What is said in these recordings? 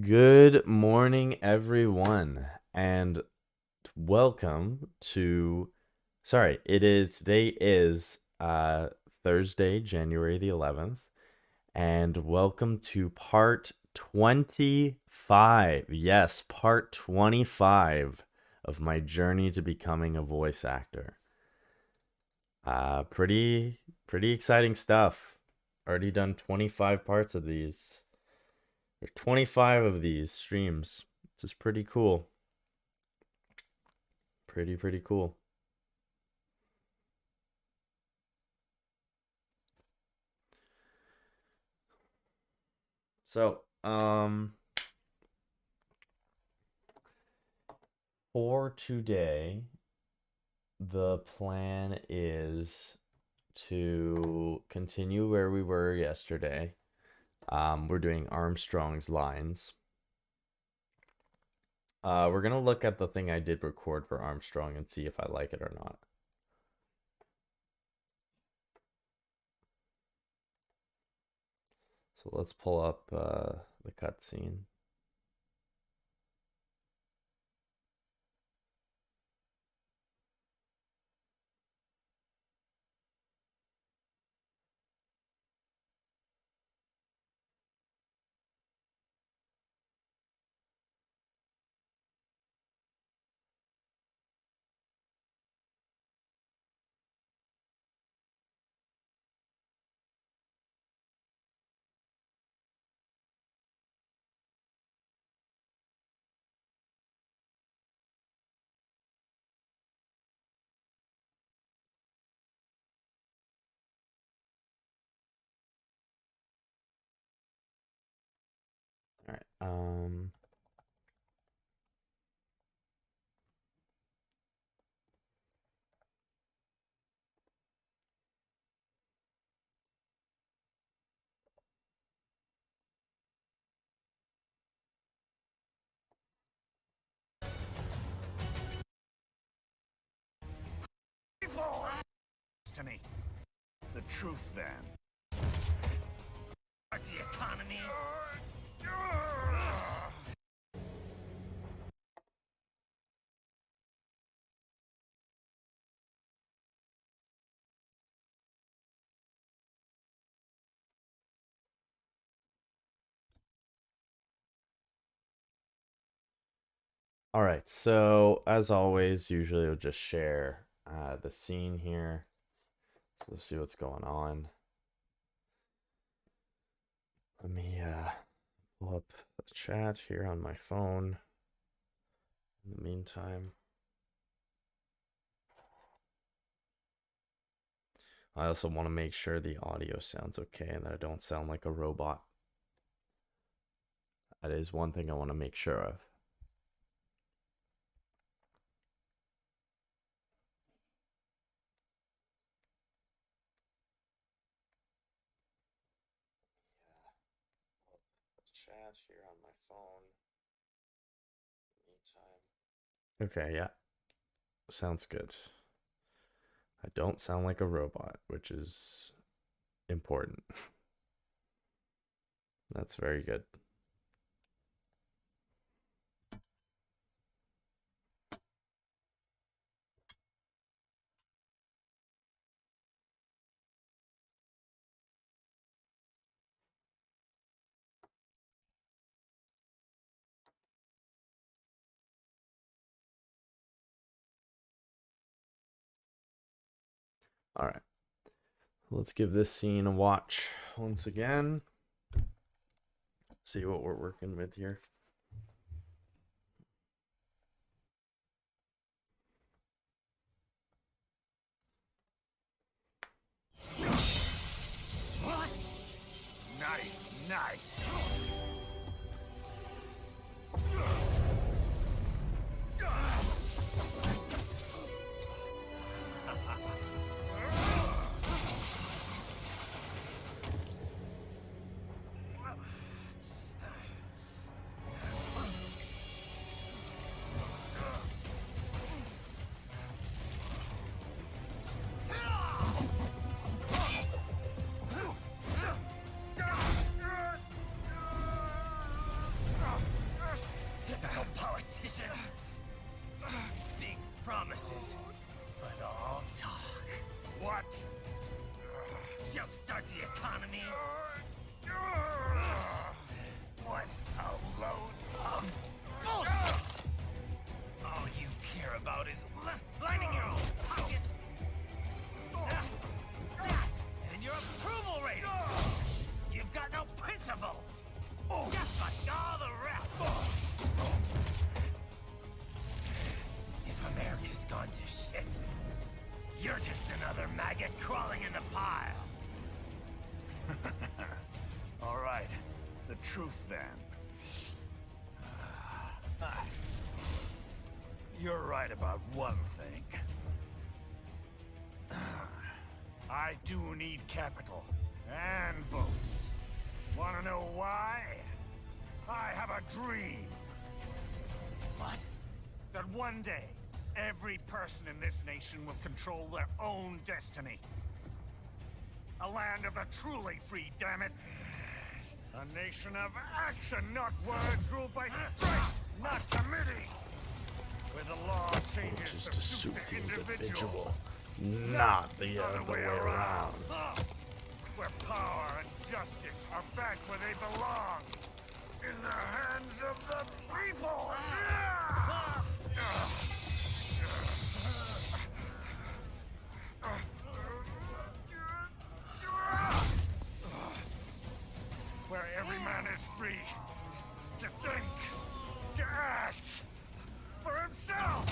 Good morning, everyone, and welcome to. Sorry, today is Thursday, January the 11th, and welcome to part 25. Yes, part 25 of my journey to becoming a voice actor. Pretty exciting stuff. Already done 25 parts of these. There's 25 of these streams. This is pretty cool. Pretty cool. So, for today, the plan is to continue where we were yesterday. We're doing Armstrong's lines. We're gonna look at the thing I did record for Armstrong and see if I like it or not. So let's pull up the cutscene. All right. People to me. The truth, then. The economy. All right, so as always, usually I'll just share the scene here. So let's see what's going on. Let me pull up the chat here on my phone. In the meantime, I also want to make sure the audio sounds okay and that I don't sound like a robot. That is one thing I want to make sure of. Chat here on my phone. Meantime. Okay, yeah. Sounds good. I don't sound like a robot, which is important. That's very good. All right. Let's give this scene a watch once again. See what we're working with here. Nice, nice. You're just another maggot crawling in the pile. All right, the truth then. You're right about one thing. I do need capital and votes. Wanna know why? I have a dream. What? That one day, every person in this nation will control their own destiny. A land of the truly free, damn it. A nation of action, not words, ruled by strength, not committee. Where the law changes to suit the individual. Not the other way around. Where power and justice are back where they belong. In the hands of the people. Where every man is free to think, to act for himself.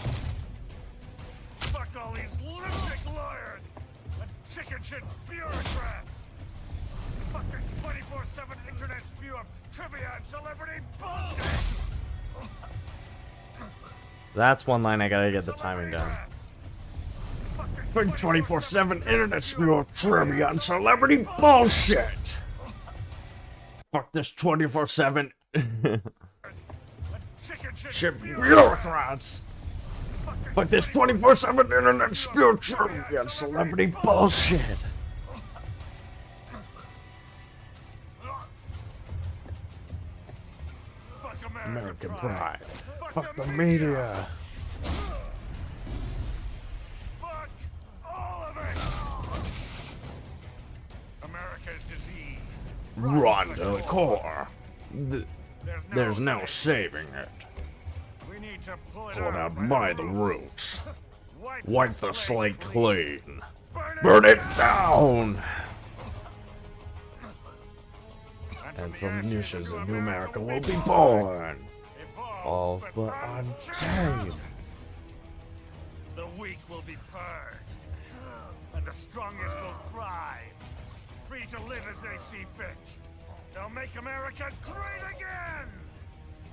Fuck all these lunatic lawyers and chicken shit bureaucrats. Fuck this 24/7 internet spew of trivia and celebrity bullshit. That's one line I gotta get the timing down. Big 24/7 internet spew of trivia and celebrity bullshit. Fuck this 24/7 shit bureaucrats. Fuck this 24/7 internet spew of trivia and celebrity bullshit. American pride. Fuck the media. Fuck all of it. America's diseased. Run to the core. There's no saving it. We need to pull it Pull it out by the roots. Wipe Wipe the slate clean. Burn it down. And from the ashes a new America will be born. Evolve but untamed. The weak will be purged, and the strongest will thrive, free to live as they see fit. They'll make America great again!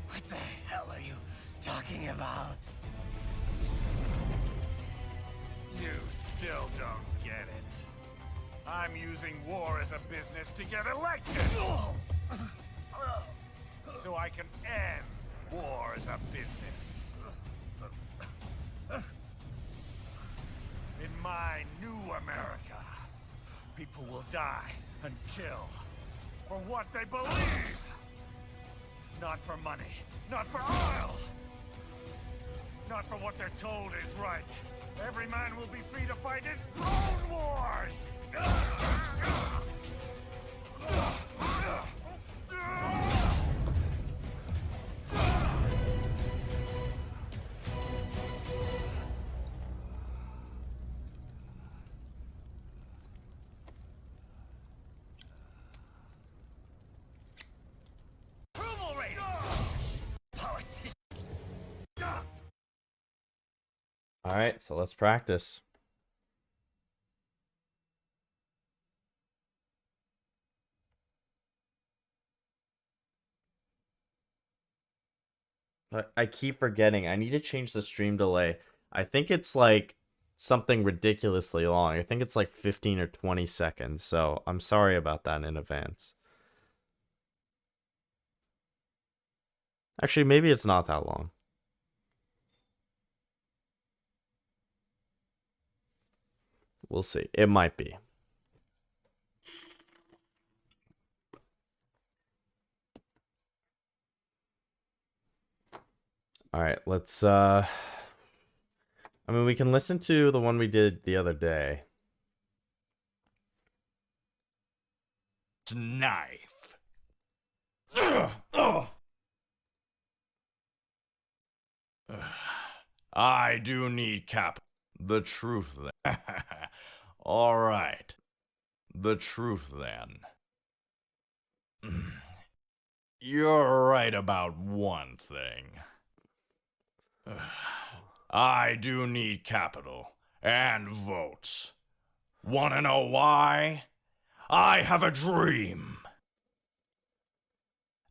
What the hell are you talking about? You still don't get it. I'm using war as a business to get elected! So I can end war as a business. In my new America, people will die and kill for what they believe. Not for money, not for oil, not for what they're told is right. Every man will be free to fight his own wars. Approval rating! Politician! Alright, so let's practice. I keep forgetting. I need to change the stream delay. I think it's like something ridiculously long. I think it's like 15 or 20 seconds. So I'm sorry about that in advance. Actually, maybe it's not that long. We'll see. It might be. All right, let's I mean, we can listen to the one we did the other day. Knife. I do need cap. The truth then. All right. The truth then. You're right about one thing. I do need capital and votes. Wanna know why? I have a dream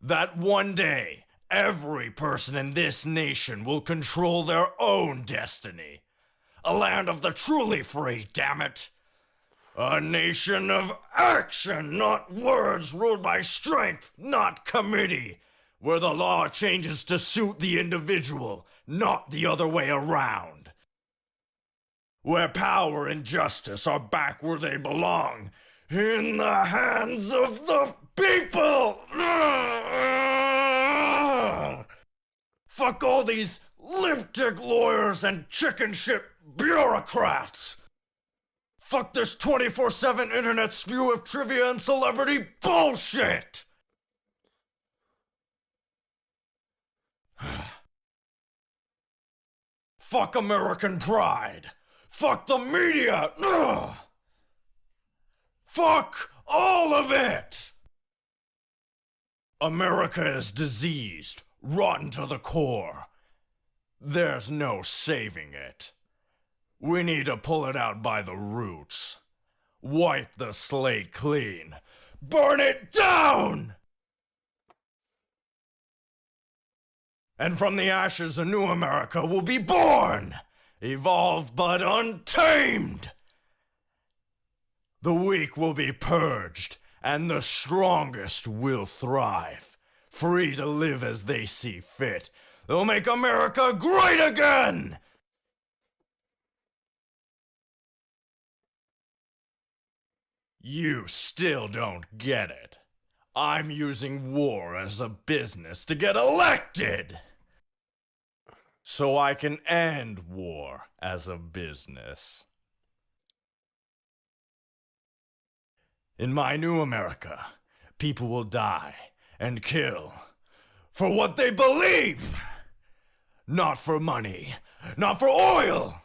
that one day every person in this nation will control their own destiny. A land of the truly free, damn it. A nation of action, not words, ruled by strength, not committee, where the law changes to suit the individual, not the other way around. Where power and justice are back where they belong, in the hands of the people! Fuck all these lipstick lawyers and chicken shit bureaucrats! Fuck this 24/7 internet spew of trivia and celebrity bullshit! Fuck American pride! Fuck the media! Ugh. Fuck all of it! America is diseased, rotten to the core. There's no saving it. We need to pull it out by the roots. Wipe the slate clean. Burn it down! And from the ashes a new America will be born! Evolved but untamed! The weak will be purged, and the strongest will thrive. Free to live as they see fit. They'll make America great again! You still don't get it. I'm using war as a business to get elected! So I can end war as a business. In my new America, people will die and kill for what they believe! Not for money, not for oil,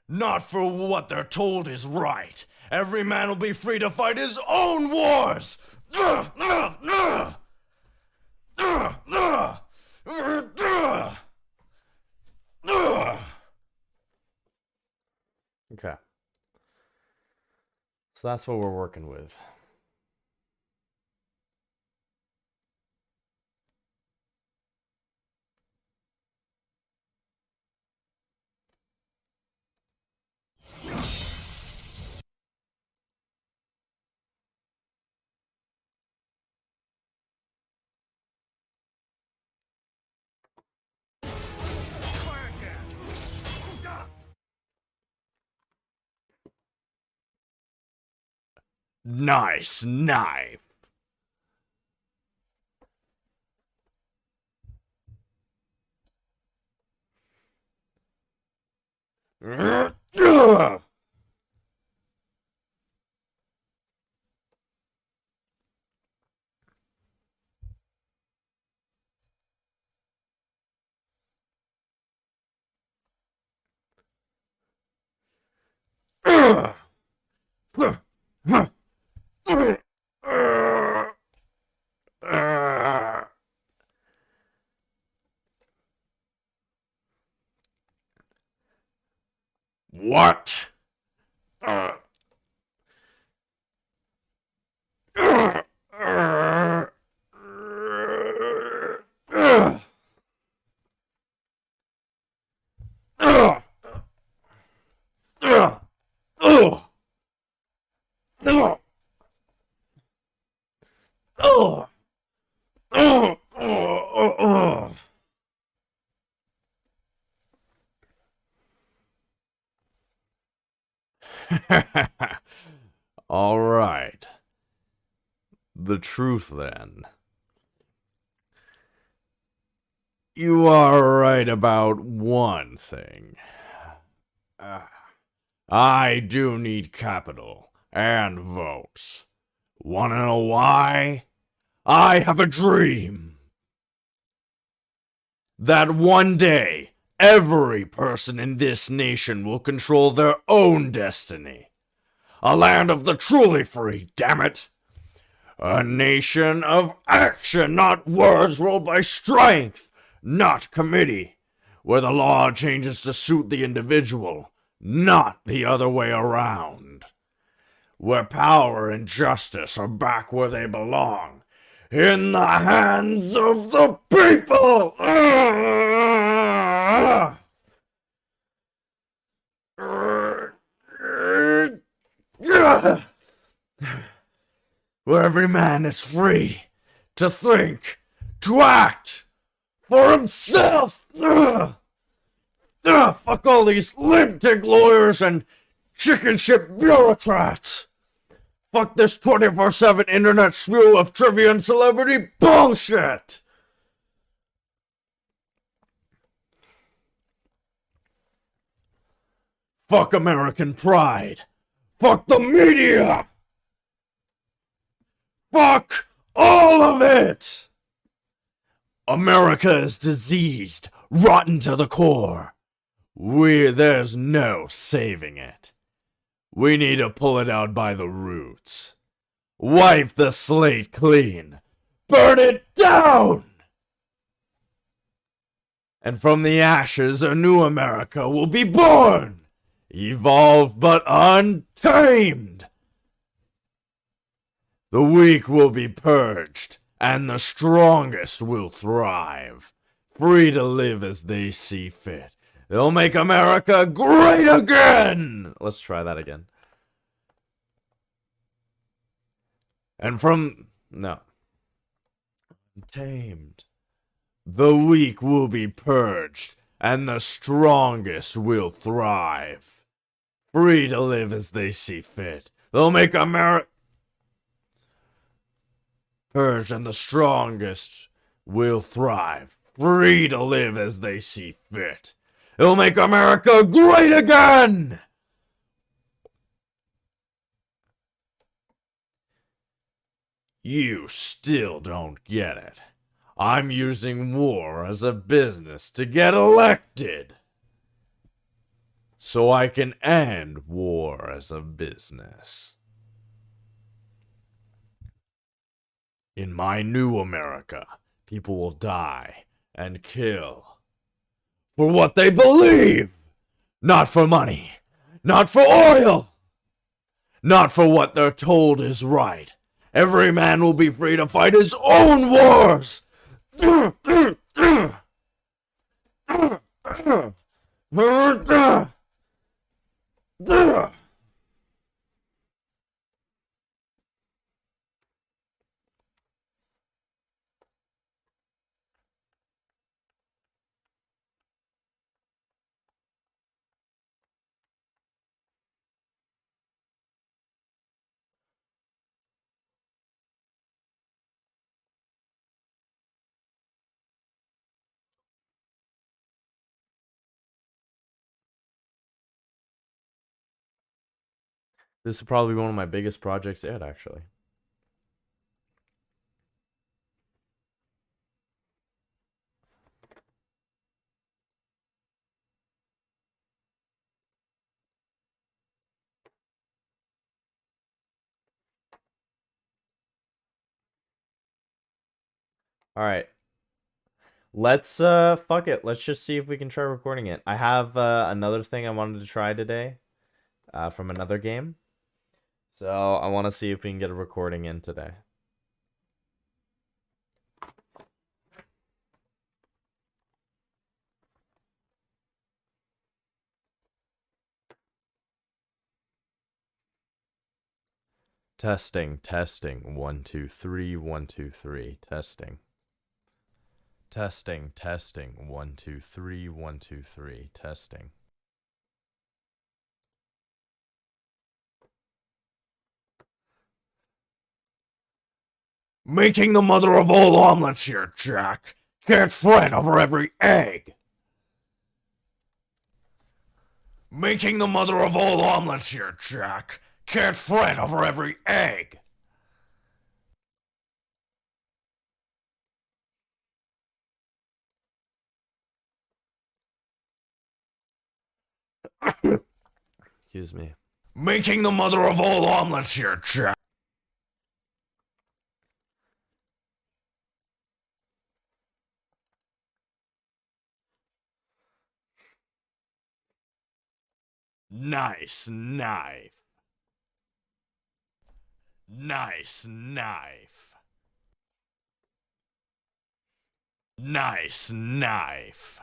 not for what they're told is right. Every man will be free to fight his own wars! Okay. So that's what we're working with. Nice knife. What? All right. The truth, then. You are right about one thing. I do need capital and votes. Wanna know why? I have a dream that one day every person in this nation will control their own destiny. A land of the truly free, damn it! A nation of action, not words ruled by strength, not committee, where the law changes to suit the individual, not the other way around. Where power and justice are back where they belong, in the hands of the people! Where every man is free to think, to act for himself! Fuck all these lip-dick lawyers and chicken shit bureaucrats! Fuck this 24/7 internet spew of trivia and celebrity bullshit! Fuck American pride! Fuck the media! Fuck all of it! America is diseased, rotten to the core. There's no saving it. We need to pull it out by the roots. Wipe the slate clean. Burn it down! And from the ashes, a new America will be born! Evolved but untamed! The weak will be purged, and the strongest will thrive. Free to live as they see fit. They'll make America great again! Let's try that again. And no. Tamed. The weak will be purged, and the strongest will thrive. Free to live as they see fit. They'll make America purged, and the strongest will thrive. Free to live as they see fit. It'll make America great again! You still don't get it. I'm using war as a business to get elected. So I can end war as a business. In my new America, people will die and kill for what they believe, not for money, not for oil, not for what they're told is right. Every man will be free to fight his own wars. This is probably one of my biggest projects yet, actually. Alright. Let's, fuck it. Let's just see if we can try recording it. I have, another thing I wanted to try today, from another game. So, I want to see if we can get a recording in today. Testing, testing. 1, 2, 3, 1, 2, 3. Testing. Testing, testing. 1, 2, 3, 1, 2, 3. Testing. Making the mother of all omelets here, Jack. Can't fret over every egg. Making the mother of all omelets here, Jack. Can't fret over every egg. Excuse me. Making the mother of all omelets here, Jack. Nice knife. Nice knife. Nice knife.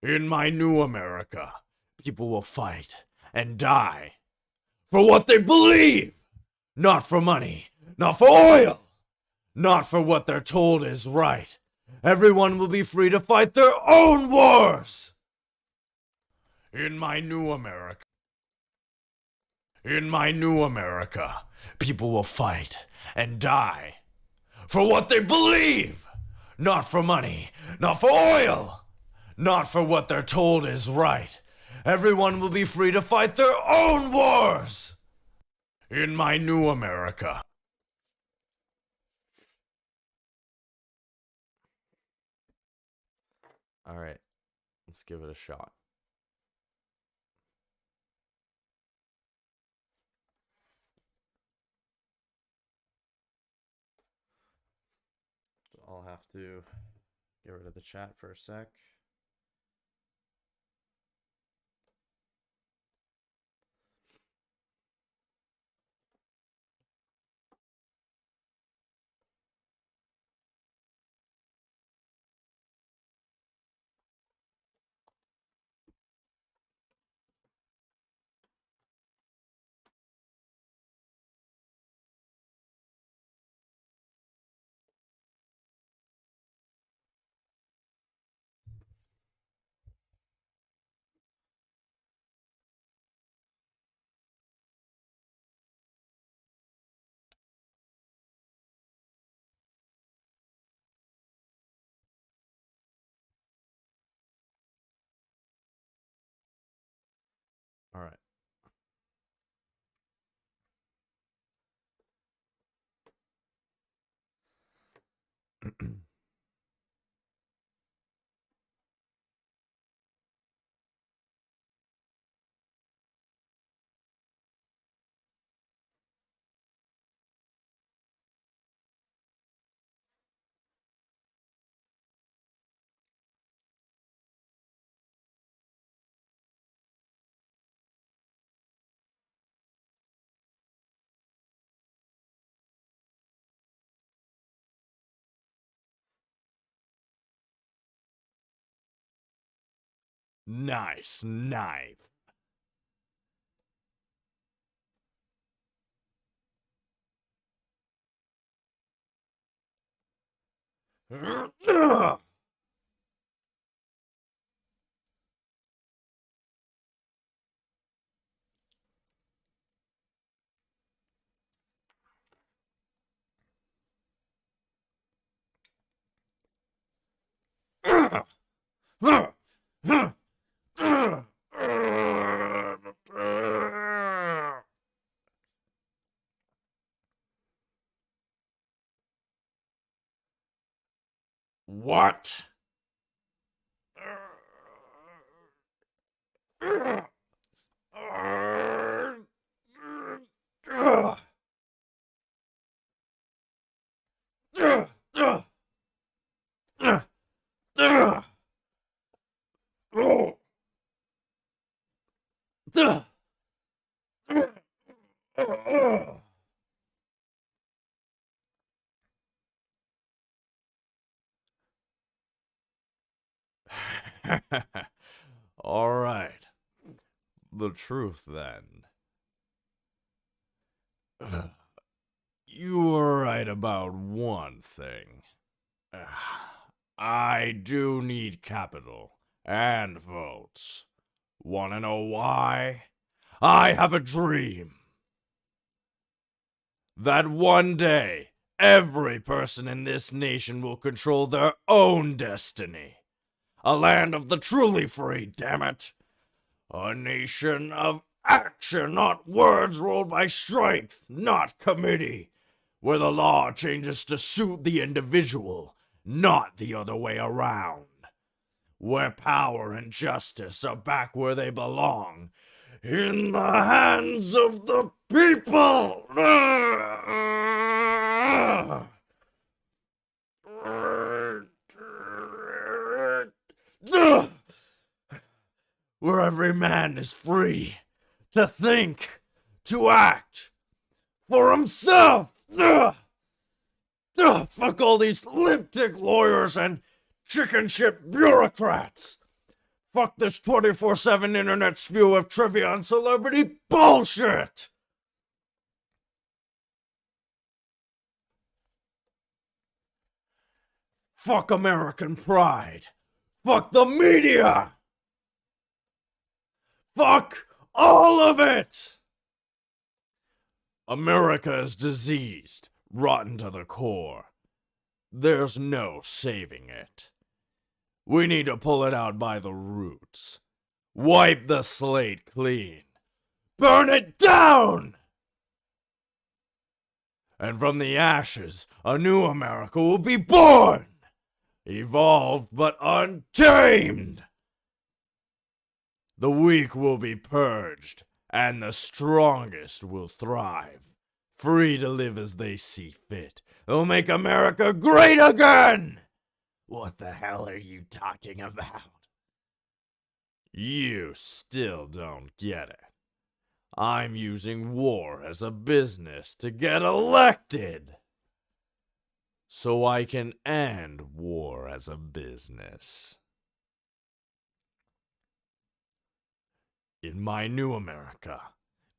In my new America, people will fight and die for what they believe, not for money, not for oil, not for what they're told is right. Everyone will be free to fight their own wars. In my new America, people will fight and die for what they believe, not for money, not for oil, not for what they're told is right. Everyone will be free to fight their own wars. In my new America. All right, let's give it a shot. I'll have to get rid of the chat for a sec. All right. Nice knife. What? All right. The truth then. You were right about one thing. I do need capital and votes. Wanna know why? I have a dream that one day every person in this nation will control their own destiny. A land of the truly free, damn it. A nation of action, not words ruled by strength, not committee. Where the law changes to suit the individual, not the other way around. Where power and justice are back where they belong, in the hands of the people. Ugh! Where every man is free to think, to act for himself. Ugh! Ugh! Fuck all these lipstick lawyers and chicken shit bureaucrats. Fuck this 24/7 internet spew of trivia and celebrity bullshit. Fuck American pride. Fuck the media. Fuck all of it. America is diseased, rotten to the core. There's no saving it. We need to pull it out by the roots. Wipe the slate clean. Burn it down! And from the ashes, a new America will be born! Evolved but untamed! The weak will be purged, and the strongest will thrive. Free to live as they see fit. They'll make America great again! What the hell are you talking about? You still don't get it. I'm using war as a business to get elected. So I can end war as a business. In my new America,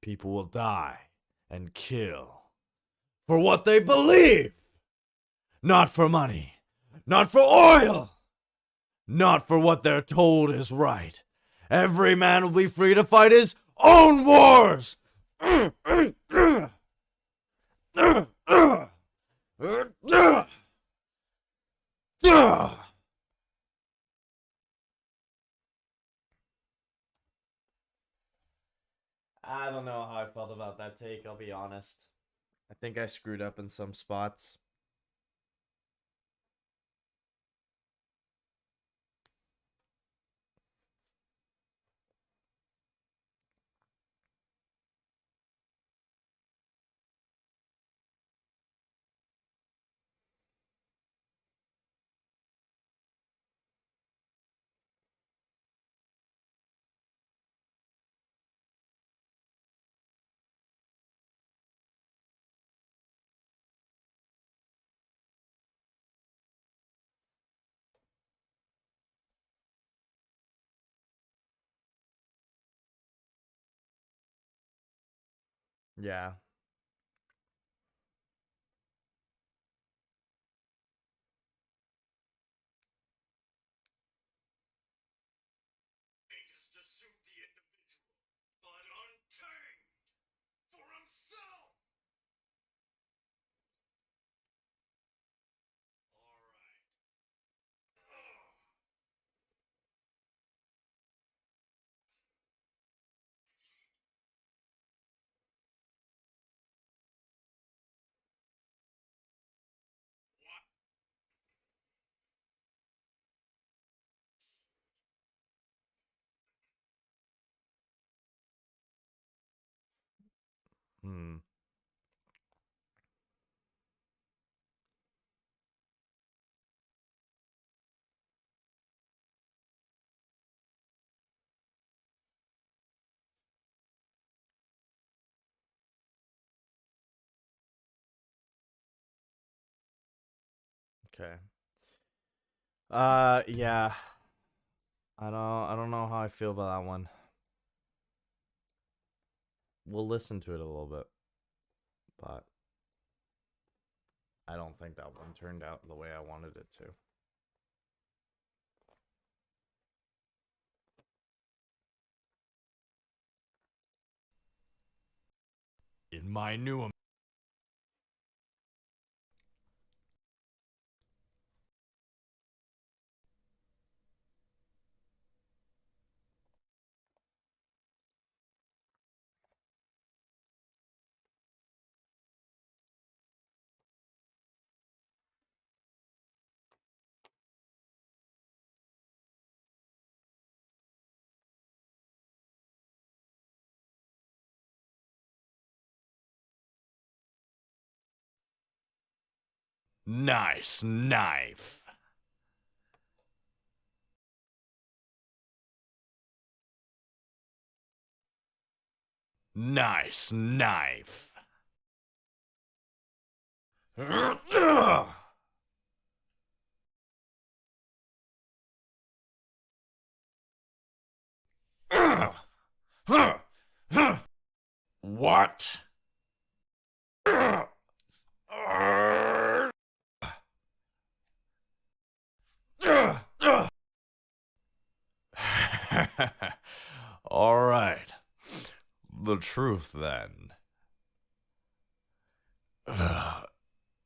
people will die and kill for what they believe. Not for money. Not for oil. Not for what they're told is right. Every man will be free to fight his own wars. I don't know how I felt about that take, I'll be honest. I think I screwed up in some spots. Yeah. Hmm. Okay. Yeah. I don't know how I feel about that one. We'll listen to it a little bit. But I don't think that one turned out the way I wanted it to. In my new nice knife. Nice knife. What? All right. The truth then.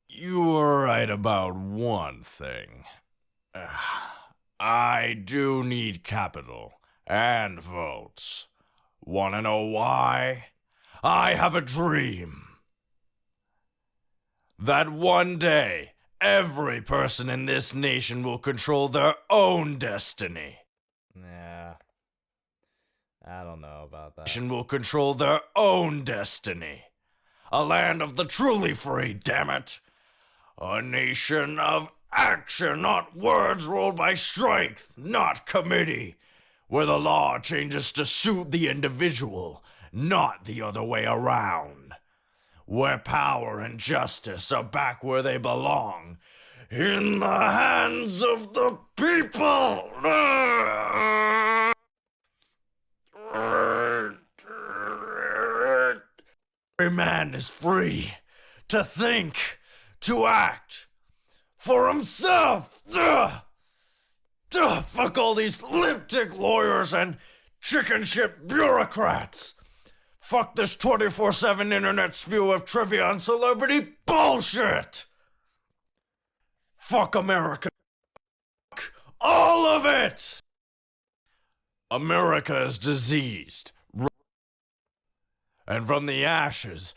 You were right about one thing. I do need capital and votes. Wanna know why? I have a dream that one day every person in this nation will control their own destiny. Nah. I don't know about that. Nation will control their own destiny. A land of the truly free, damn it. A nation of action, not words ruled by strength, not committee. Where the law changes to suit the individual, not the other way around. Where power and justice are back where they belong, in the hands of the people. Every man is free to think, to act for himself. Fuck all these lipstick lawyers and chicken shit bureaucrats. Fuck this 24/7 internet spew of trivia and celebrity bullshit. Fuck America. Fuck all of it. America is diseased. And from the ashes,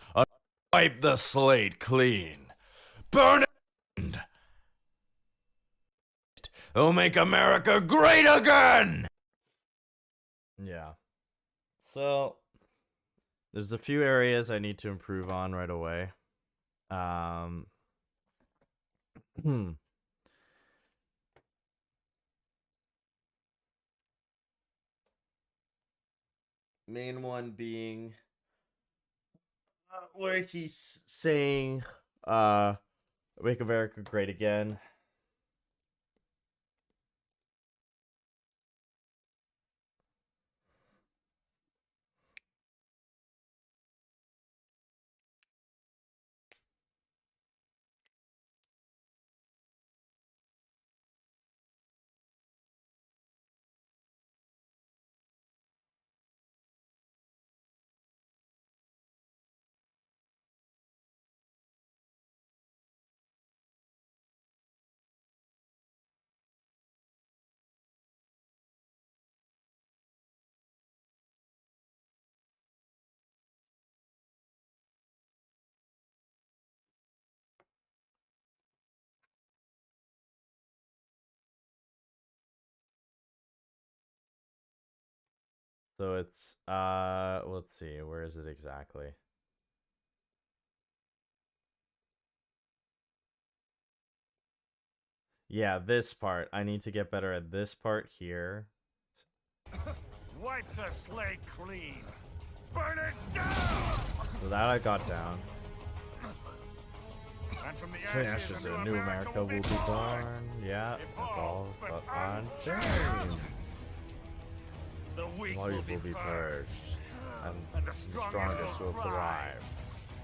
wipe the slate clean. Burn it. It'll make America great again. Yeah. So, there's a few areas I need to improve on right away. Main one being where he's saying, make America great again. So it's let's see, where is it exactly? Yeah, this part. I need to get better at this part here. Wipe the slate clean. Burn it down. So that I got down. And from the The ashes, ashes of New America will be born. Yeah, evolve but unchanged. The weak Life will be purged, and the strongest will thrive.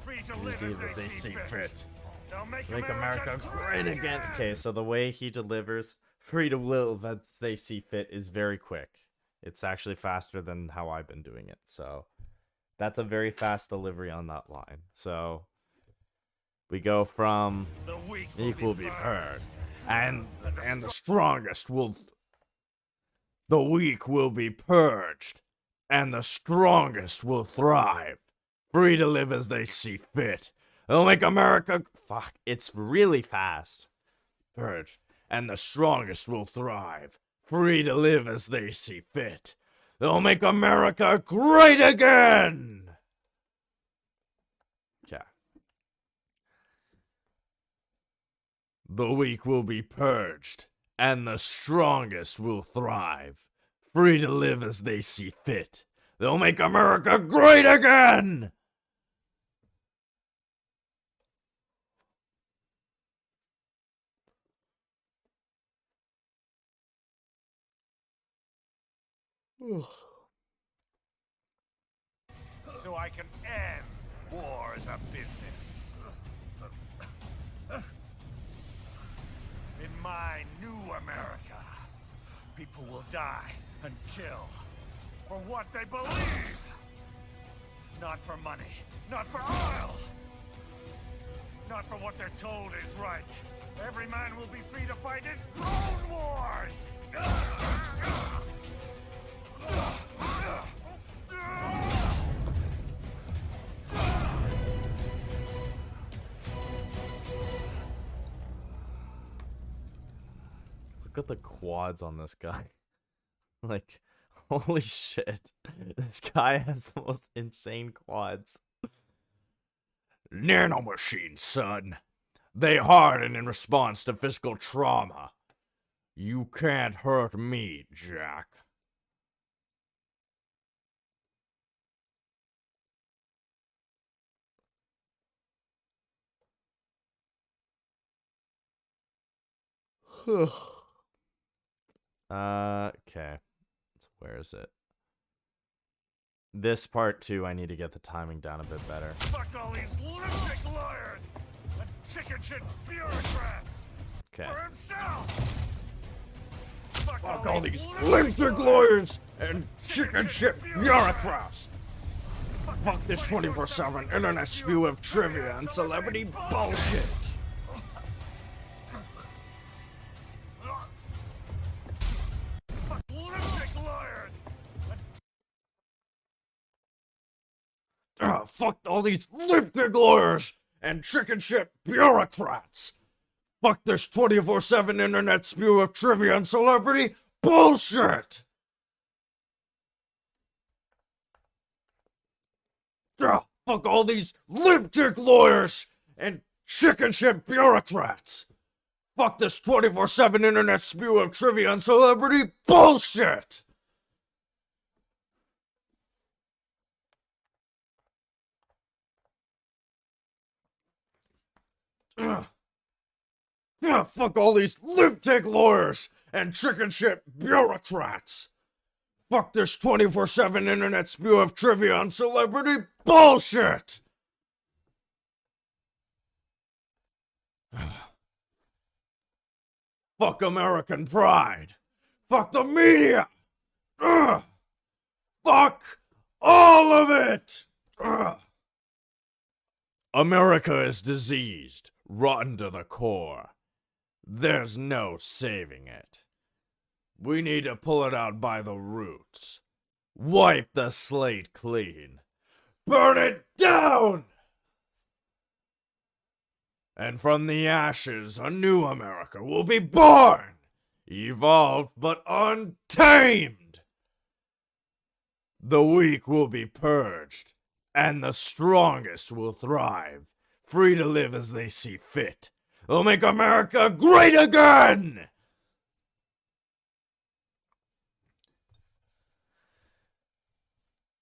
Free to These live evils as they see fit. They'll make America great again. Okay, so the way he delivers free to live as they see fit is very quick. It's actually faster than how I've been doing it. So that's a very fast delivery on that line. So we go from The weak Will be purged, and the strongest will. The weak will be purged, and the strongest will thrive, free to live as they see fit. They'll make America. fuck, it's really fast. Purge, and the strongest will thrive, free to live as they see fit. They'll make America great again! Yeah. The weak will be purged, and the strongest will thrive, free to live as they see fit. They'll make America great again! So I can end war as a business. In my new America, people will die and kill for what they believe. Not for money, not for oil, not for what they're told is right. Every man will be free to fight his own wars! Look at the quads on this guy. Like, holy shit. This guy has the most insane quads. Nanomachines, son. They harden in response to physical trauma. You can't hurt me, Jack. Okay. So where is it? This part too, I need to get the timing down a bit better. Fuck all these lunatic lawyers and chicken shit bureaucrats! Okay. For himself! Fuck All these lipstick lawyers and chicken shit bureaucrats. Fuck this 24/7 internet spew of trivia and celebrity bullshit. Fuck lunatic lawyers! Fuck all these lipstick lawyers and chicken shit bureaucrats. Fuck this 24/7 internet spew of trivia and celebrity bullshit. Fuck all these lipstick lawyers and chicken shit bureaucrats. Fuck this 24/7 internet spew of trivia and celebrity bullshit. Fuck all these lipstick lawyers and chicken shit bureaucrats. Fuck this 24/7 internet spew of trivia and celebrity bullshit. Fuck American pride. Fuck the media. Fuck all of it. America is diseased, rotten to the core. There's no saving it. We need to pull it out by the roots. Wipe the slate clean. Burn it down! And from the ashes, a new America will be born! Evolved but untamed! The weak will be purged, and the strongest will thrive, free to live as they see fit. They'll make America great again!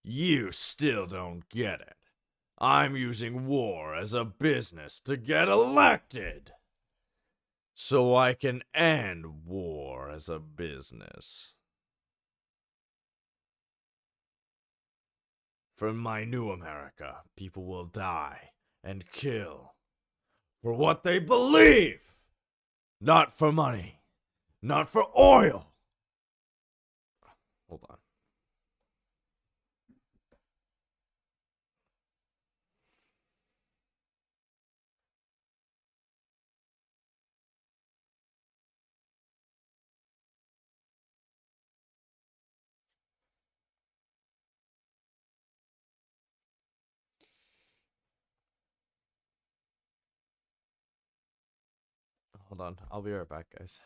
You still don't get it. I'm using war as a business to get elected. So I can end war as a business. For my new America, people will die and kill for what they believe. Not for money. Not for oil. Hold on. Hold on. I'll be right back, guys.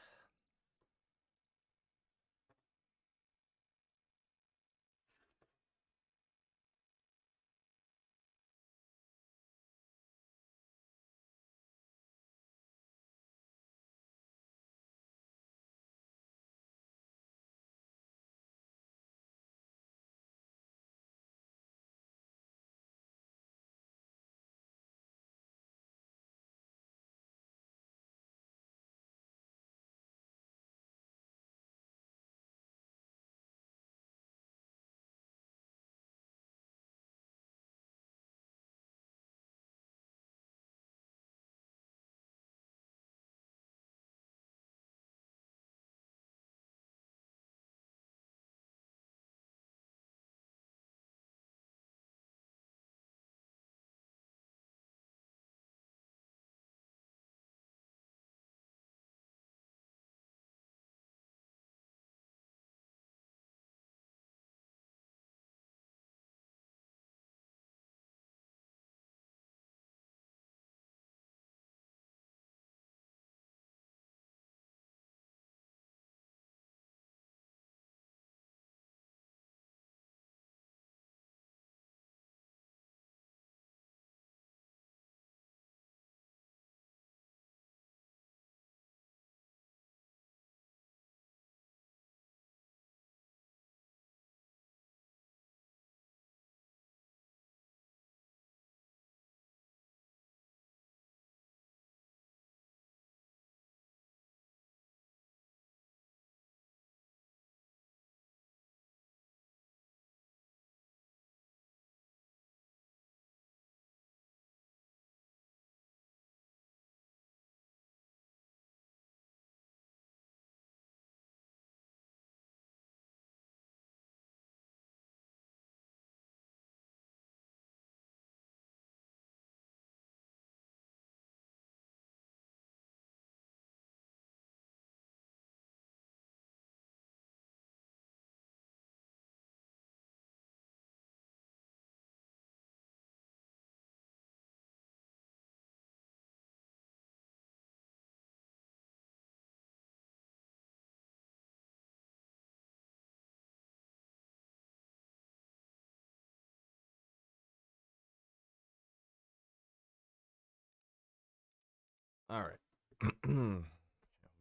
All right.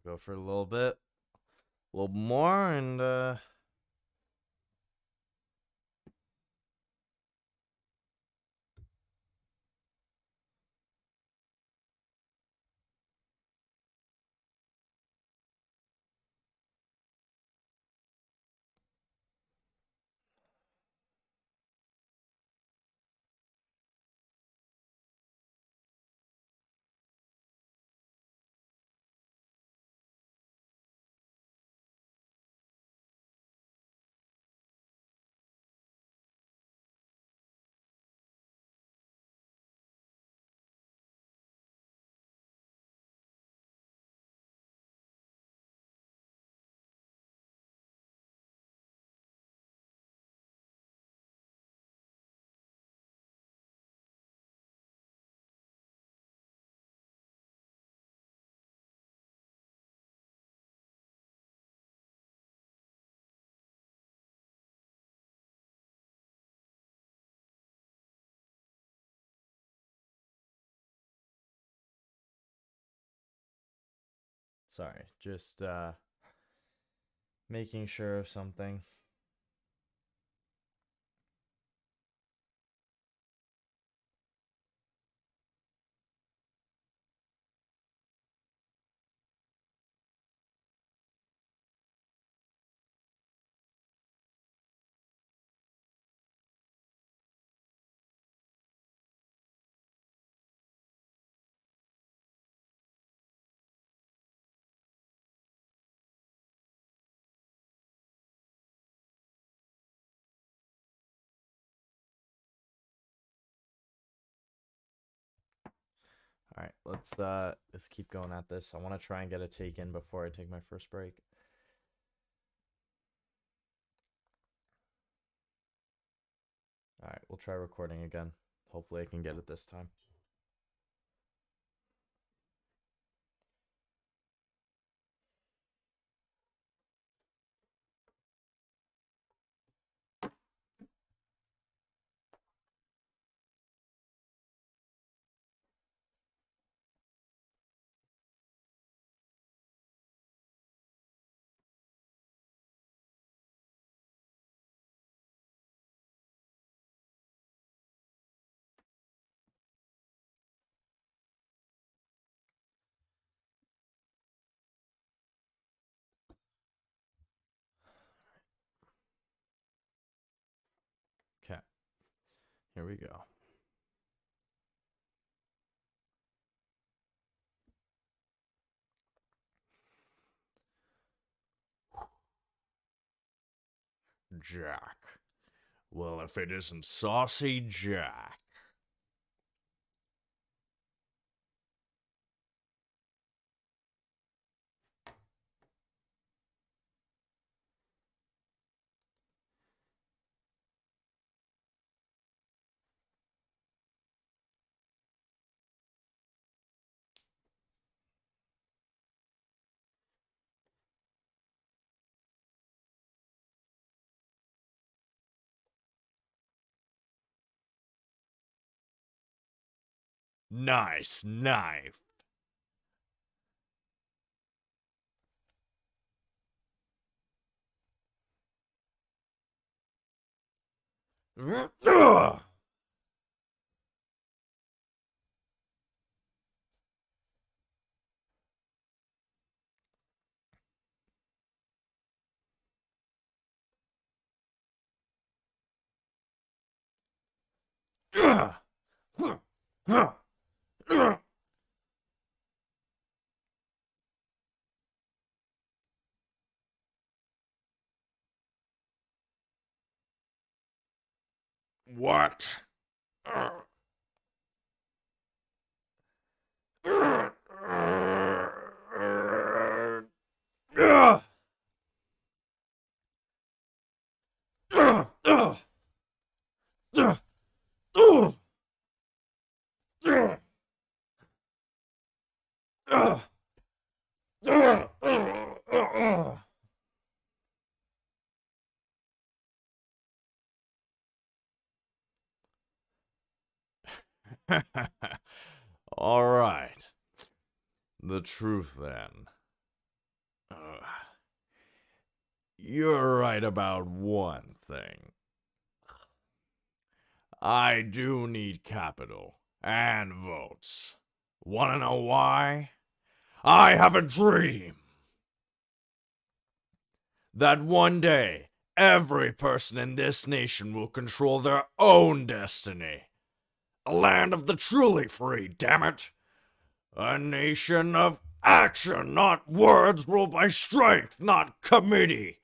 Go for a little bit. A little more, and sorry, just making sure of something. All right, let's keep going at this. I want to try and get a take in before I take my first break. All right, we'll try recording again. Hopefully I can get it this time. Okay, here we go. Jack. Well, if it isn't Saucy Jack. Nice knife. Ugh. Ugh. Ugh. Ugh. What? Ugh. Ugh. Ugh. Ugh. Ugh. Ugh. Ugh. Ugh. Ugh. Ugh. Ugh. All right. The truth, then. You're right about one thing. I do need capital and votes. Wanna know why? I have a dream that one day every person in this nation will control their own destiny. A land of the truly free, damn it! A nation of action, not words, ruled by strength, not committee.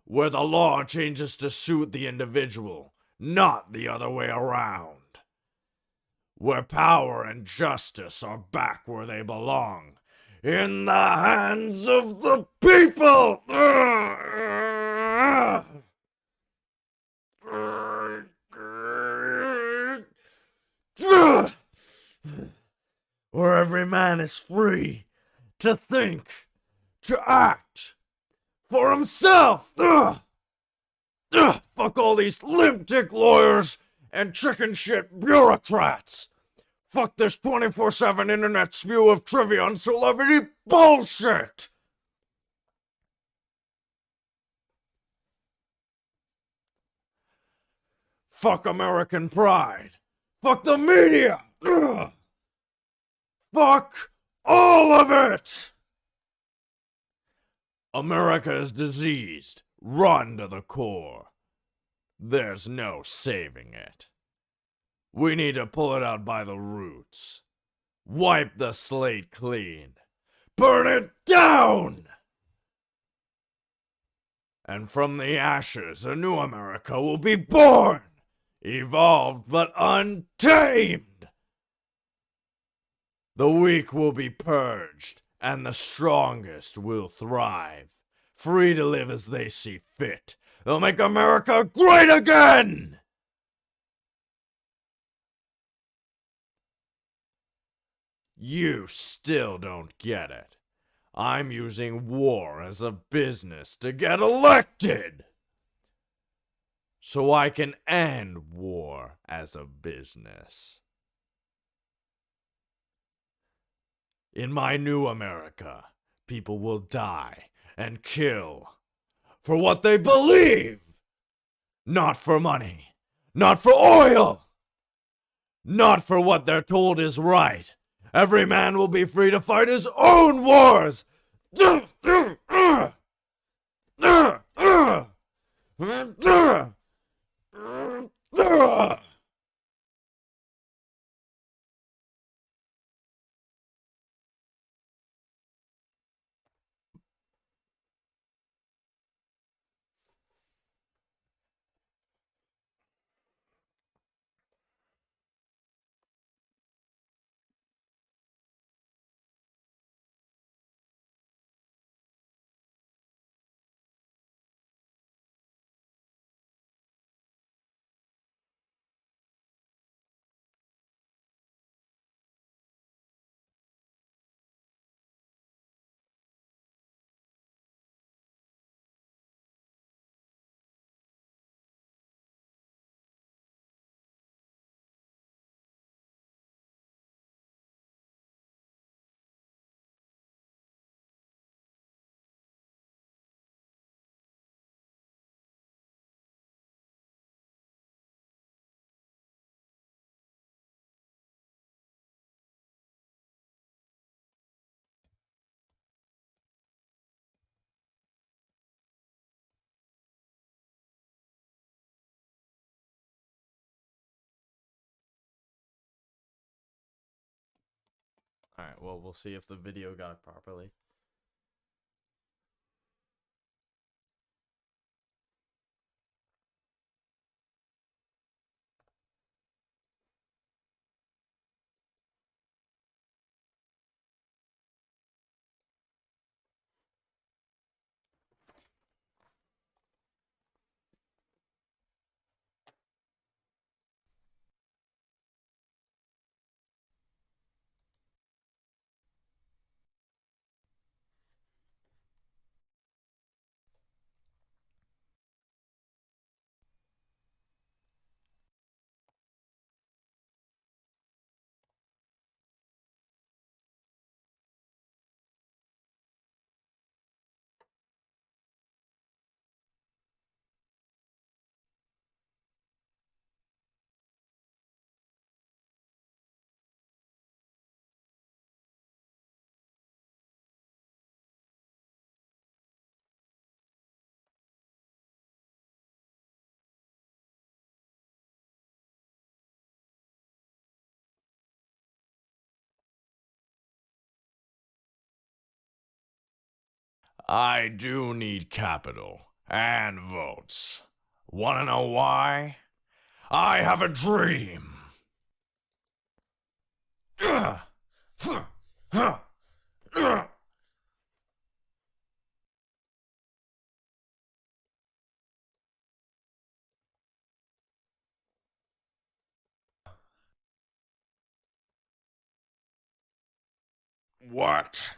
Where the law changes to suit the individual, not the other way around. Where power and justice are back where they belong, in the hands of the people! Where every man is free to think, to act for himself! Fuck all these limp dick lawyers and chicken shit bureaucrats! Fuck this 24/7 internet spew of trivia and celebrity bullshit! Fuck American pride! Fuck the media! Fuck all of it! America is diseased, run to the core. There's no saving it. We need to pull it out by the roots. Wipe the slate clean. Burn it down! And from the ashes, a new America will be born! Evolved but untamed! The weak will be purged, and the strongest will thrive. Free to live as they see fit. They'll make America great again! You still don't get it. I'm using war as a business to get elected! So I can end war as a business. In my new America, people will die and kill for what they believe! Not for money, not for oil, not for what they're told is right. Every man will be free to fight his own wars! Alright, well, we'll see if the video got it properly. I do need capital and votes. Wanna know why? I have a dream. What?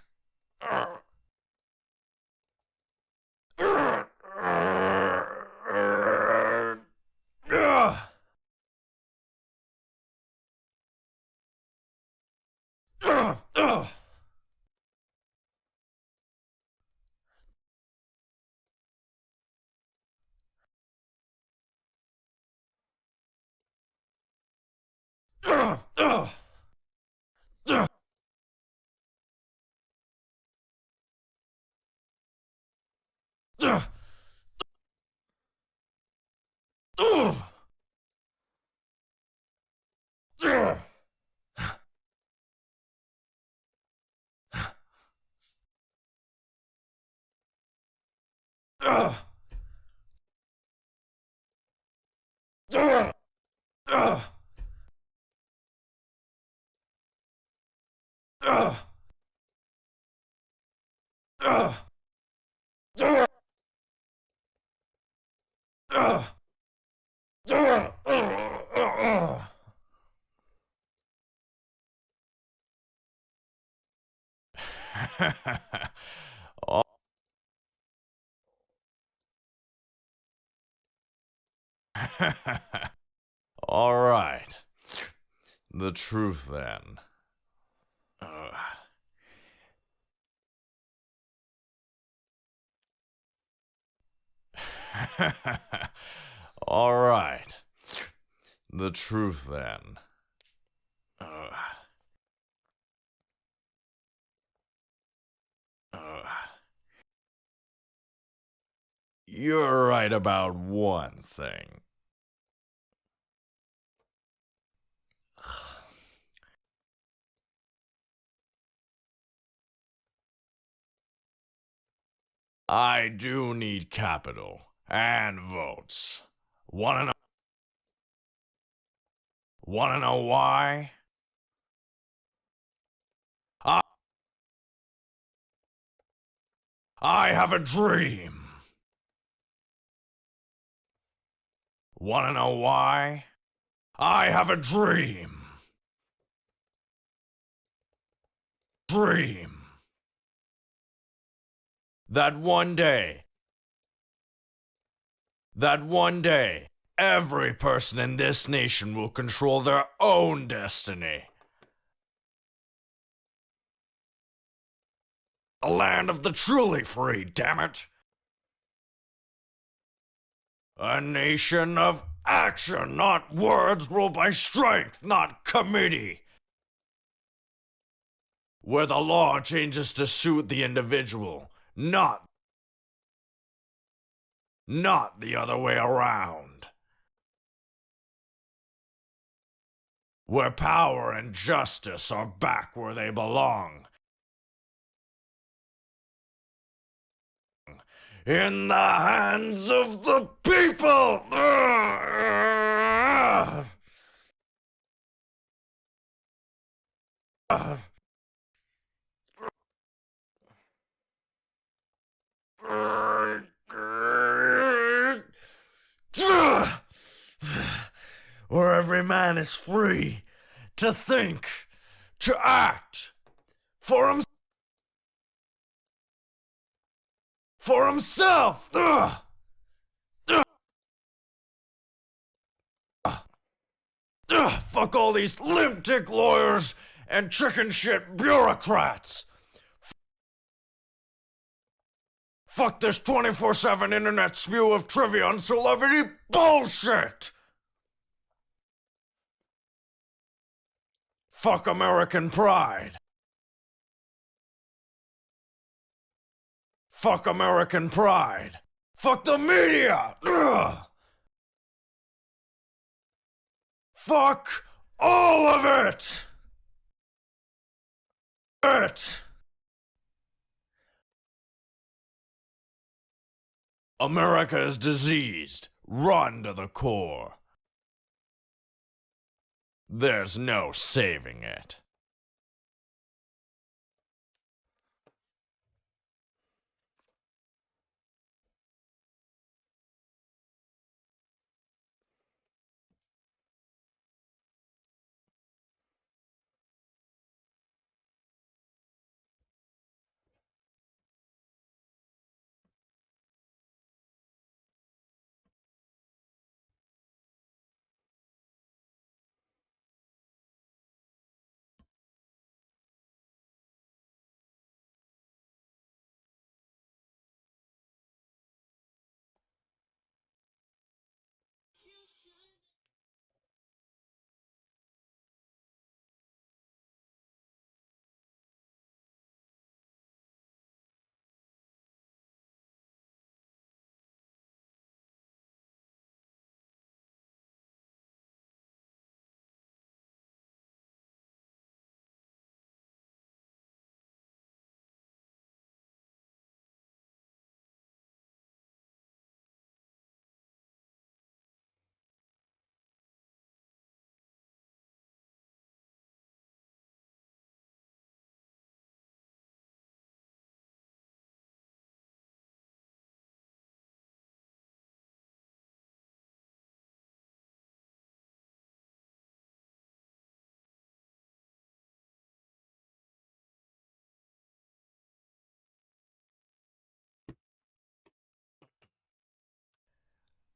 All right. The truth then. All right. The truth then. You're right about one thing. I do need capital and votes. Wanna know why? I have a dream. Wanna know why? I have a dream. Dream. That one day, every person in this nation will control their own destiny. A land of the truly free, damn it. A nation of action, not words, ruled by strength, not committee. Where the law changes to suit the individual, not the other way around. Where power and justice are back where they belong. In the hands of the people! Where every man is free to think, to act for himself. Fuck all these limp dick lawyers and chicken shit bureaucrats. Fuck this 24/7 internet spew of trivia and celebrity bullshit. Fuck American pride. Fuck American pride. Fuck the media. Fuck all of it. America is diseased, run to the core. There's no saving it.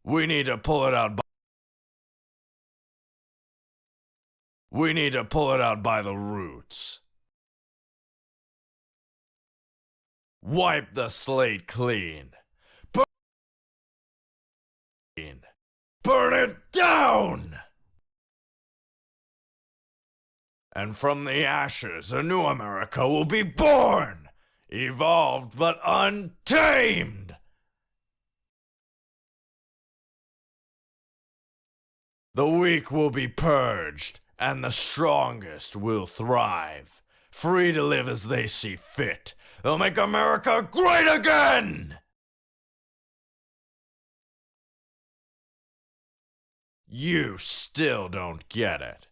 We need to pull it out. We need to pull it out by the roots. Wipe the slate clean. Burn it down! And from the ashes, a new America will be born! Evolved but untamed! The weak will be purged, and the strongest will thrive. Free to live as they see fit. They'll make America great again! You still don't get it.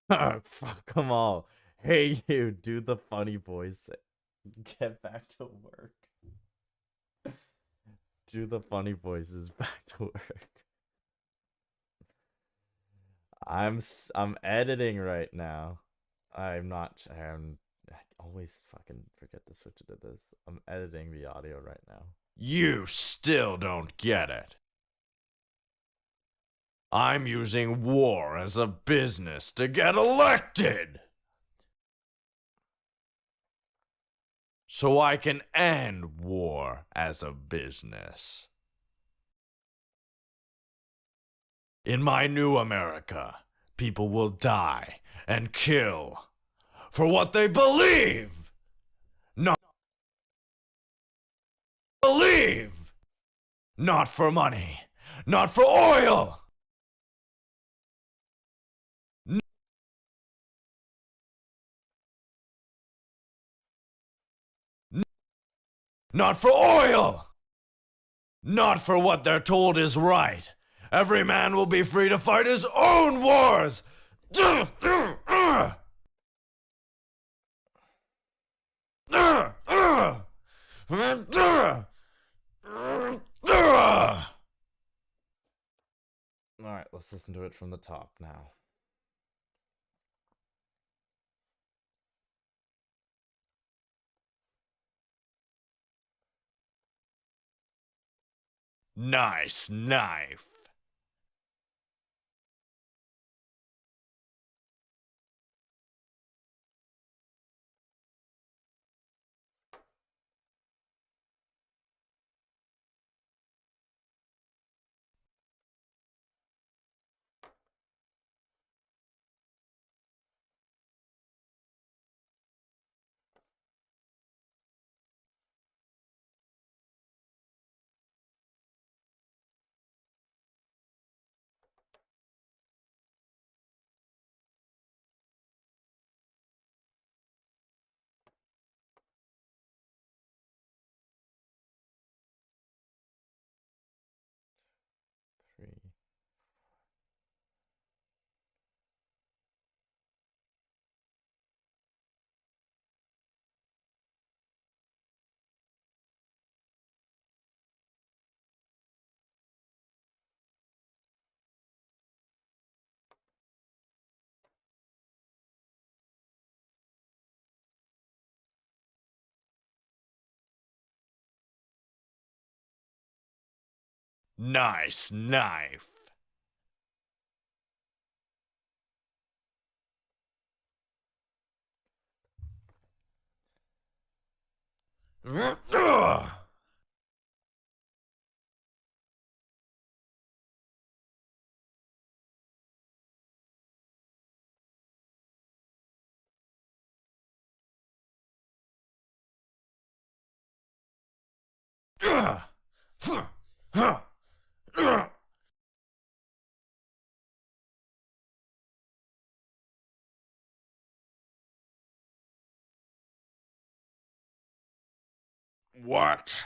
Fuck them all. Hey, you, do the funny voice. Get back to work. Do the funny voices back to work. I'm editing right now. I always fucking forget to switch it to this. I'm editing the audio right now. You still don't get it. I'm using war as a business to get elected! So I can end war as a business. In my new America, people will die and kill for what they believe! Not believe! Not for money, not for oil! Not for oil! Not for what they're told is right. Every man will be free to fight his own wars! Alright, let's listen to it from the top now. Nice knife. Nice knife. What?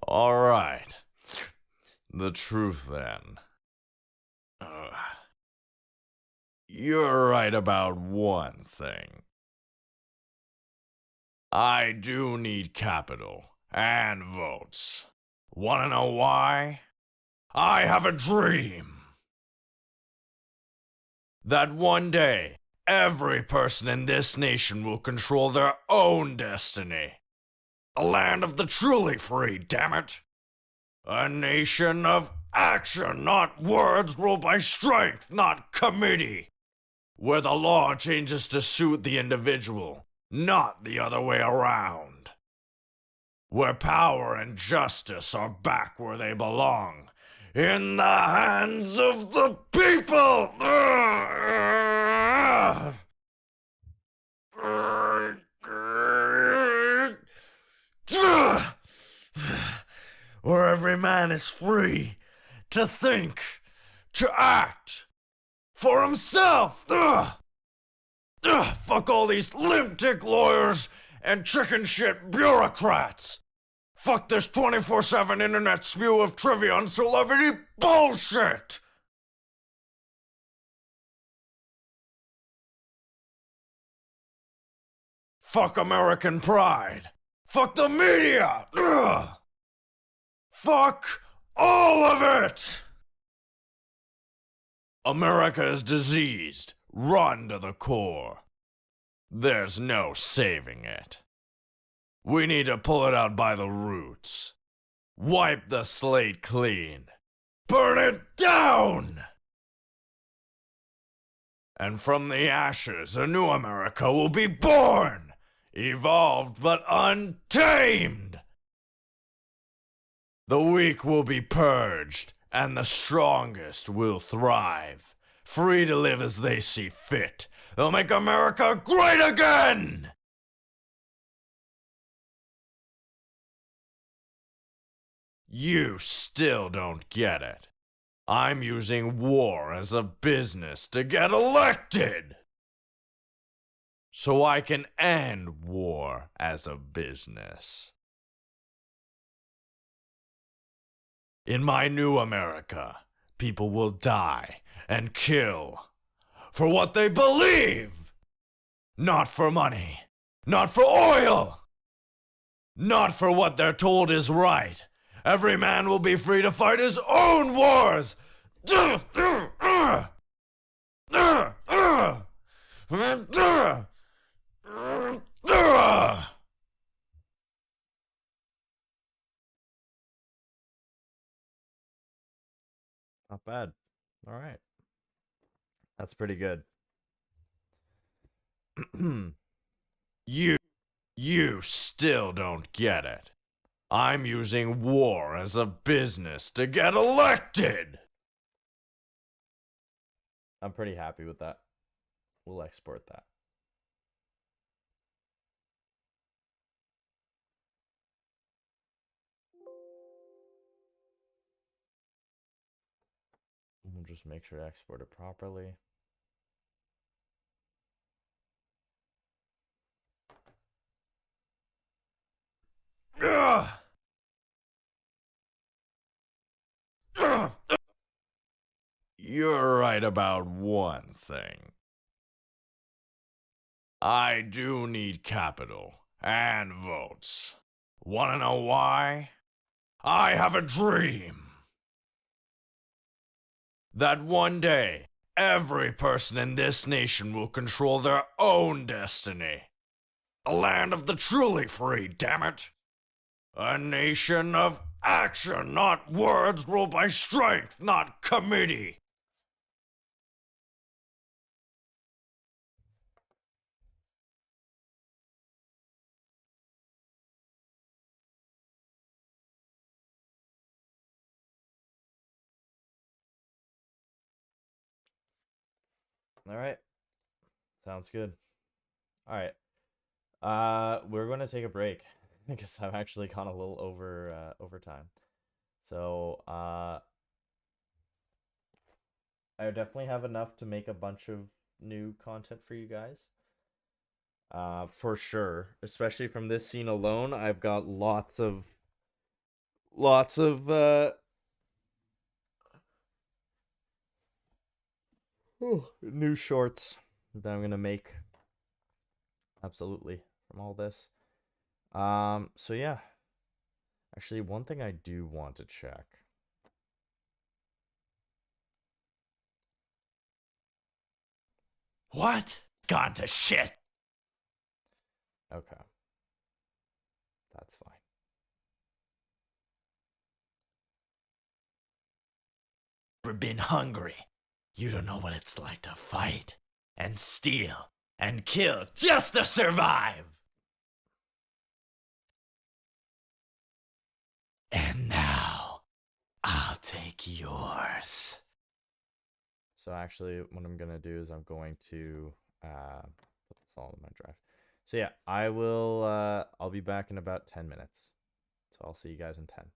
All right. The truth then. You're right about one thing. I do need capital and votes. Wanna know why? I have a dream that one day every person in this nation will control their own destiny. A land of the truly free, damn it. A nation of action, not words, ruled by strength, not committee. Where the law changes to suit the individual, not the other way around. Where power and justice are back where they belong, in the hands of the people! Where every man is free to think, to act for himself. Fuck all these limp dick lawyers and chicken shit bureaucrats. Fuck this 24/7 internet spew of trivia and celebrity bullshit. Fuck American pride. Fuck the media. Fuck all of it. America is diseased, run to the core. There's no saving it. We need to pull it out by the roots. Wipe the slate clean. Burn it down! And from the ashes, a new America will be born, evolved but untamed. The weak will be purged, and the strongest will thrive, free to live as they see fit. They'll make America great again! You still don't get it. I'm using war as a business to get elected! So I can end war as a business. In my new America, people will die and kill for what they believe. Not for money. Not for oil. Not for what they're told is right. Every man will be free to fight his own wars. Not bad. All right. That's pretty good. You still don't get it. I'm using war as a business to get elected! I'm pretty happy with that. We'll export that. We'll just make sure to export it properly. Ugh. You're right about one thing. I do need capital and votes. Wanna know why? I have a dream that one day every person in this nation will control their own destiny. A land of the truly free, damn it! A nation of action, not words, ruled by strength, not committee. All right. Sounds good. All right. We're going to take a break because I've actually gone a little over time. So, I definitely have enough to make a bunch of new content for you guys. For sure, especially from this scene alone, I've got lots of new shorts that I'm gonna make. Absolutely, from all this. So yeah. Actually, one thing I do want to check. What? Gone to shit. Okay. That's fine. Ever been hungry? You don't know what it's like to fight and steal and kill just to survive. And now, I'll take yours. So actually, what I'm gonna do is I'm going to put this all in my drive. So yeah, I'll be back in about 10 minutes. So I'll see you guys in 10.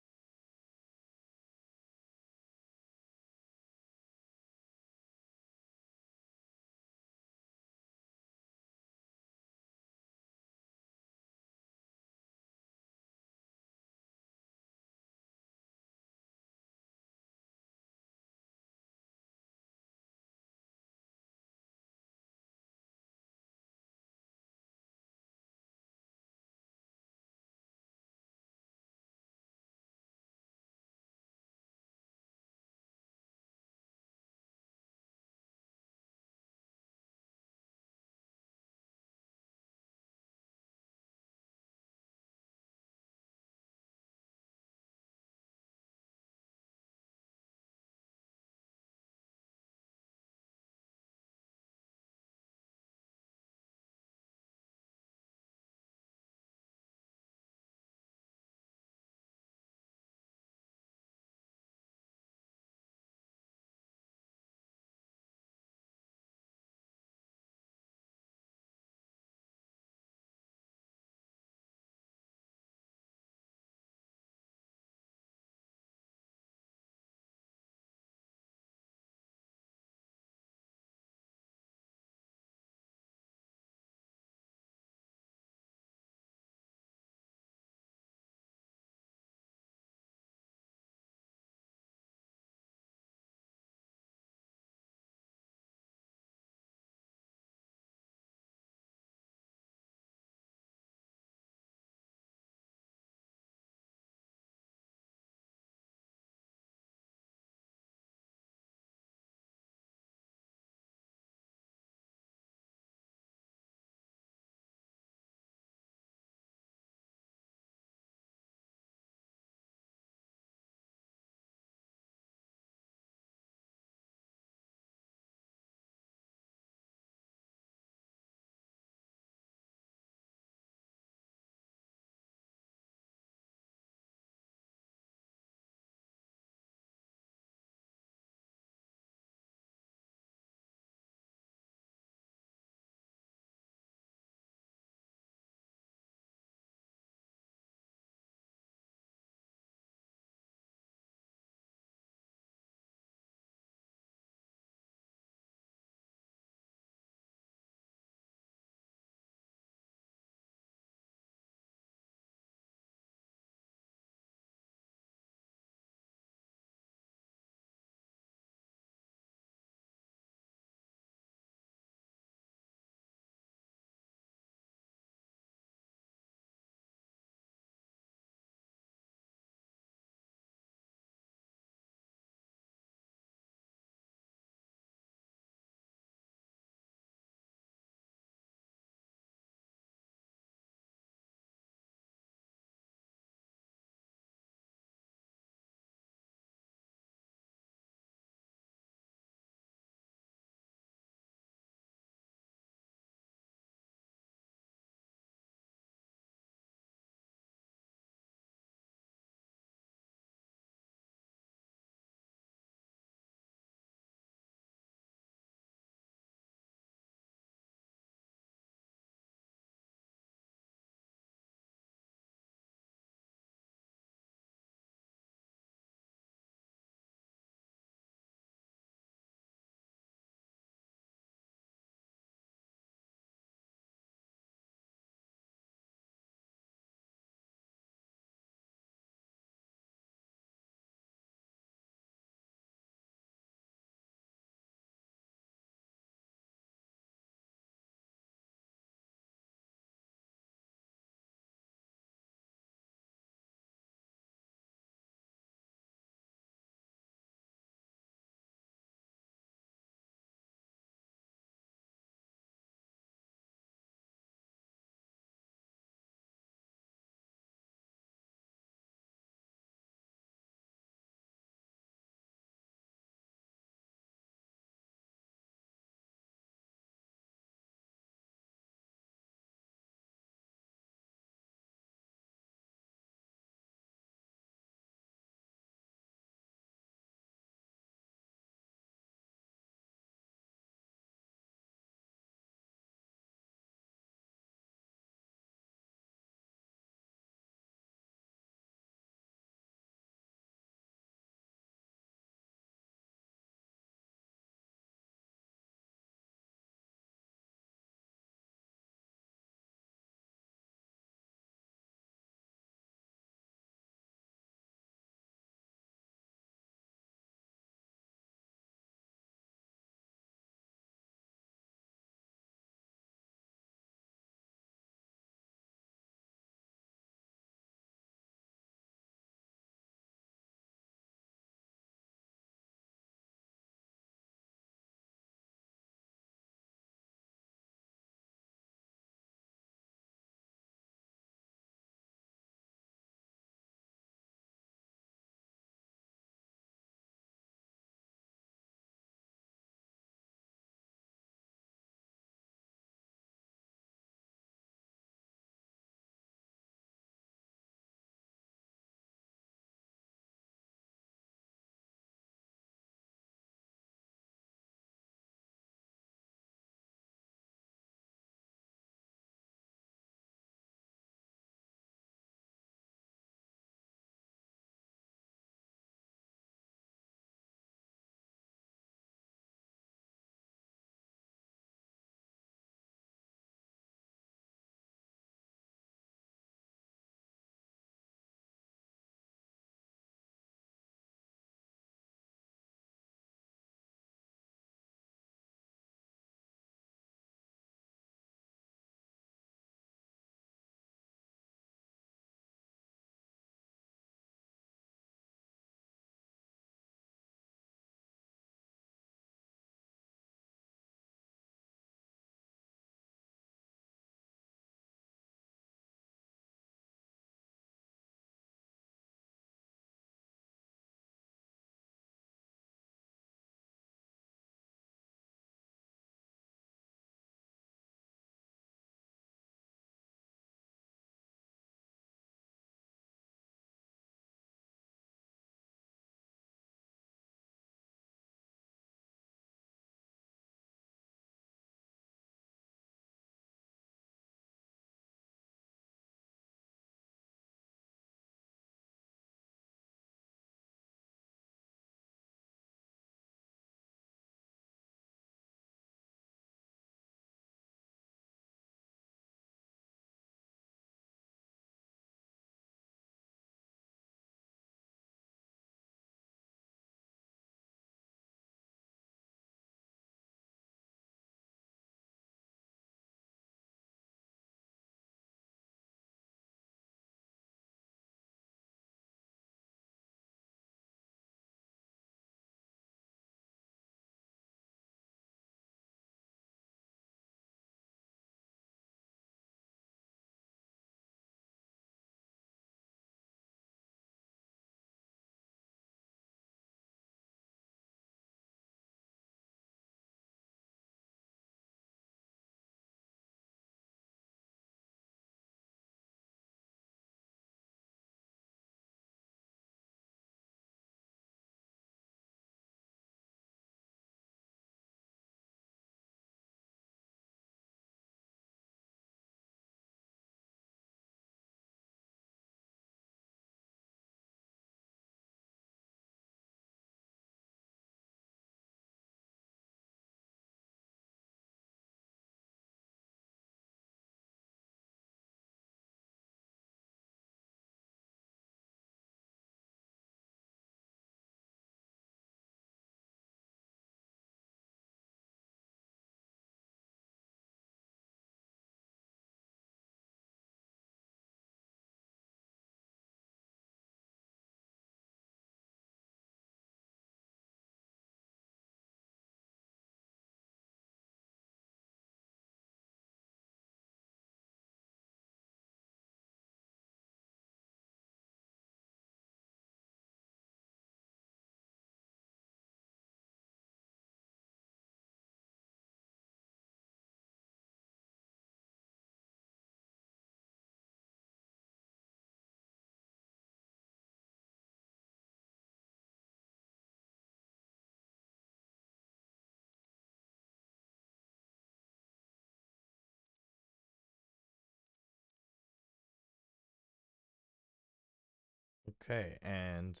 Okay, and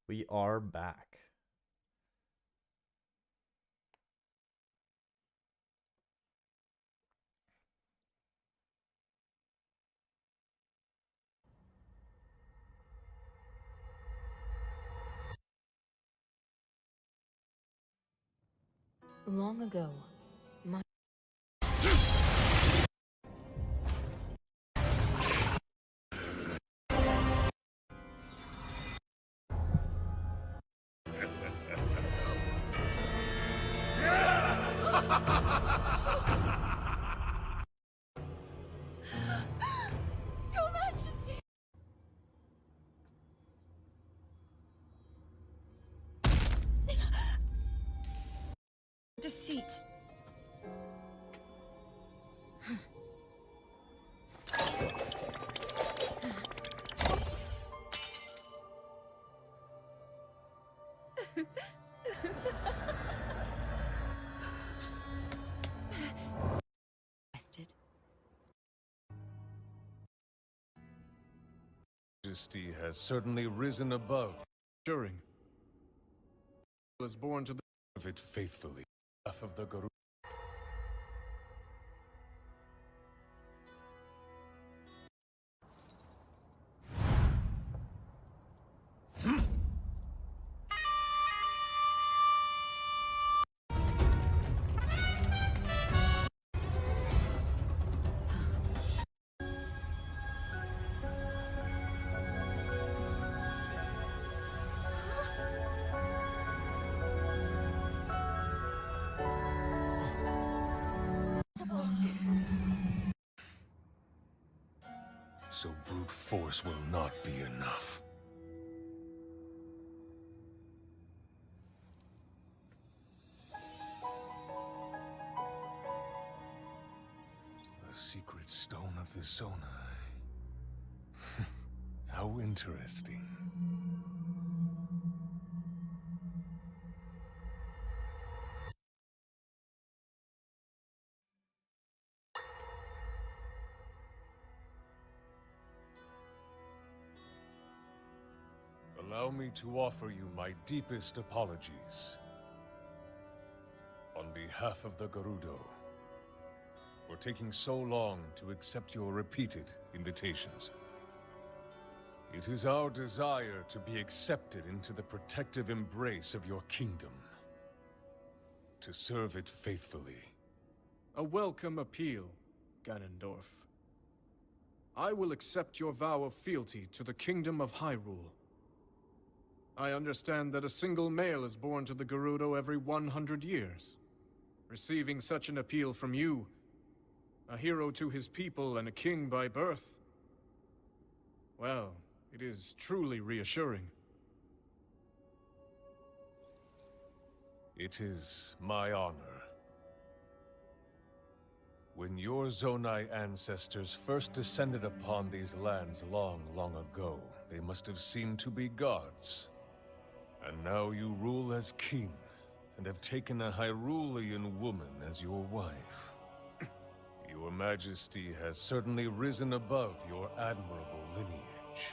we are back. Long ago, my Your Majesty! Deceit. Rested. Majesty has certainly risen above. During was born to the of it faithfully. Half of the Garuda. So brute force will not be enough. The secret stone of the Zonai. How interesting. Allow me to offer you my deepest apologies. On behalf of the Gerudo, for taking so long to accept your repeated invitations. It is our desire to be accepted into the protective embrace of your kingdom. To serve it faithfully. A welcome appeal, Ganondorf. I will accept your vow of fealty to the Kingdom of Hyrule. I understand that a single male is born to the Gerudo every 100 years. Receiving such an appeal from you, a hero to his people and a king by birth, well, it is truly reassuring. It is my honor. When your Zonai ancestors first descended upon these lands long, long ago, they must have seemed to be gods. And now you rule as king, and have taken a Hyrulean woman as your wife. Your Majesty has certainly risen above your admirable lineage.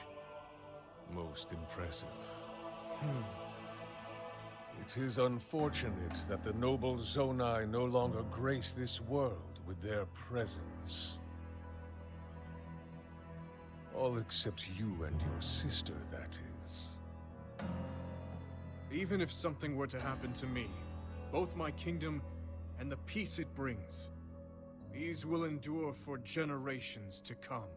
Most impressive. It is unfortunate that the noble Zonai no longer grace this world with their presence. All except you and your sister, that is. Even if something were to happen to me, both my kingdom and the peace it brings, these will endure for generations to come.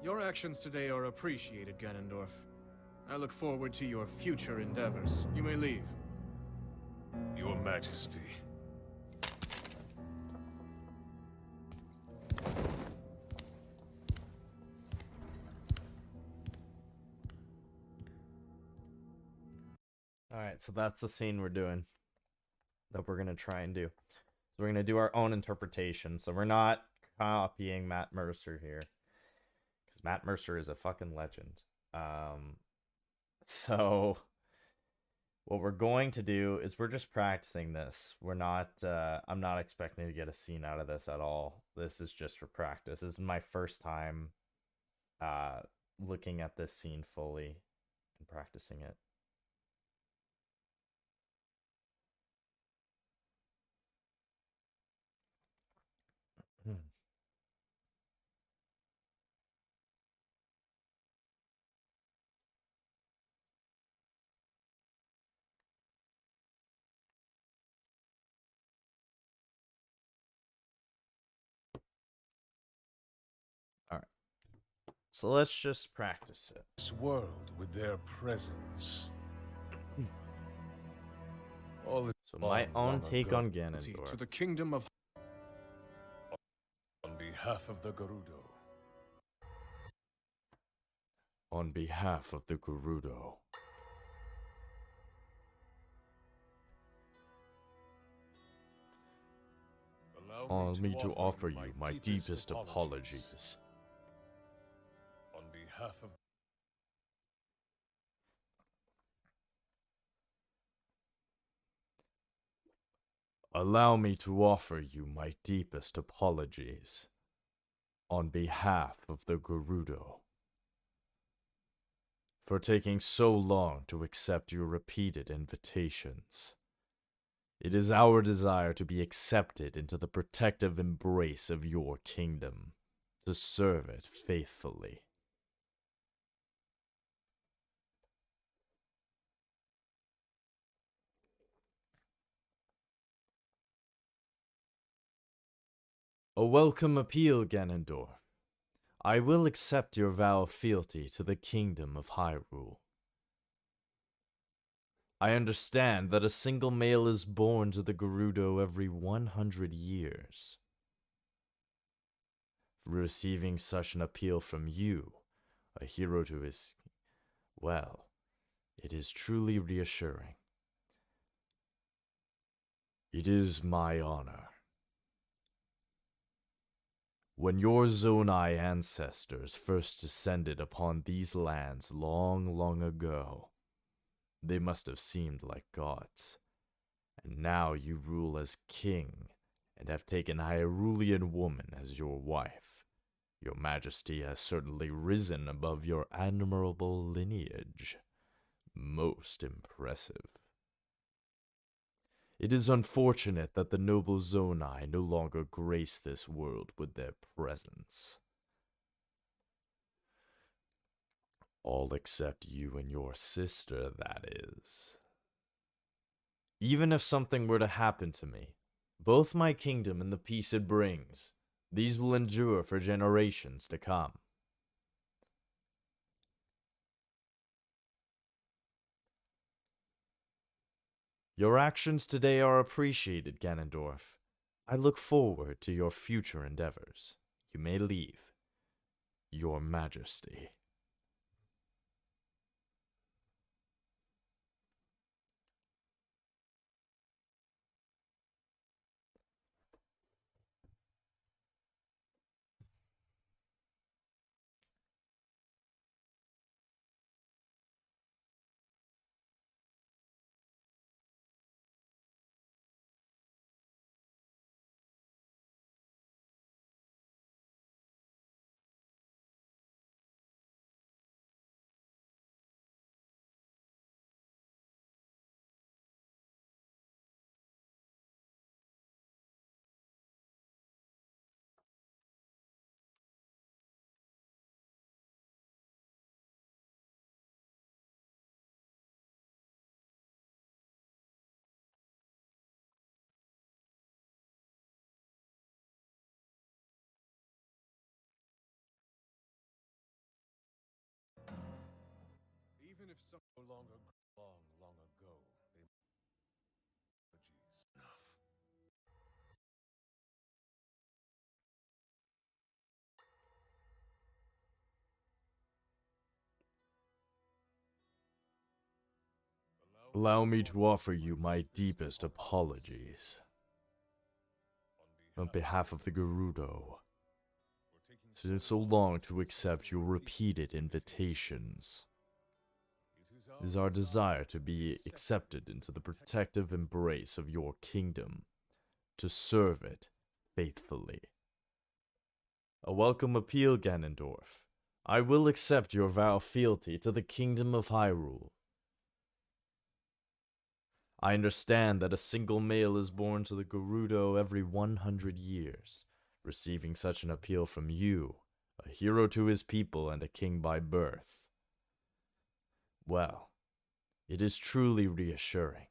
Your actions today are appreciated, Ganondorf. I look forward to your future endeavors. You may leave. Your Majesty. Alright, so that's the scene we're doing. That we're going to try and do. So we're going to do our own interpretation. So we're not copying Matt Mercer here. Because Matt Mercer is a fucking legend. So What we're going to do is we're just practicing this. We're not, I'm not expecting to get a scene out of this at all. This is just for practice. This is my first time looking at this scene fully and practicing it. Alright. So let's just practice it. This world with their presence. All is So my long, own long take ago. on To Ganondorf. the kingdom of On behalf of the Gerudo. On behalf of the Gerudo. Allow me to offer you my deepest apologies. On behalf of Allow me to offer you my deepest apologies. On behalf of the Gerudo. For taking so long to accept your repeated invitations. It is our desire to be accepted into the protective embrace of your kingdom, to serve it faithfully. A welcome appeal, Ganondorf. I will accept your vow of fealty to the kingdom of Hyrule. I understand that a single male is born to the Gerudo every 100 years. Receiving such an appeal from you, a hero to his... well, it is truly reassuring. It is my honor. When your Zonai ancestors first descended upon these lands long, long ago, they must have seemed like gods. And now you rule as king, and have taken a Hyrulean woman as your wife. Your majesty has certainly risen above your admirable lineage. Most impressive. It is unfortunate that the noble Zonai no longer grace this world with their presence. All except you and your sister, that is. Even if something were to happen to me, both my kingdom and the peace it brings, these will endure for generations to come. Your actions today are appreciated, Ganondorf. I look forward to your future endeavors. You may leave. Your Majesty. even if some no longer long, long ago. They apologies. Enough. Allow me to offer you my deepest apologies. On behalf of the Gerudo. It is so long to accept your repeated invitations. is our desire to be accepted into the protective embrace of your kingdom, to serve it faithfully. A welcome appeal, Ganondorf. I will accept your vow of fealty to the kingdom of Hyrule. I understand that a single male is born to the Gerudo every 100 years. Receiving such an appeal from you, a hero to his people and a king by birth. Well, it is truly reassuring.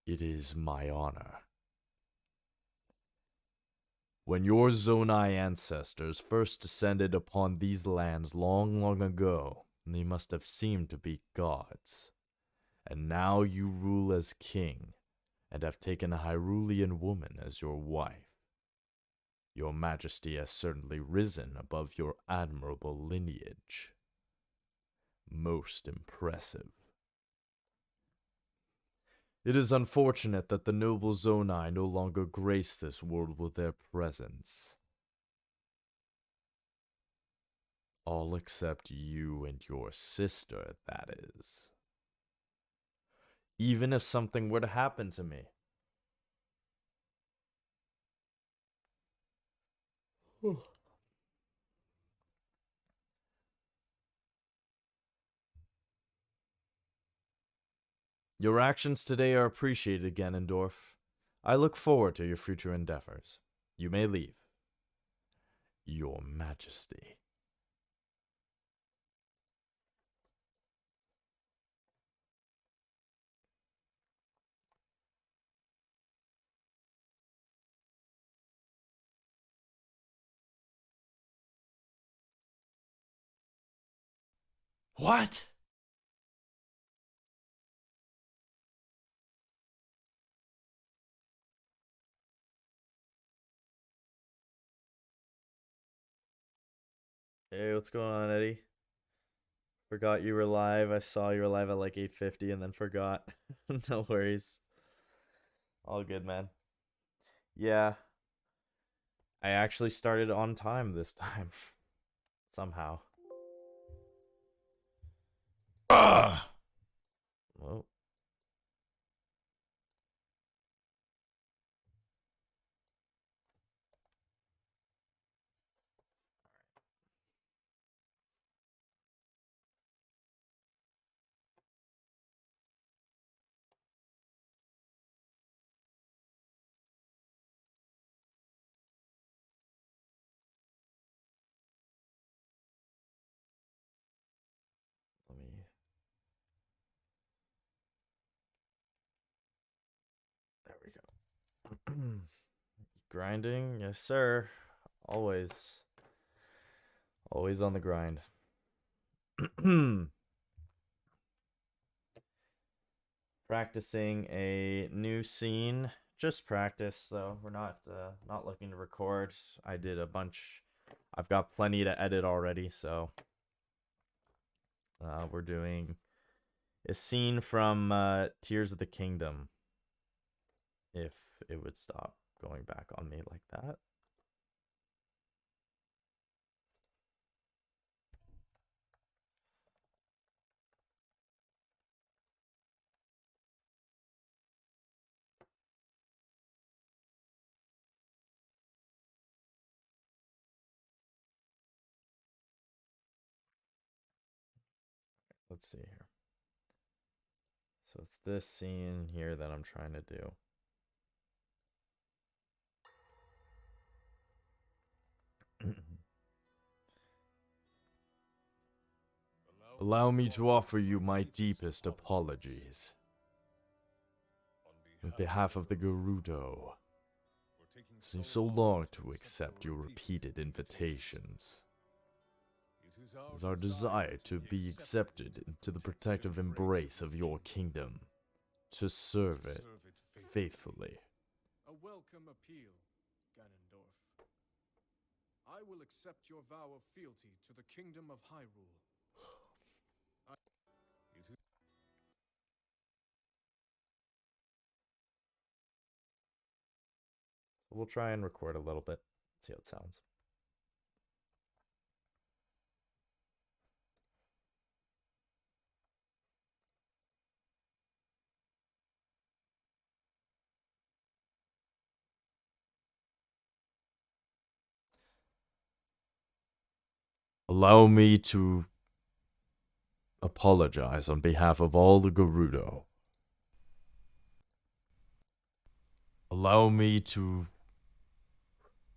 It is my honor. When your Zonai ancestors first descended upon these lands long, long ago, they must have seemed to be gods. And now you rule as king, and have taken a Hyrulean woman as your wife. Your Majesty has certainly risen above your admirable lineage. Most impressive. It is unfortunate that the noble Zonai no longer grace this world with their presence. All except you and your sister, that is. Even if something were to happen to me. Your actions today are appreciated, Ganondorf. I look forward to your future endeavors. You may leave. Your Majesty. What? Hey, what's going on, Eddie? Forgot you were live. I saw you were live at like 8:50 and then forgot. No worries. All good, man. Yeah. I actually started on time this time. Somehow. Ah! Well. Let me. There we go. Grinding, yes, sir. Always. Always on the grind. Practicing a new scene. Just practice, though. We're not looking to record. I did a bunch. I've got plenty to edit already, so we're doing a scene from Tears of the Kingdom. If it would stop going back on me like that. Let's see here. So it's this scene here that I'm trying to do. Allow me to offer you my deepest apologies. On behalf of the Gerudo, it seems so long to accept your repeated invitations. It is our desire to be accepted into the protective embrace of your kingdom, to serve it faithfully. A welcome appeal, Ganondorf. I will accept your vow of fealty to the kingdom of Hyrule. We'll try and record a little bit, see how it sounds. Allow me to apologize on behalf of all the Gerudo. Allow me to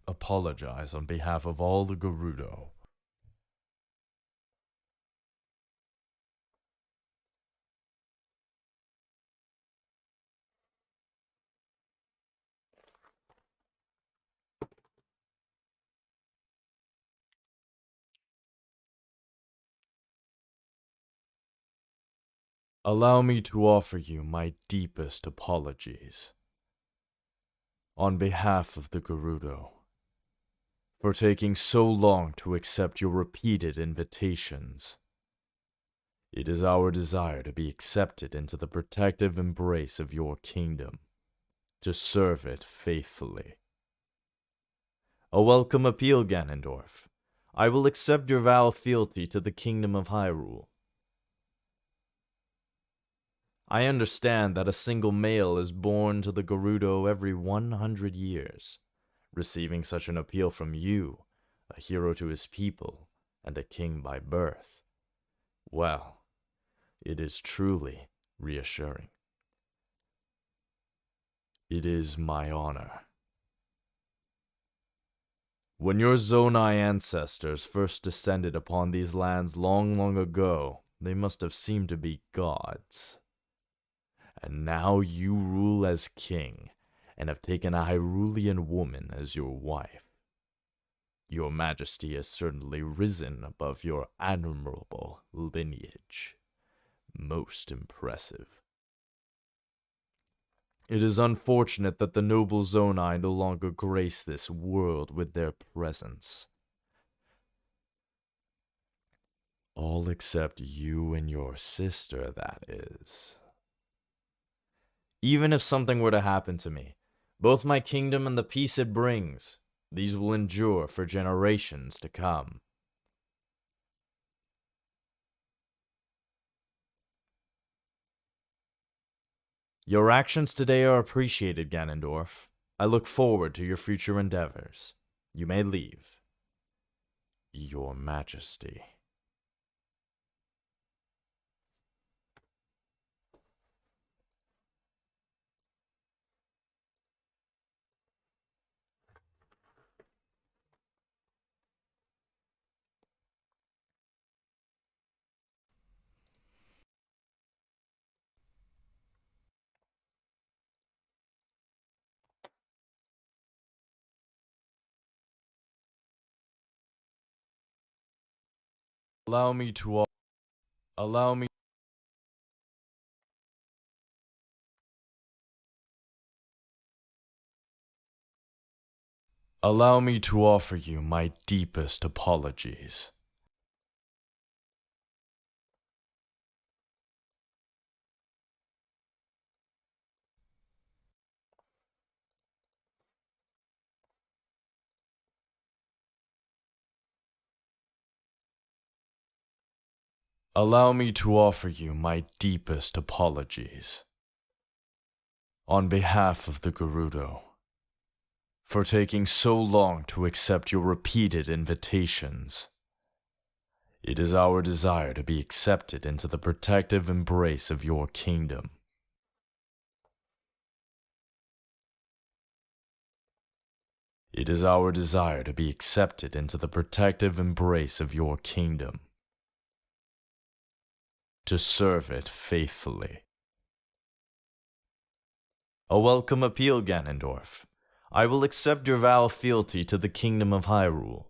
apologize on behalf of all the Gerudo. Allow me to offer you my deepest apologies on behalf of the Gerudo for taking so long to accept your repeated invitations. It is our desire to be accepted into the protective embrace of your kingdom, to serve it faithfully. A welcome appeal, Ganondorf. I will accept your vow of fealty to the kingdom of Hyrule. I understand that a single male is born to the Gerudo every 100 years. Receiving such an appeal from you, a hero to his people, and a king by birth, well, it is truly reassuring. It is my honor. When your Zonai ancestors first descended upon these lands long, long ago, they must have seemed to be gods. And now you rule as king, and have taken a Hyrulean woman as your wife. Your Majesty has certainly risen above your admirable lineage. Most impressive. It is unfortunate that the noble Zonai no longer grace this world with their presence. All except you and your sister, that is. Even if something were to happen to me, both my kingdom and the peace it brings, these will endure for generations to come. Your actions today are appreciated, Ganondorf. I look forward to your future endeavors. You may leave. Your Majesty. Allow me to offer you my deepest apologies. Allow me to offer you my deepest apologies on behalf of the Gerudo for taking so long to accept your repeated invitations. It is our desire to be accepted into the protective embrace of your kingdom. It is our desire to be accepted into the protective embrace of your kingdom, to serve it faithfully. A welcome appeal, Ganondorf. I will accept your vow of fealty to the kingdom of Hyrule.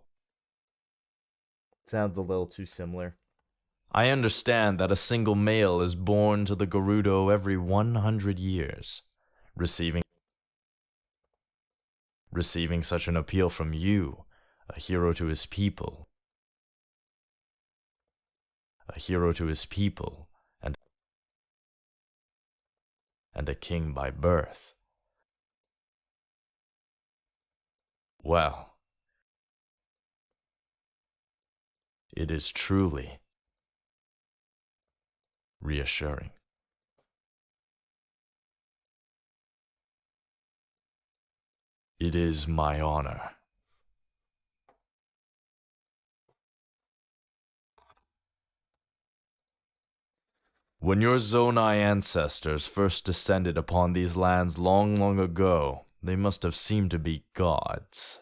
Sounds a little too similar. I understand that a single male is born to the Gerudo every 100 years. Receiving such an appeal from you, a hero to his people. A hero to his people, and a king by birth. Well, it is truly reassuring. It is my honor. When your Zonai ancestors first descended upon these lands long, long ago, they must have seemed to be gods.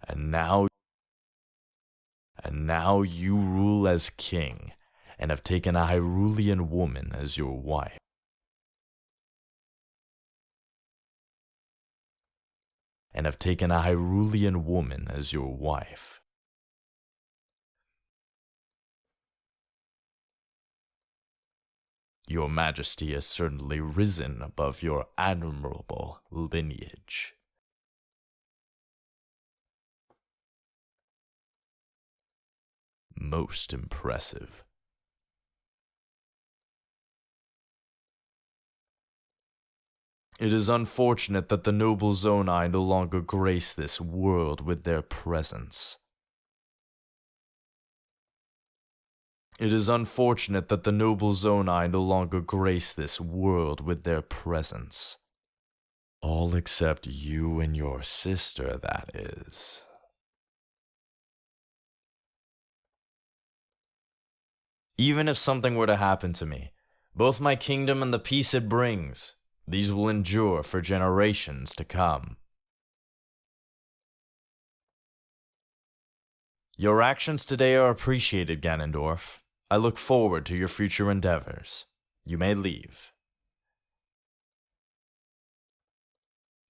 And now you rule as king, and have taken a Hyrulean woman as your wife. Your Majesty has certainly risen above your admirable lineage. Most impressive. It is unfortunate that the noble Zonai no longer grace this world with their presence. It is unfortunate that the noble Zonai no longer grace this world with their presence. All except you and your sister, that is. Even if something were to happen to me, both my kingdom and the peace it brings, these will endure for generations to come. Your actions today are appreciated, Ganondorf. I look forward to your future endeavors. You may leave.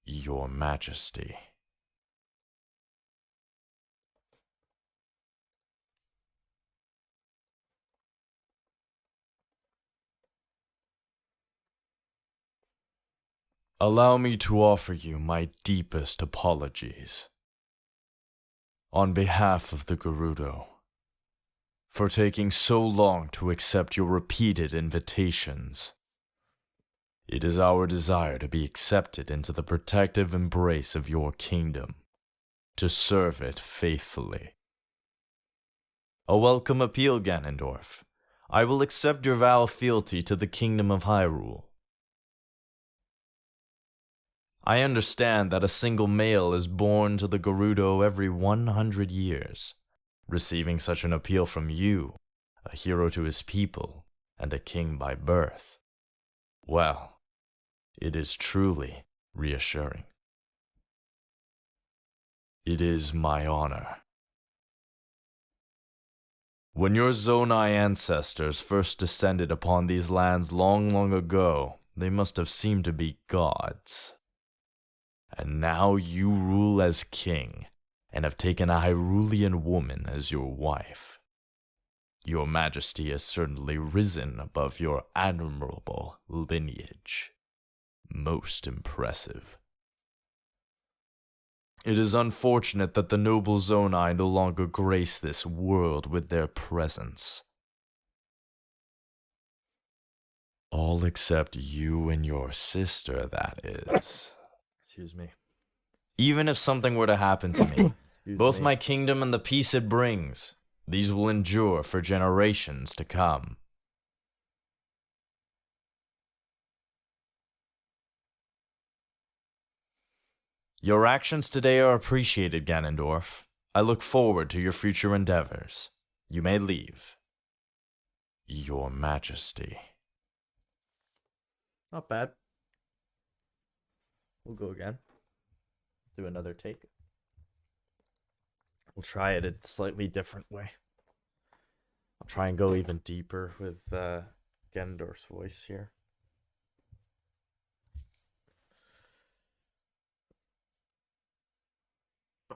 Your Majesty. Allow me to offer you my deepest apologies. On behalf of the Gerudo, for taking so long to accept your repeated invitations. It is our desire to be accepted into the protective embrace of your kingdom, to serve it faithfully. A welcome appeal, Ganondorf. I will accept your vow of fealty to the Kingdom of Hyrule. I understand that a single male is born to the Gerudo every 100 years. Receiving such an appeal from you, a hero to his people, and a king by birth, well, it is truly reassuring. It is my honor. When your Zonai ancestors first descended upon these lands long, long ago, they must have seemed to be gods. And now you rule as king, and have taken a Hyrulean woman as your wife. Your Majesty has certainly risen above your admirable lineage. Most impressive. It is unfortunate that the noble Zonai no longer grace this world with their presence. All except you and your sister, that is. Excuse me. Even if something were to happen to me, both my kingdom and the peace it brings, these will endure for generations to come. Your actions today are appreciated, Ganondorf. I look forward to your future endeavors. You may leave. Your Majesty. Not bad. We'll go again. Do another take. We'll try it a slightly different way. I'll try and go even deeper with Ganondorf's voice here.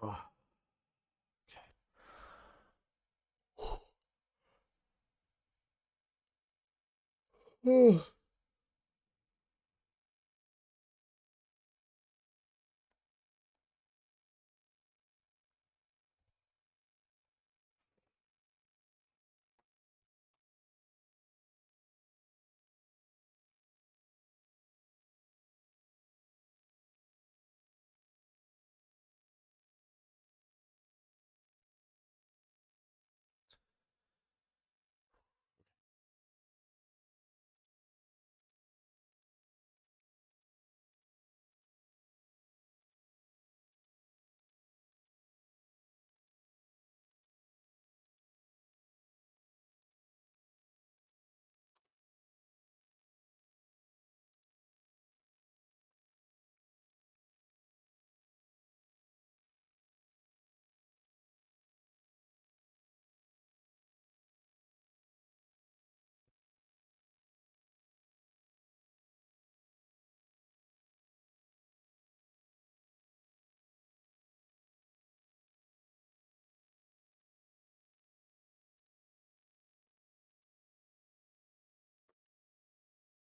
Oh. Okay.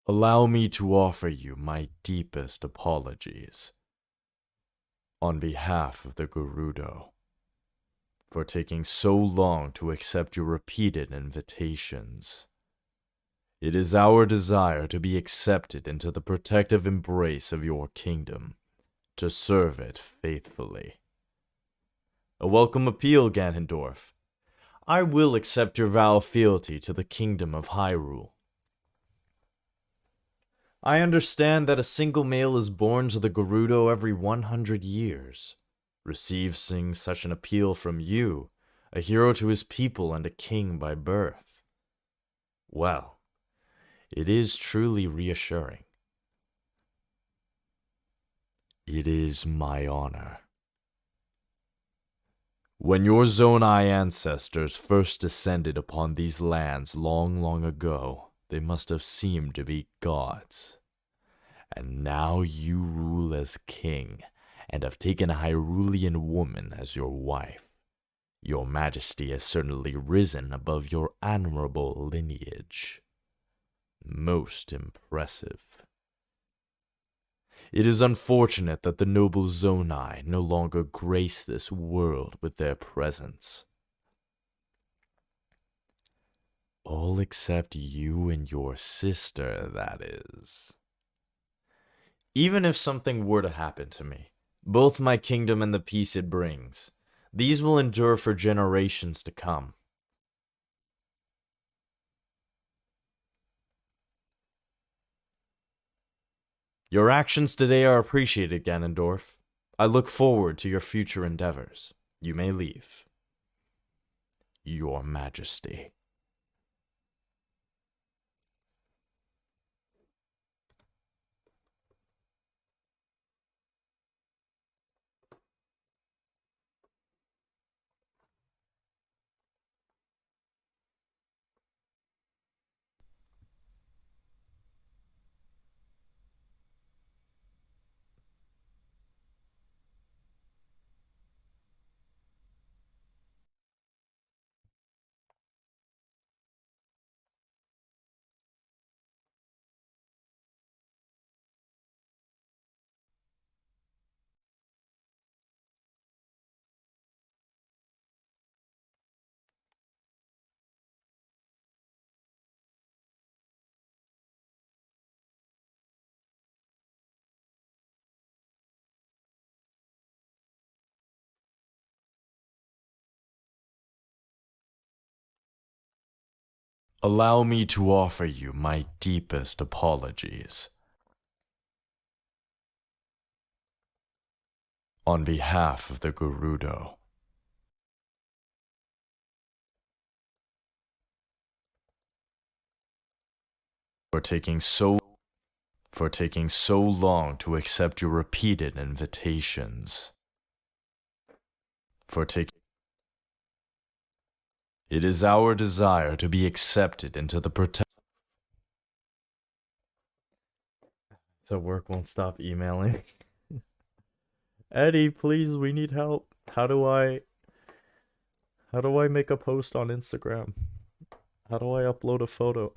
Allow me to offer you my deepest apologies on behalf of the Gerudo for taking so long to accept your repeated invitations. It is our desire to be accepted into the protective embrace of your kingdom, to serve it faithfully. A welcome appeal, Ganondorf. I will accept your vow of fealty to the kingdom of Hyrule. I understand that a single male is born to the Gerudo every 100 years. Receiving such an appeal from you, a hero to his people and a king by birth. Well, it is truly reassuring. It is my honor. When your Zonai ancestors first descended upon these lands long, long ago, they must have seemed to be gods. And now you rule as king, and have taken a Hyrulean woman as your wife. Your Majesty has certainly risen above your admirable lineage. Most impressive. It is unfortunate that the noble Zonai no longer grace this world with their presence. All except you and your sister, that is. Even if something were to happen to me, both my kingdom and the peace it brings, these will endure for generations to come. Your actions today are appreciated, Ganondorf. I look forward to your future endeavors. You may leave. Your Majesty. Allow me to offer you my deepest apologies. On behalf of the Gerudo. For taking so long to accept your repeated invitations. It is our desire to be accepted into the So work won't stop emailing. Eddie, please, we need help. How do I make a post on Instagram? How do I upload a photo?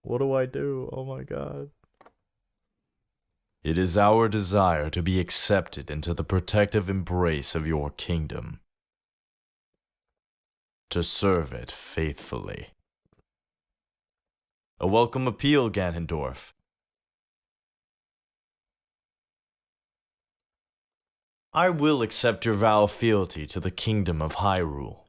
What do I do? Oh my god. It is our desire to be accepted into the protective embrace of your kingdom. To serve it faithfully. A welcome appeal, Ganondorf. I will accept your vow of fealty to the kingdom of Hyrule.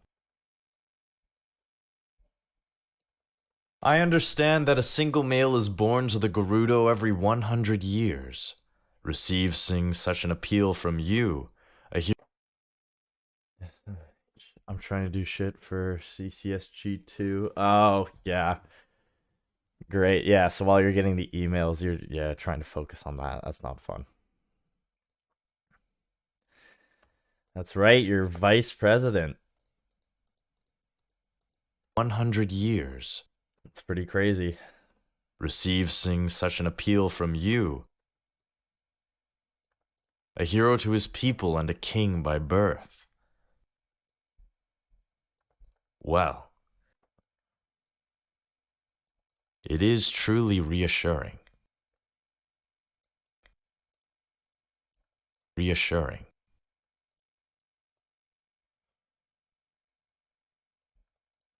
I understand that a single male is born to the Gerudo every 100 years. Receiving such an appeal from you, I'm trying to do shit for CCSG 2. Oh, yeah. Great. Yeah, so while you're getting the emails, you're trying to focus on that. That's not fun. That's right, you're vice president. 100 years. It's pretty crazy. Receiving such an appeal from you. A hero to his people and a king by birth. Well, It is truly reassuring. Reassuring.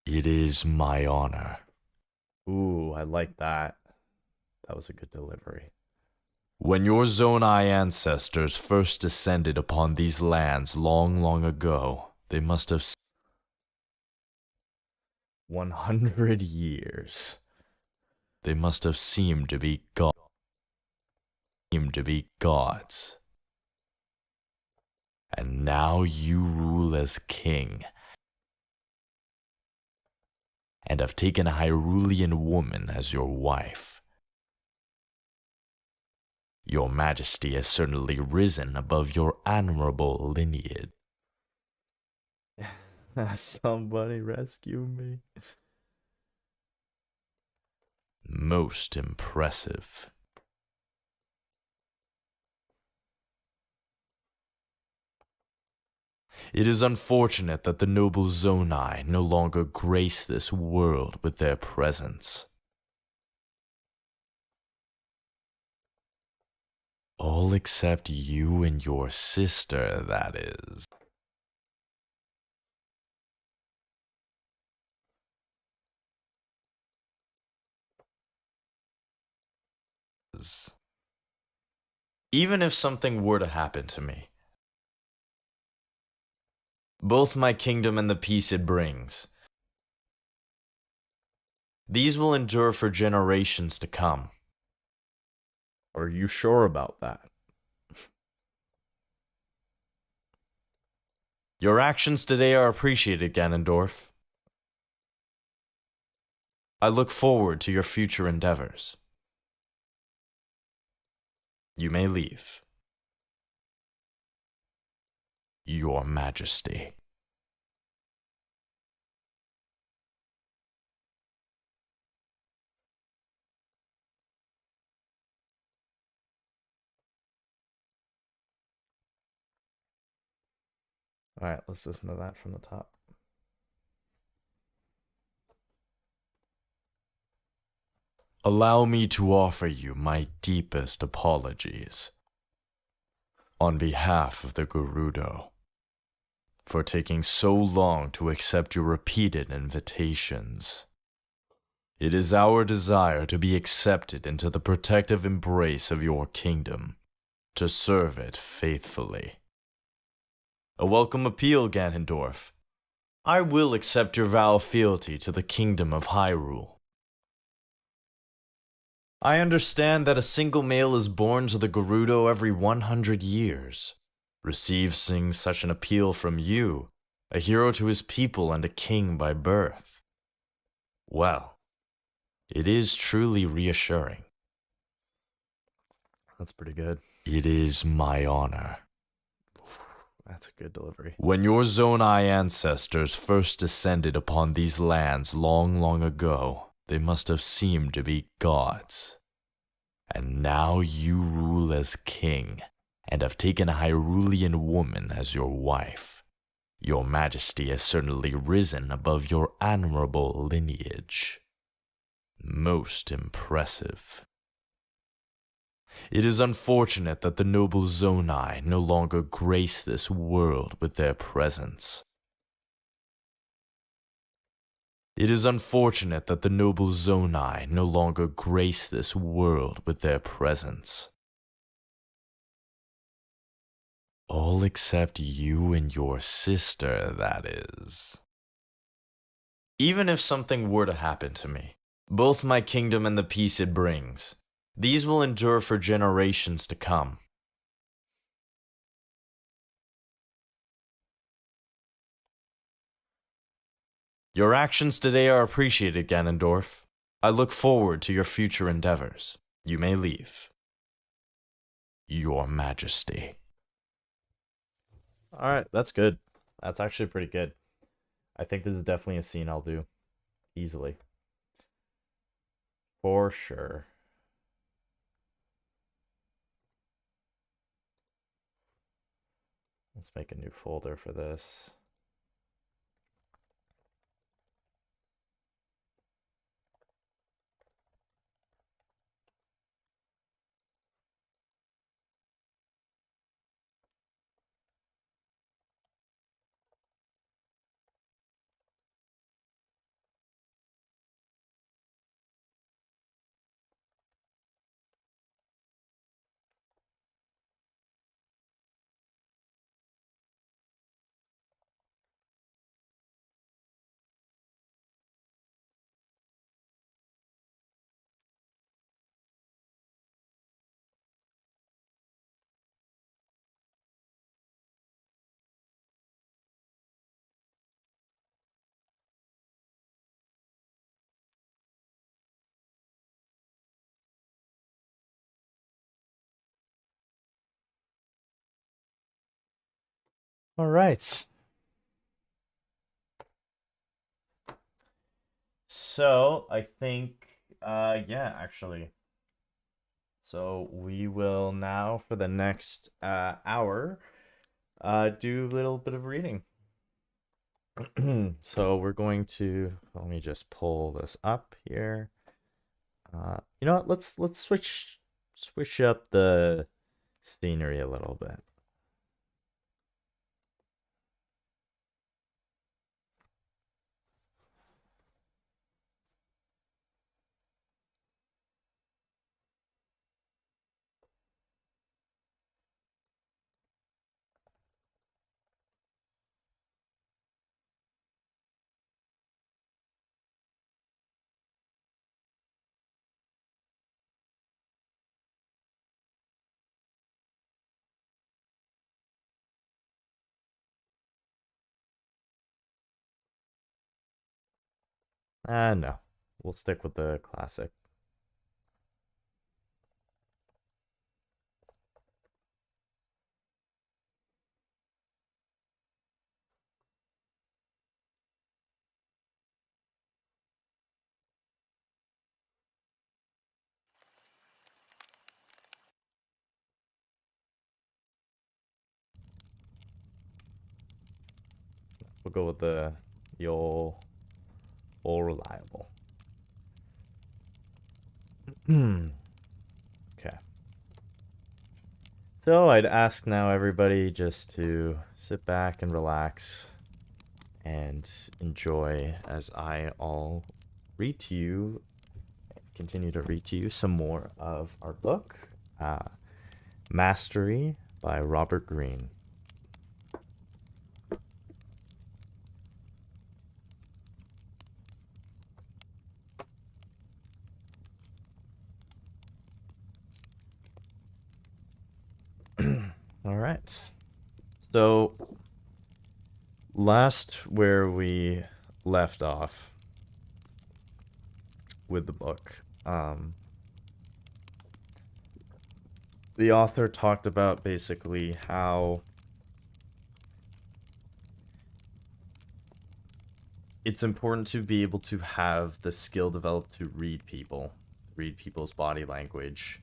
It is my honor. Ooh, I like that. That was a good delivery. When your Zonai ancestors first descended upon these lands long, long ago, they must have 100 years. They must have seemed to be gods. And now you rule as king, and have taken a Hyrulean woman as your wife. Your Majesty has certainly risen above your admirable lineage. Somebody rescue me. Most impressive. It is unfortunate that the noble Zonai no longer grace this world with their presence. All except you and your sister, that is. Even if something were to happen to me, both my kingdom and the peace it brings, these will endure for generations to come. Are you sure about that? Your actions today are appreciated, Ganondorf. I look forward to your future endeavors. You may leave. Your Majesty. Alright, let's listen to that from the top. Allow me to offer you my deepest apologies on behalf of the Gerudo for taking so long to accept your repeated invitations. It is our desire to be accepted into the protective embrace of your kingdom, to serve it faithfully. A welcome appeal, Ganondorf. I will accept your vow of fealty to the kingdom of Hyrule. I understand that a single male is born to the Gerudo every 100 years. Receiving such an appeal from you, a hero to his people and a king by birth. Well, it is truly reassuring. That's pretty good. It is my honor. That's a good delivery. When your Zonai ancestors first descended upon these lands long, long ago, they must have seemed to be gods. And now you rule as king, and have taken a Hyrulean woman as your wife. Your Majesty has certainly risen above your admirable lineage. Most impressive. It is unfortunate that the noble Zonai no longer grace this world with their presence. It is unfortunate that the noble Zonai no longer grace this world with their presence. All except you and your sister, that is. Even if something were to happen to me, both my kingdom and the peace it brings, these will endure for generations to come. Your actions today are appreciated, Ganondorf. I look forward to your future endeavors. You may leave. Your Majesty. Alright, that's good. That's actually pretty good. I think this is definitely a scene I'll do. Easily. For sure. Let's make a new folder for this. All right. So I think, yeah, actually. So we will now, for the next hour, do a little bit of reading. So we're going to, let me just pull this up here. You know what? Let's switch up the scenery a little bit. No. We'll stick with the classic. We'll go with the old reliable. Okay. So I'd ask now everybody just to sit back and relax and enjoy as I'll read to you, continue to read to you some more of our book, Mastery by Robert Greene. All right. So last where we left off with the book, the author talked about basically how it's important to be able to have the skill developed to read people's body language,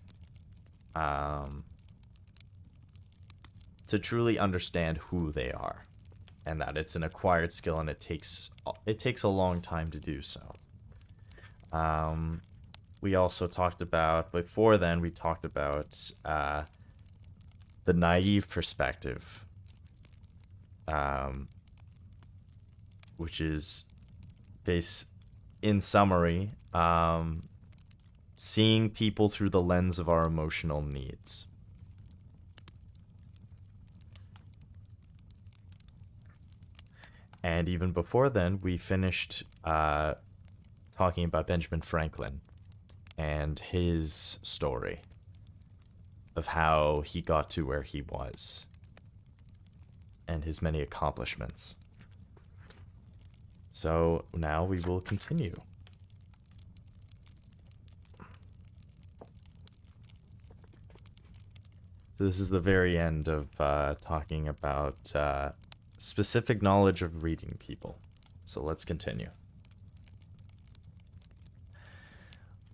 to truly understand who they are, and that it's an acquired skill and it takes a long time to do so. We also talked about, before then, we talked about the naive perspective, which is in summary, seeing people through the lens of our emotional needs. And even before then, we finished talking about Benjamin Franklin and his story of how he got to where he was and his many accomplishments. So now we will continue. So this is the very end of talking about specific knowledge of reading people. So let's continue.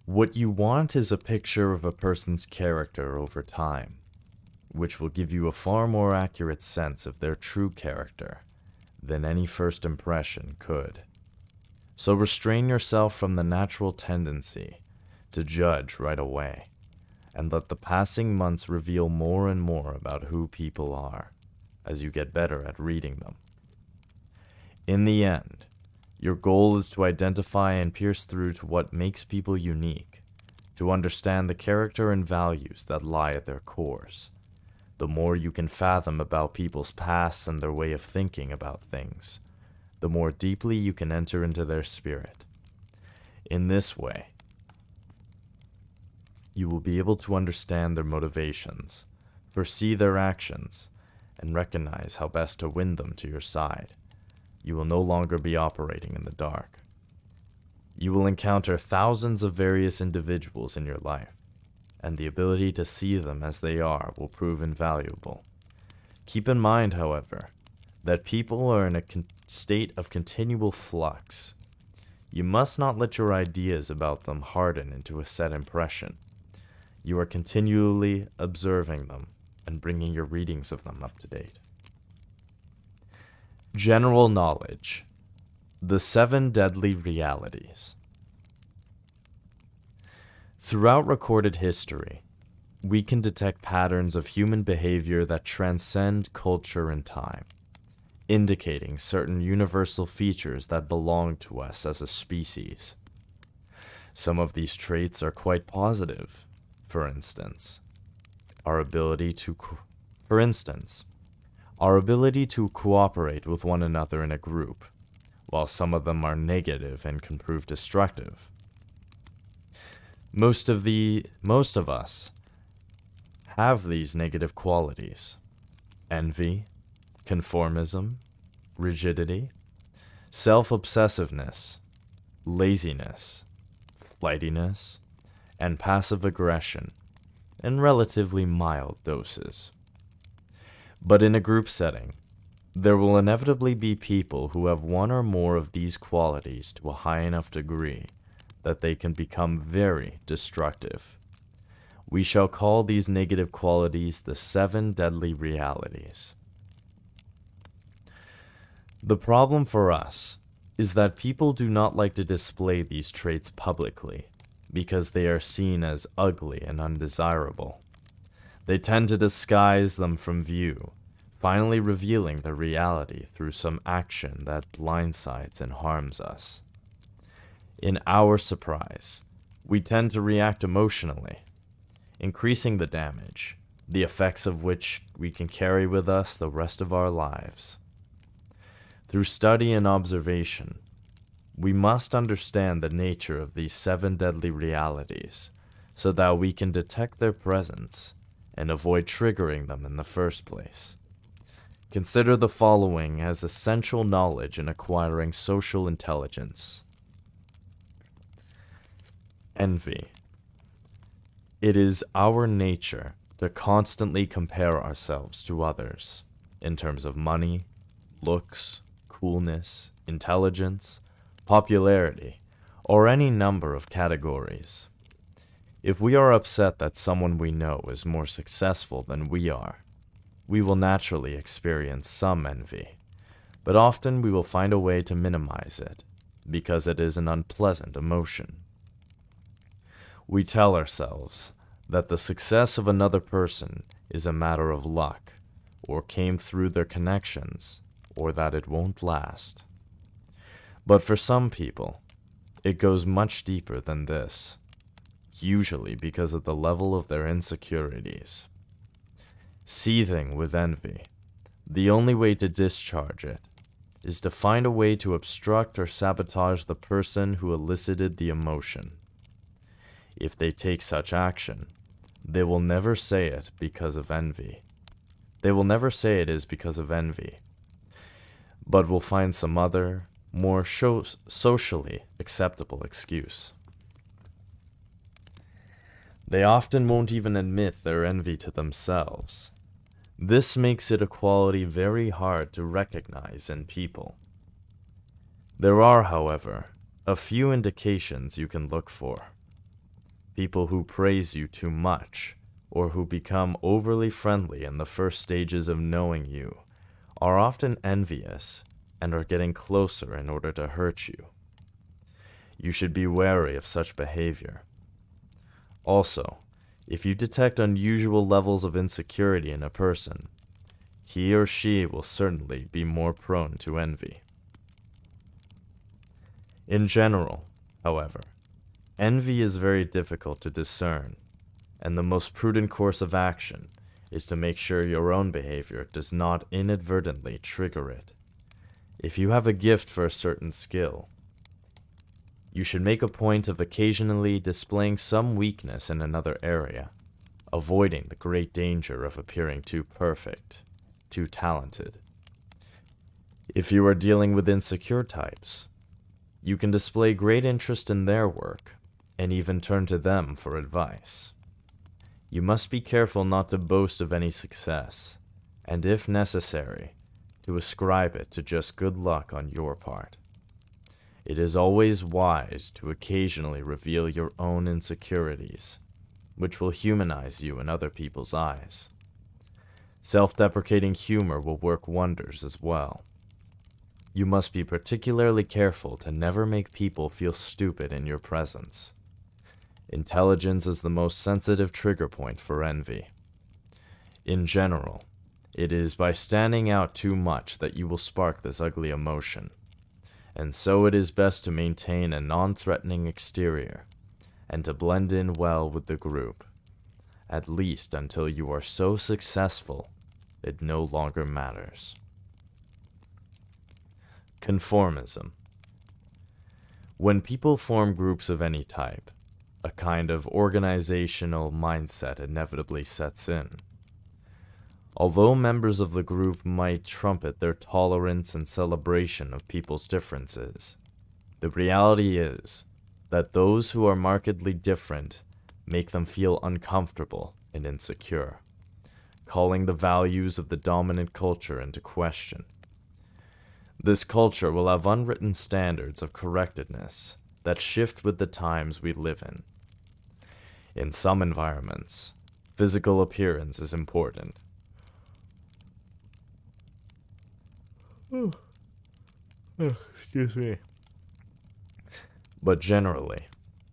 What you want is a picture of a person's character over time, which will give you a far more accurate sense of their true character than any first impression could. So restrain yourself from the natural tendency to judge right away, and let the passing months reveal more and more about who people are, as you get better at reading them. In the end, your goal is to identify and pierce through to what makes people unique, to understand the character and values that lie at their cores. The more you can fathom about people's pasts and their way of thinking about things, the more deeply you can enter into their spirit. In this way, you will be able to understand their motivations, foresee their actions, and recognize how best to win them to your side. You will no longer be operating in the dark. You will encounter thousands of various individuals in your life, and the ability to see them as they are will prove invaluable. Keep in mind, however, that people are in a state of continual flux. You must not let your ideas about them harden into a set impression. You are continually observing them and bringing your readings of them up to date. General knowledge. The 7 deadly realities. Throughout recorded history, we can detect patterns of human behavior that transcend culture and time, indicating certain universal features that belong to us as a species. Some of these traits are quite positive. For instance, our ability to cooperate with one another in a group, while some of them are negative and can prove destructive. Most of us have these negative qualities: envy, conformism, rigidity, self-obsessiveness, laziness, flightiness, and passive aggression in relatively mild doses. But in a group setting, there will inevitably be people who have one or more of these qualities to a high enough degree that they can become very destructive. We shall call these negative qualities the 7 deadly realities. The problem for us is that people do not like to display these traits publicly because they are seen as ugly and undesirable. They tend to disguise them from view, finally revealing the reality through some action that blindsides and harms us. In our surprise, we tend to react emotionally, increasing the damage, the effects of which we can carry with us the rest of our lives. Through study and observation, we must understand the nature of these 7 deadly realities so that we can detect their presence and avoid triggering them in the first place. Consider the following as essential knowledge in acquiring social intelligence. Envy. It is our nature to constantly compare ourselves to others in terms of money, looks, coolness, intelligence, popularity, or any number of categories. If we are upset that someone we know is more successful than we are, we will naturally experience some envy, but often we will find a way to minimize it because it is an unpleasant emotion. We tell ourselves that the success of another person is a matter of luck, or came through their connections, or that it won't last. But for some people, it goes much deeper than this, usually because of the level of their insecurities. Seething with envy, the only way to discharge it is to find a way to obstruct or sabotage the person who elicited the emotion. If they take such action, they will never say it because of envy. They will never say it is because of envy, but will find some other, more socially acceptable excuse. They often won't even admit their envy to themselves. This makes it a quality very hard to recognize in people. There are, however, a few indications you can look for. People who praise you too much, or who become overly friendly in the first stages of knowing you, are often envious and are getting closer in order to hurt you. You should be wary of such behavior. Also, if you detect unusual levels of insecurity in a person, he or she will certainly be more prone to envy. In general, however, envy is very difficult to discern, and the most prudent course of action is to make sure your own behavior does not inadvertently trigger it. If you have a gift for a certain skill, you should make a point of occasionally displaying some weakness in another area, avoiding the great danger of appearing too perfect, too talented. If you are dealing with insecure types, you can display great interest in their work and even turn to them for advice. You must be careful not to boast of any success, and if necessary, to ascribe it to just good luck on your part. It is always wise to occasionally reveal your own insecurities, which will humanize you in other people's eyes. Self-deprecating humor will work wonders as well. You must be particularly careful to never make people feel stupid in your presence. Intelligence is the most sensitive trigger point for envy. In general, it is by standing out too much that you will spark this ugly emotion, and so it is best to maintain a non-threatening exterior, and to blend in well with the group, at least until you are so successful it no longer matters. Conformism. When people form groups of any type, a kind of organizational mindset inevitably sets in. Although members of the group might trumpet their tolerance and celebration of people's differences, the reality is that those who are markedly different make them feel uncomfortable and insecure, calling the values of the dominant culture into question. This culture will have unwritten standards of correctness that shift with the times we live in. In some environments, physical appearance is important. Excuse me. But generally,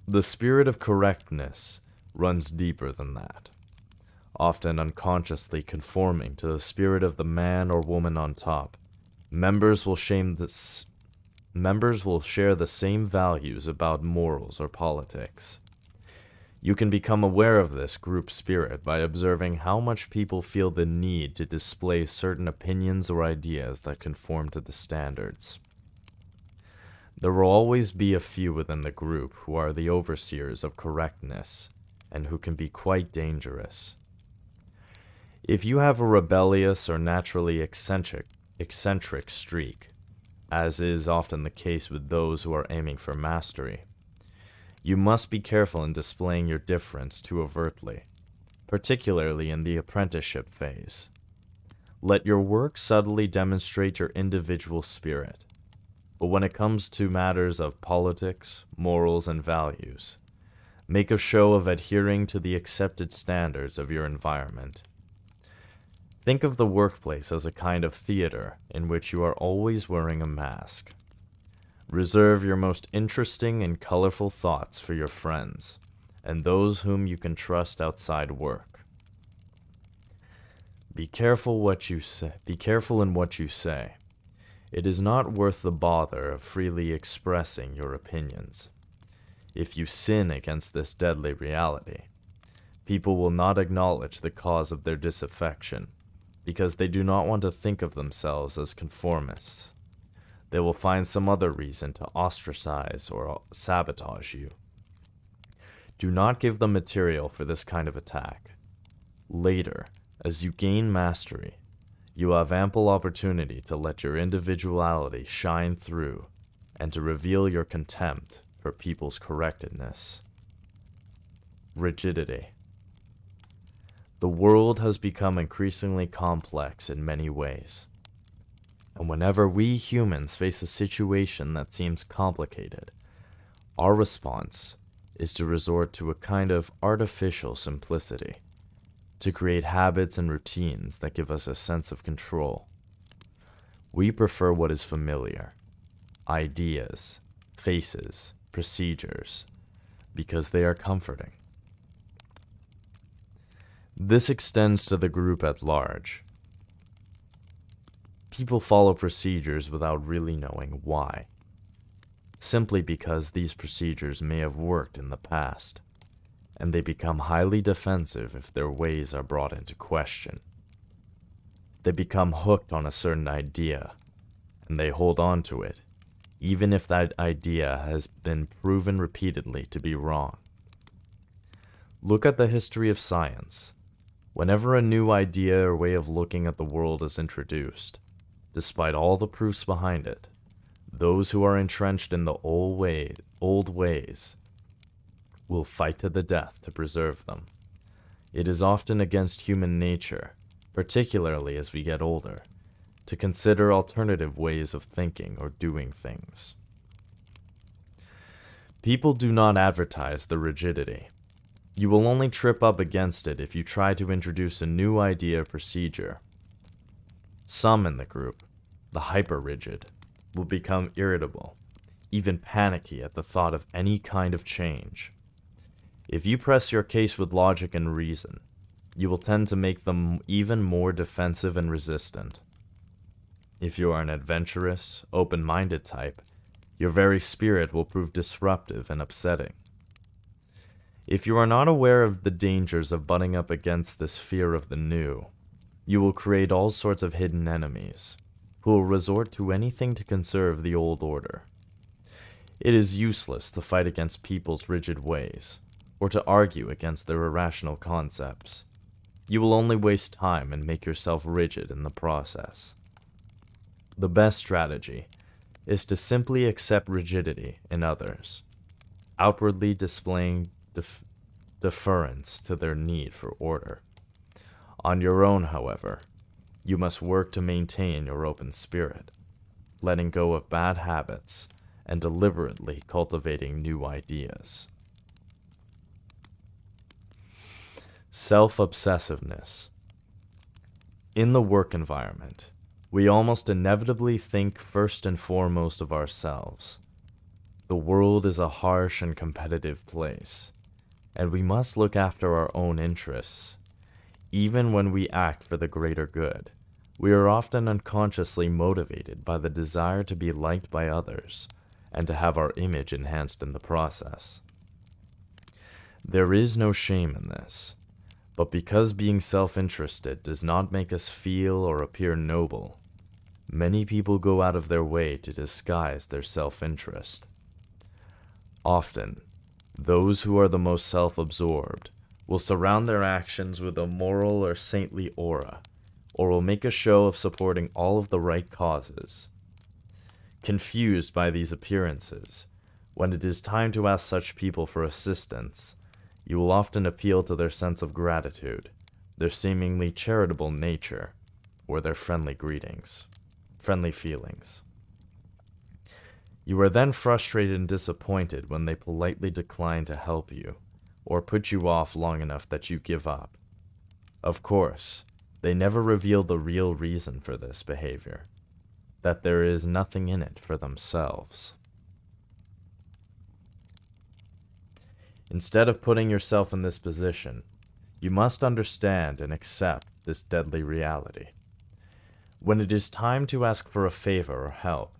the spirit of correctness runs deeper than that, often unconsciously conforming to the spirit of the man or woman on top. Members will share the same values about morals or politics. You can become aware of this group spirit by observing how much people feel the need to display certain opinions or ideas that conform to the standards. There will always be a few within the group who are the overseers of correctness, and who can be quite dangerous. If you have a rebellious or naturally eccentric streak, as is often the case with those who are aiming for mastery, you must be careful in displaying your difference too overtly, particularly in the apprenticeship phase. Let your work subtly demonstrate your individual spirit, but when it comes to matters of politics, morals, and values, make a show of adhering to the accepted standards of your environment. Think of the workplace as a kind of theater in which you are always wearing a mask. Reserve your most interesting and colorful thoughts for your friends and those whom you can trust outside work. Be careful in what you say. It is not worth the bother of freely expressing your opinions. If you sin against this deadly reality, people will not acknowledge the cause of their disaffection, because they do not want to think of themselves as conformists. They will find some other reason to ostracize or sabotage you. Do not give them material for this kind of attack. Later, as you gain mastery, you will have ample opportunity to let your individuality shine through and to reveal your contempt for people's correctness. Rigidity. The world has become increasingly complex in many ways, and whenever we humans face a situation that seems complicated, our response is to resort to a kind of artificial simplicity, to create habits and routines that give us a sense of control. We prefer what is familiar, ideas, faces, procedures, because they are comforting. This extends to the group at large. People follow procedures without really knowing why, simply because these procedures may have worked in the past, and they become highly defensive if their ways are brought into question. They become hooked on a certain idea, and they hold on to it, even if that idea has been proven repeatedly to be wrong. Look at the history of science. Whenever a new idea or way of looking at the world is introduced, despite all the proofs behind it, those who are entrenched in the old ways will fight to the death to preserve them. It is often against human nature, particularly as we get older, to consider alternative ways of thinking or doing things. People do not advertise the rigidity. You will only trip up against it if you try to introduce a new idea or procedure. Some in the group, the hyper-rigid, will become irritable, even panicky at the thought of any kind of change. If you press your case with logic and reason, you will tend to make them even more defensive and resistant. If you are an adventurous, open-minded type, your very spirit will prove disruptive and upsetting. If you are not aware of the dangers of butting up against this fear of the new, you will create all sorts of hidden enemies, who will resort to anything to conserve the old order. It is useless to fight against people's rigid ways, or to argue against their irrational concepts. You will only waste time and make yourself rigid in the process. The best strategy is to simply accept rigidity in others, outwardly displaying deference to their need for order. On your own, however, you must work to maintain your open spirit, letting go of bad habits and deliberately cultivating new ideas. Self-obsessiveness. In the work environment, we almost inevitably think first and foremost of ourselves. The world is a harsh and competitive place, and we must look after our own interests. Even when we act for the greater good, we are often unconsciously motivated by the desire to be liked by others and to have our image enhanced in the process. There is no shame in this, but because being self-interested does not make us feel or appear noble, many people go out of their way to disguise their self-interest. Often, those who are the most self-absorbed will surround their actions with a moral or saintly aura, or will make a show of supporting all of the right causes. Confused by these appearances, when it is time to ask such people for assistance, you will often appeal to their sense of gratitude, their seemingly charitable nature, or their friendly feelings. You are then frustrated and disappointed when they politely decline to help you, or put you off long enough that you give up. Of course, they never reveal the real reason for this behavior, that there is nothing in it for themselves. Instead of putting yourself in this position, you must understand and accept this deadly reality. When it is time to ask for a favor or help,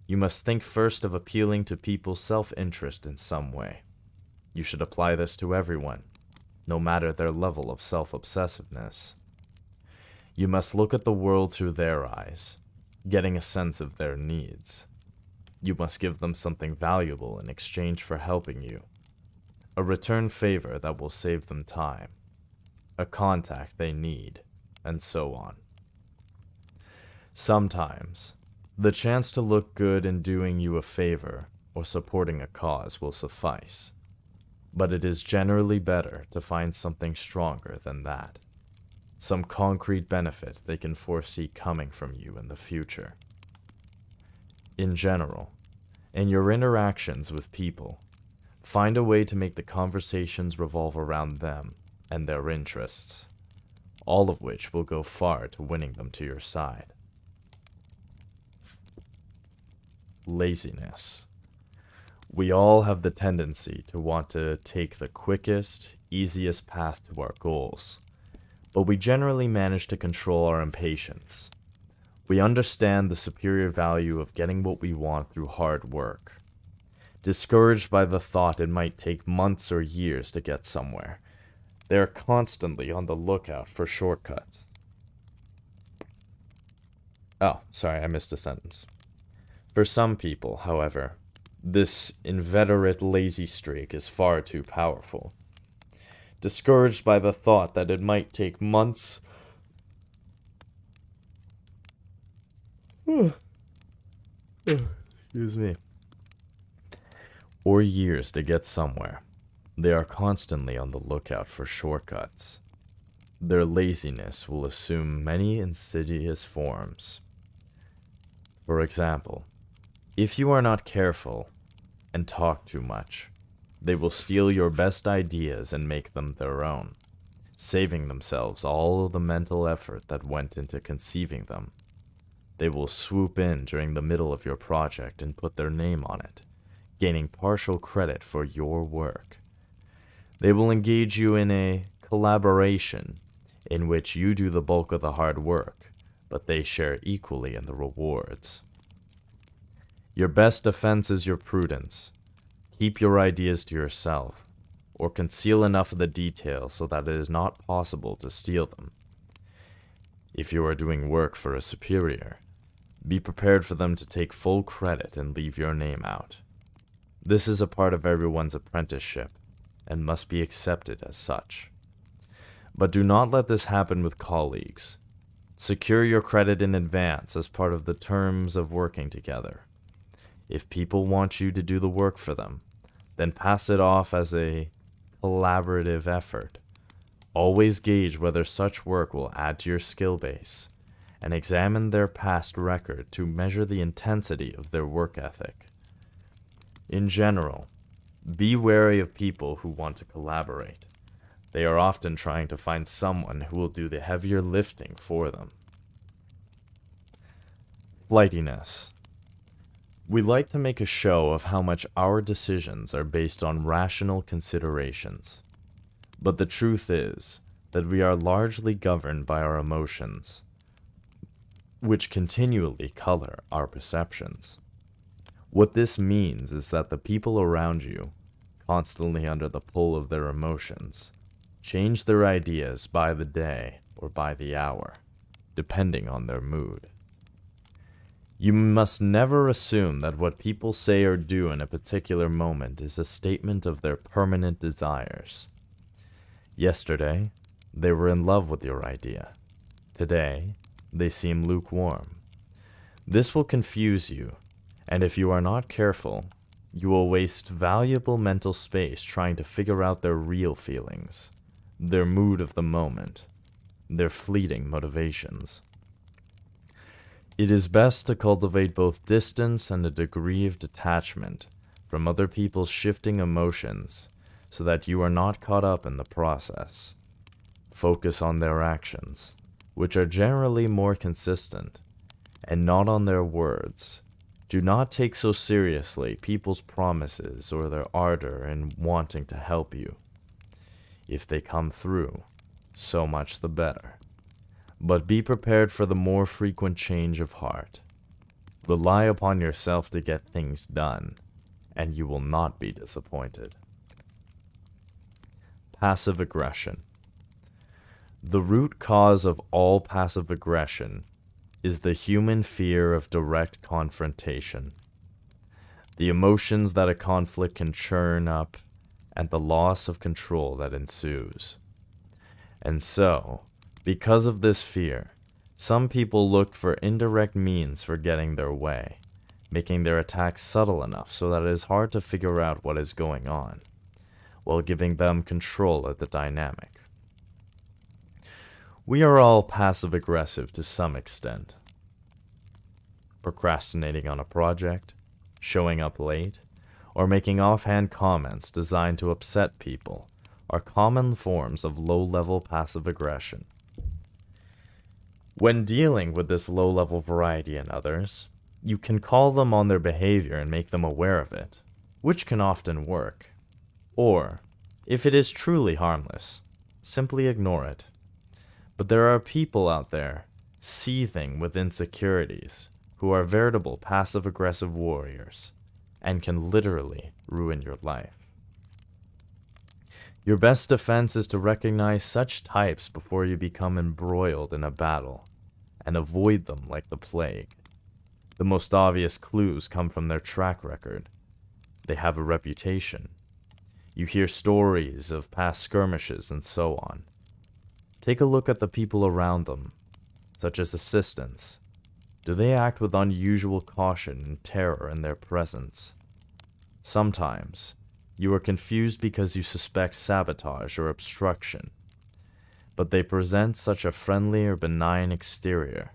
you must think first of appealing to people's self-interest in some way. You should apply this to everyone, no matter their level of self-obsessiveness. You must look at the world through their eyes, getting a sense of their needs. You must give them something valuable in exchange for helping you. A return favor that will save them time, a contact they need, and so on. Sometimes, the chance to look good in doing you a favor or supporting a cause will suffice, but it is generally better to find something stronger than that, some concrete benefit they can foresee coming from you in the future. In general, in your interactions with people, find a way to make the conversations revolve around them and their interests, all of which will go far to winning them to your side. Laziness. We all have the tendency to want to take the quickest, easiest path to our goals, but we generally manage to control our impatience. We understand the superior value of getting what we want through hard work. Discouraged by the thought it might take months or years to get somewhere, they are constantly on the lookout for shortcuts. Oh, sorry, I missed a sentence. For some people, however, this inveterate lazy streak is far too powerful. Discouraged by the thought that it might take months excuse me, or years to get somewhere, they are constantly on the lookout for shortcuts. Their laziness will assume many insidious forms, For example, if you are not careful and talk too much, they will steal your best ideas and make them their own, saving themselves all of the mental effort that went into conceiving them. They will swoop in during the middle of your project and put their name on it, gaining partial credit for your work. They will engage you in a collaboration in which you do the bulk of the hard work, but they share equally in the rewards. Your best defense is your prudence. Keep your ideas to yourself, or conceal enough of the details so that it is not possible to steal them. If you are doing work for a superior, be prepared for them to take full credit and leave your name out. This is a part of everyone's apprenticeship, and must be accepted as such. But do not let this happen with colleagues. Secure your credit in advance as part of the terms of working together. If people want you to do the work for them, then pass it off as a collaborative effort. Always gauge whether such work will add to your skill base, and examine their past record to measure the intensity of their work ethic. In general, be wary of people who want to collaborate. They are often trying to find someone who will do the heavier lifting for them. Flightiness. We like to make a show of how much our decisions are based on rational considerations. But the truth is that we are largely governed by our emotions, which continually color our perceptions. What this means is that the people around you, constantly under the pull of their emotions, change their ideas by the day or by the hour, depending on their mood. You must never assume that what people say or do in a particular moment is a statement of their permanent desires. Yesterday, they were in love with your idea. Today, they seem lukewarm. This will confuse you, and if you are not careful, you will waste valuable mental space trying to figure out their real feelings, their mood of the moment, their fleeting motivations. It is best to cultivate both distance and a degree of detachment from other people's shifting emotions so that you are not caught up in the process. Focus on their actions, which are generally more consistent, and not on their words. Do not take so seriously people's promises or their ardor in wanting to help you. If they come through, so much the better. But be prepared for the more frequent change of heart. Rely upon yourself to get things done, and you will not be disappointed. Passive aggression. The root cause of all passive aggression is the human fear of direct confrontation. The emotions that a conflict can churn up, and the loss of control that ensues. And so, because of this fear, some people look for indirect means for getting their way, making their attacks subtle enough so that it is hard to figure out what is going on, while giving them control of the dynamic. We are all passive-aggressive to some extent. Procrastinating on a project, showing up late, or making offhand comments designed to upset people are common forms of low-level passive aggression. When dealing with this low-level variety in others, you can call them on their behavior and make them aware of it, which can often work. Or, if it is truly harmless, simply ignore it. But there are people out there, seething with insecurities, who are veritable passive-aggressive warriors, and can literally ruin your life. Your best defense is to recognize such types before you become embroiled in a battle, and avoid them like the plague. The most obvious clues come from their track record. They have a reputation. You hear stories of past skirmishes and so on. Take a look at the people around them, such as assistants. Do they act with unusual caution and terror in their presence? Sometimes, you are confused because you suspect sabotage or obstruction, but they present such a friendly or benign exterior.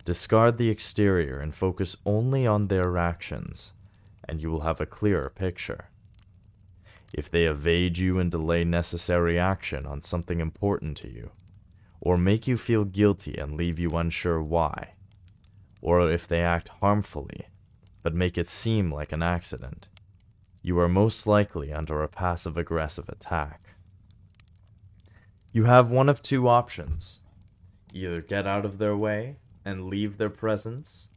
Discard the exterior and focus only on their actions, and you will have a clearer picture. If they evade you and delay necessary action on something important to you, or make you feel guilty and leave you unsure why, or if they act harmfully but make it seem like an accident, you are most likely under a passive-aggressive attack. You have one of two options. Either get out of their way and leave their presence,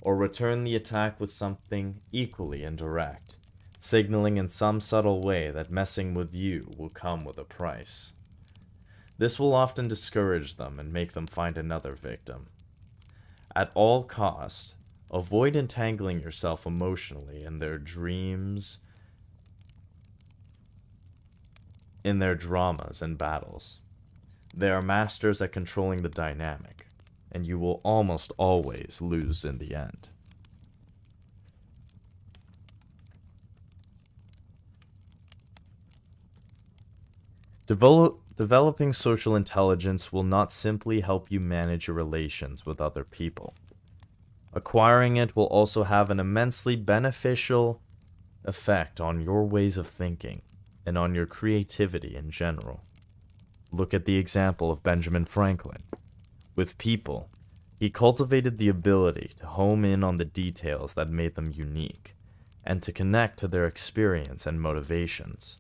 or return the attack with something equally indirect, signaling in some subtle way that messing with you will come with a price. This will often discourage them and make them find another victim. At all cost, avoid entangling yourself emotionally in their dreams, in their dramas and battles. They are masters at controlling the dynamic, and you will almost always lose in the end. Developing social intelligence will not simply help you manage your relations with other people. Acquiring it will also have an immensely beneficial effect on your ways of thinking and on your creativity in general. Look at the example of Benjamin Franklin. With people, he cultivated the ability to home in on the details that made them unique, and to connect to their experience and motivations.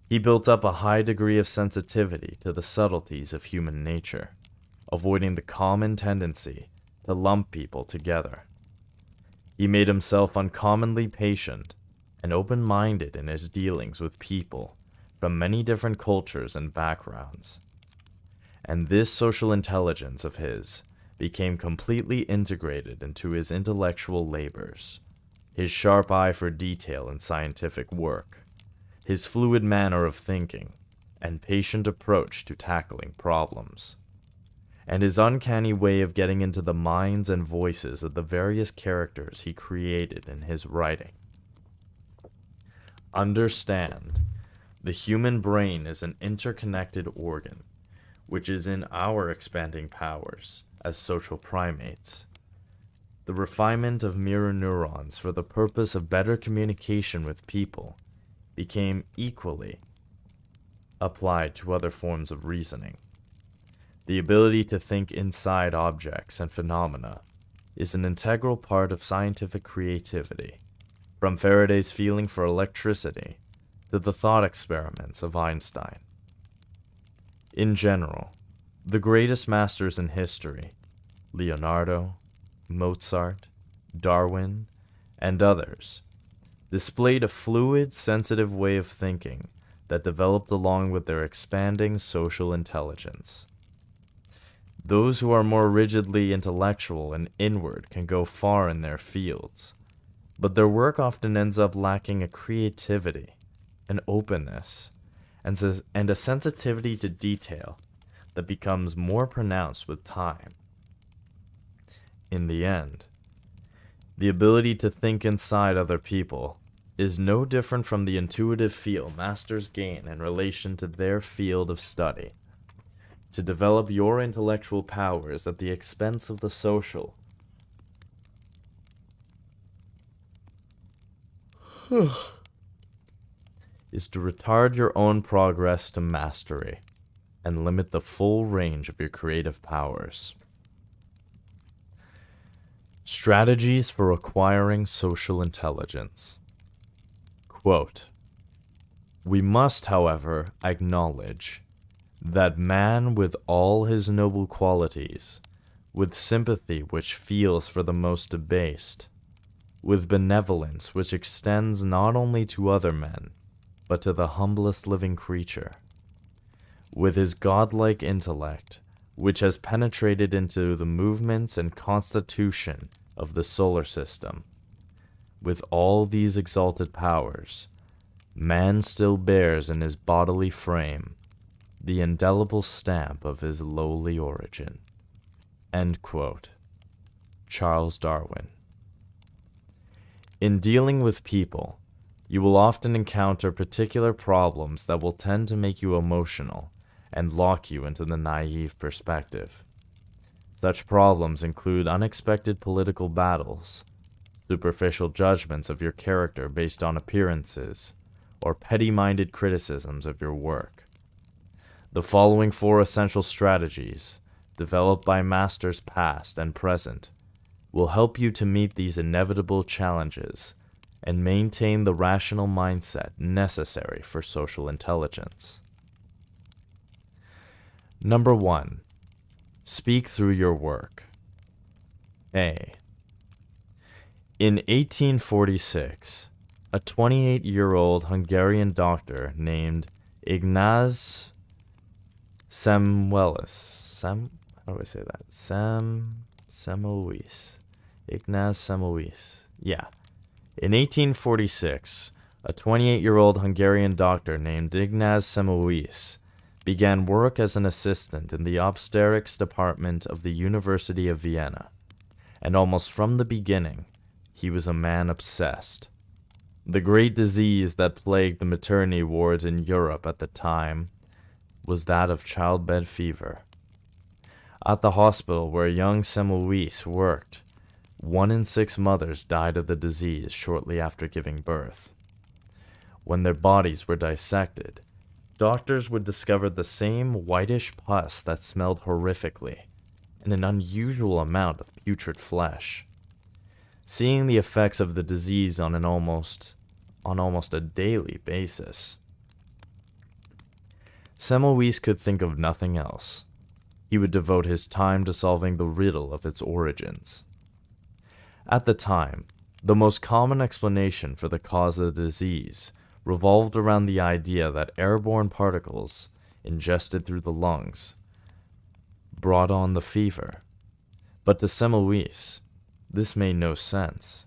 He built up a high degree of sensitivity to the subtleties of human nature, avoiding the common tendency to lump people together. He made himself uncommonly patient and open-minded in his dealings with people from many different cultures and backgrounds. And this social intelligence of his became completely integrated into his intellectual labors, his sharp eye for detail in scientific work, his fluid manner of thinking, and patient approach to tackling problems, and his uncanny way of getting into the minds and voices of the various characters he created in his writing. Understand, the human brain is an interconnected organ, which is in our expanding powers as social primates. The refinement of mirror neurons for the purpose of better communication with people became equally applied to other forms of reasoning. The ability to think inside objects and phenomena is an integral part of scientific creativity, from Faraday's feeling for electricity to the thought experiments of Einstein. In general, the greatest masters in history, Leonardo, Mozart, Darwin, and others, displayed a fluid, sensitive way of thinking that developed along with their expanding social intelligence. Those who are more rigidly intellectual and inward can go far in their fields, but their work often ends up lacking a creativity, an openness, and a sensitivity to detail that becomes more pronounced with time. In the end, the ability to think inside other people is no different from the intuitive feel masters gain in relation to their field of study. To develop your intellectual powers at the expense of the social is to retard your own progress to mastery and limit the full range of your creative powers. Strategies for acquiring social intelligence. Quote, "We must, however, acknowledge that man with all his noble qualities, with sympathy which feels for the most debased, with benevolence which extends not only to other men, but to the humblest living creature, with his godlike intellect, which has penetrated into the movements and constitution of the solar system, with all these exalted powers, man still bears in his bodily frame the indelible stamp of his lowly origin." End quote. Charles Darwin. In dealing with people, you will often encounter particular problems that will tend to make you emotional and lock you into the naive perspective. Such problems include unexpected political battles, superficial judgments of your character based on appearances, or petty-minded criticisms of your work. The following 4 essential strategies, developed by masters past and present, will help you to meet these inevitable challenges and maintain the rational mindset necessary for social intelligence. Number 1. Speak through your work. A. In 1846, a 28-year-old Hungarian doctor named Ignaz Samuelis. How do I say that? Samuelis. Ignaz Samuelis. Yeah. In 1846, a 28-year-old Hungarian doctor named Ignaz Samuelis began work as an assistant in the obstetrics department of the University of Vienna, and almost from the beginning, he was a man obsessed. The great disease that plagued the maternity wards in Europe at the time was that of childbed fever. At the hospital where young Samuelis worked, 1 in 6 mothers died of the disease shortly after giving birth. When their bodies were dissected, doctors would discover the same whitish pus that smelled horrifically, and an unusual amount of putrid flesh. Seeing the effects of the disease on almost a daily basis, Samuelis could think of nothing else. He would devote his time to solving the riddle of its origins. At the time, the most common explanation for the cause of the disease revolved around the idea that airborne particles ingested through the lungs brought on the fever. But to Samuelis, this made no sense.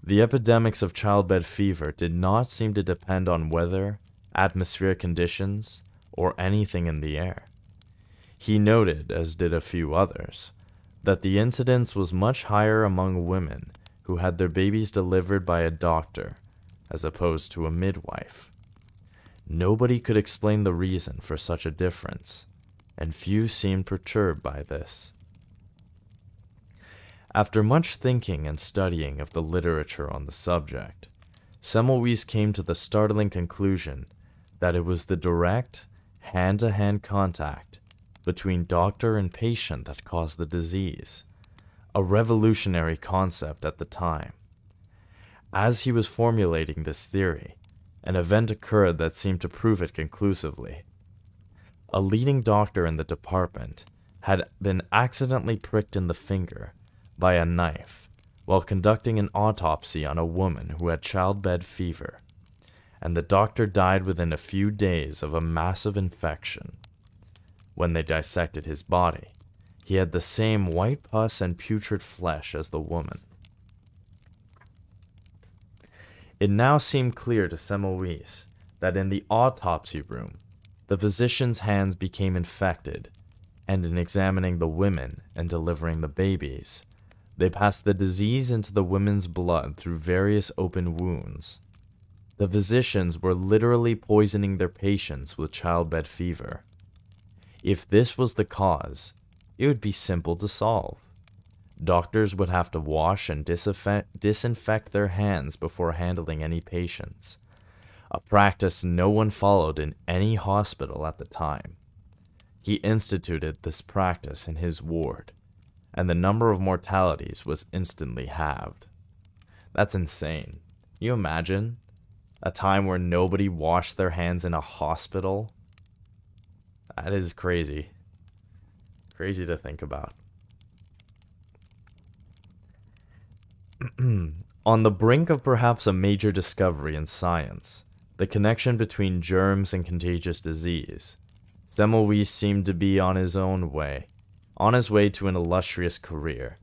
The epidemics of childbed fever did not seem to depend on weather, atmospheric conditions, or anything in the air. He noted, as did a few others, that the incidence was much higher among women who had their babies delivered by a doctor as opposed to a midwife. Nobody could explain the reason for such a difference, and few seemed perturbed by this. After much thinking and studying of the literature on the subject, Samuelis came to the startling conclusion that it was the direct, hand-to-hand contact between doctor and patient that caused the disease, a revolutionary concept at the time. As he was formulating this theory, an event occurred that seemed to prove it conclusively. A leading doctor in the department had been accidentally pricked in the finger by a knife while conducting an autopsy on a woman who had childbed fever, and the doctor died within a few days of a massive infection. When they dissected his body, he had the same white pus and putrid flesh as the woman. It now seemed clear to Samuelis that in the autopsy room, the physician's hands became infected, and in examining the women and delivering the babies, they passed the disease into the women's blood through various open wounds. The physicians were literally poisoning their patients with childbed fever. If this was the cause, it would be simple to solve. Doctors would have to wash and disinfect their hands before handling any patients, a practice no one followed in any hospital at the time. He instituted this practice in his ward, and the number of mortalities was instantly halved. That's insane. Can you imagine a time where nobody washed their hands in a hospital? That is crazy. Crazy to think about. On the brink of perhaps a major discovery in science, the connection between germs and contagious disease, Samuelis seemed to be on his way to an illustrious career.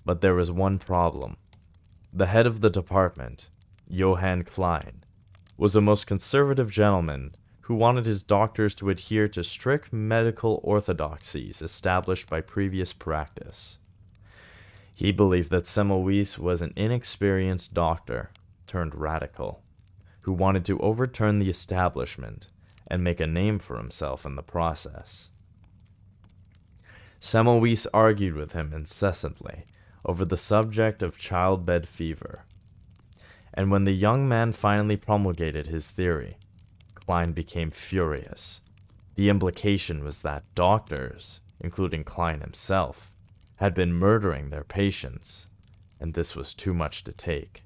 But there was one problem. The head of the department, Johann Klein, was a most conservative gentleman who wanted his doctors to adhere to strict medical orthodoxies established by previous practice. He believed that Samuelis was an inexperienced doctor turned radical, who wanted to overturn the establishment and make a name for himself in the process. Semmelweis argued with him incessantly over the subject of childbed fever. And when the young man finally promulgated his theory, Klein became furious. The implication was that doctors, including Klein himself, had been murdering their patients, and this was too much to take.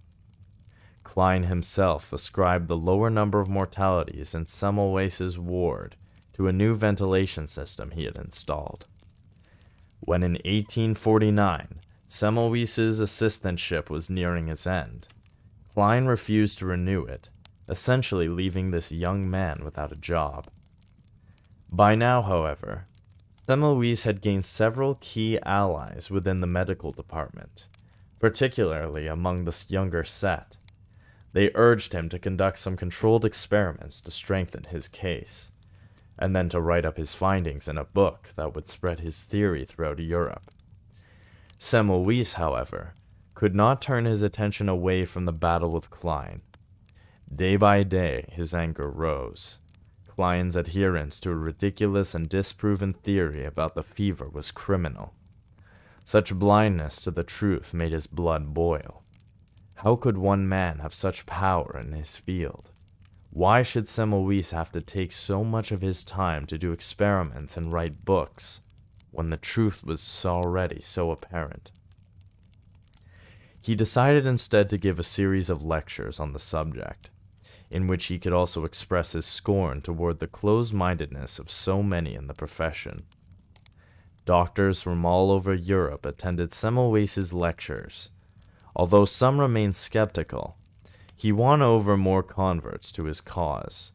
Klein himself ascribed the lower number of mortalities in Semmelweis's ward to a new ventilation system he had installed. When in 1849, Semmelweis's assistantship was nearing its end, Klein refused to renew it, essentially leaving this young man without a job. By now, however, Semmelweis had gained several key allies within the medical department, particularly among the younger set. They urged him to conduct some controlled experiments to strengthen his case, and then to write up his findings in a book that would spread his theory throughout Europe. Semmelweis, however, could not turn his attention away from the battle with Klein. Day by day, his anger rose. Klein's adherence to a ridiculous and disproven theory about the fever was criminal. Such blindness to the truth made his blood boil. How could one man have such power in his field? Why should Semmelweis have to take so much of his time to do experiments and write books, when the truth was already so apparent? He decided instead to give a series of lectures on the subject, in which he could also express his scorn toward the closed-mindedness of so many in the profession. Doctors from all over Europe attended Semmelweis's lectures. Although some remained skeptical, he won over more converts to his cause.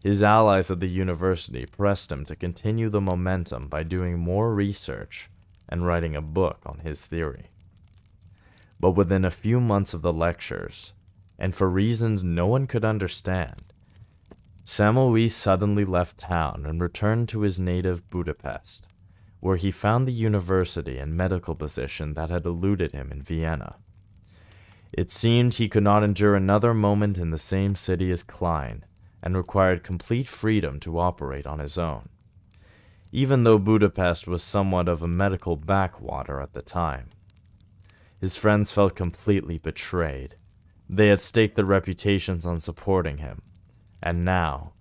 His allies at the university pressed him to continue the momentum by doing more research and writing a book on his theory. But within a few months of the lectures, and for reasons no one could understand, Semmelweis suddenly left town and returned to his native Budapest, where he found the university and medical position that had eluded him in Vienna. It seemed he could not endure another moment in the same city as Klein, and required complete freedom to operate on his own. Even though Budapest was somewhat of a medical backwater at the time, his friends felt completely betrayed. They had staked their reputations on supporting him, and now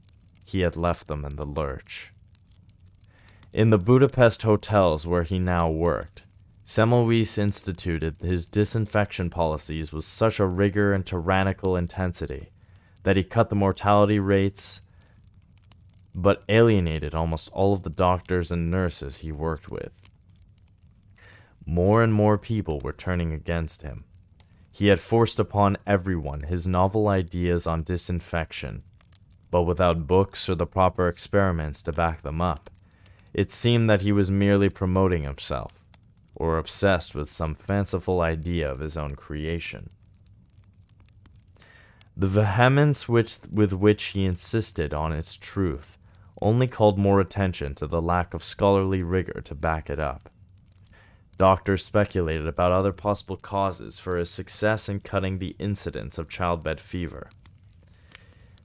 he had left them in the lurch. In the Budapest hotels where he now worked, Semmelweis instituted his disinfection policies with such a rigor and tyrannical intensity that he cut the mortality rates, but alienated almost all of the doctors and nurses he worked with. More and more people were turning against him. He had forced upon everyone his novel ideas on disinfection, but without books or the proper experiments to back them up. It seemed that he was merely promoting himself, or obsessed with some fanciful idea of his own creation. The vehemence with which he insisted on its truth only called more attention to the lack of scholarly rigor to back it up. Doctors speculated about other possible causes for his success in cutting the incidence of childbed fever.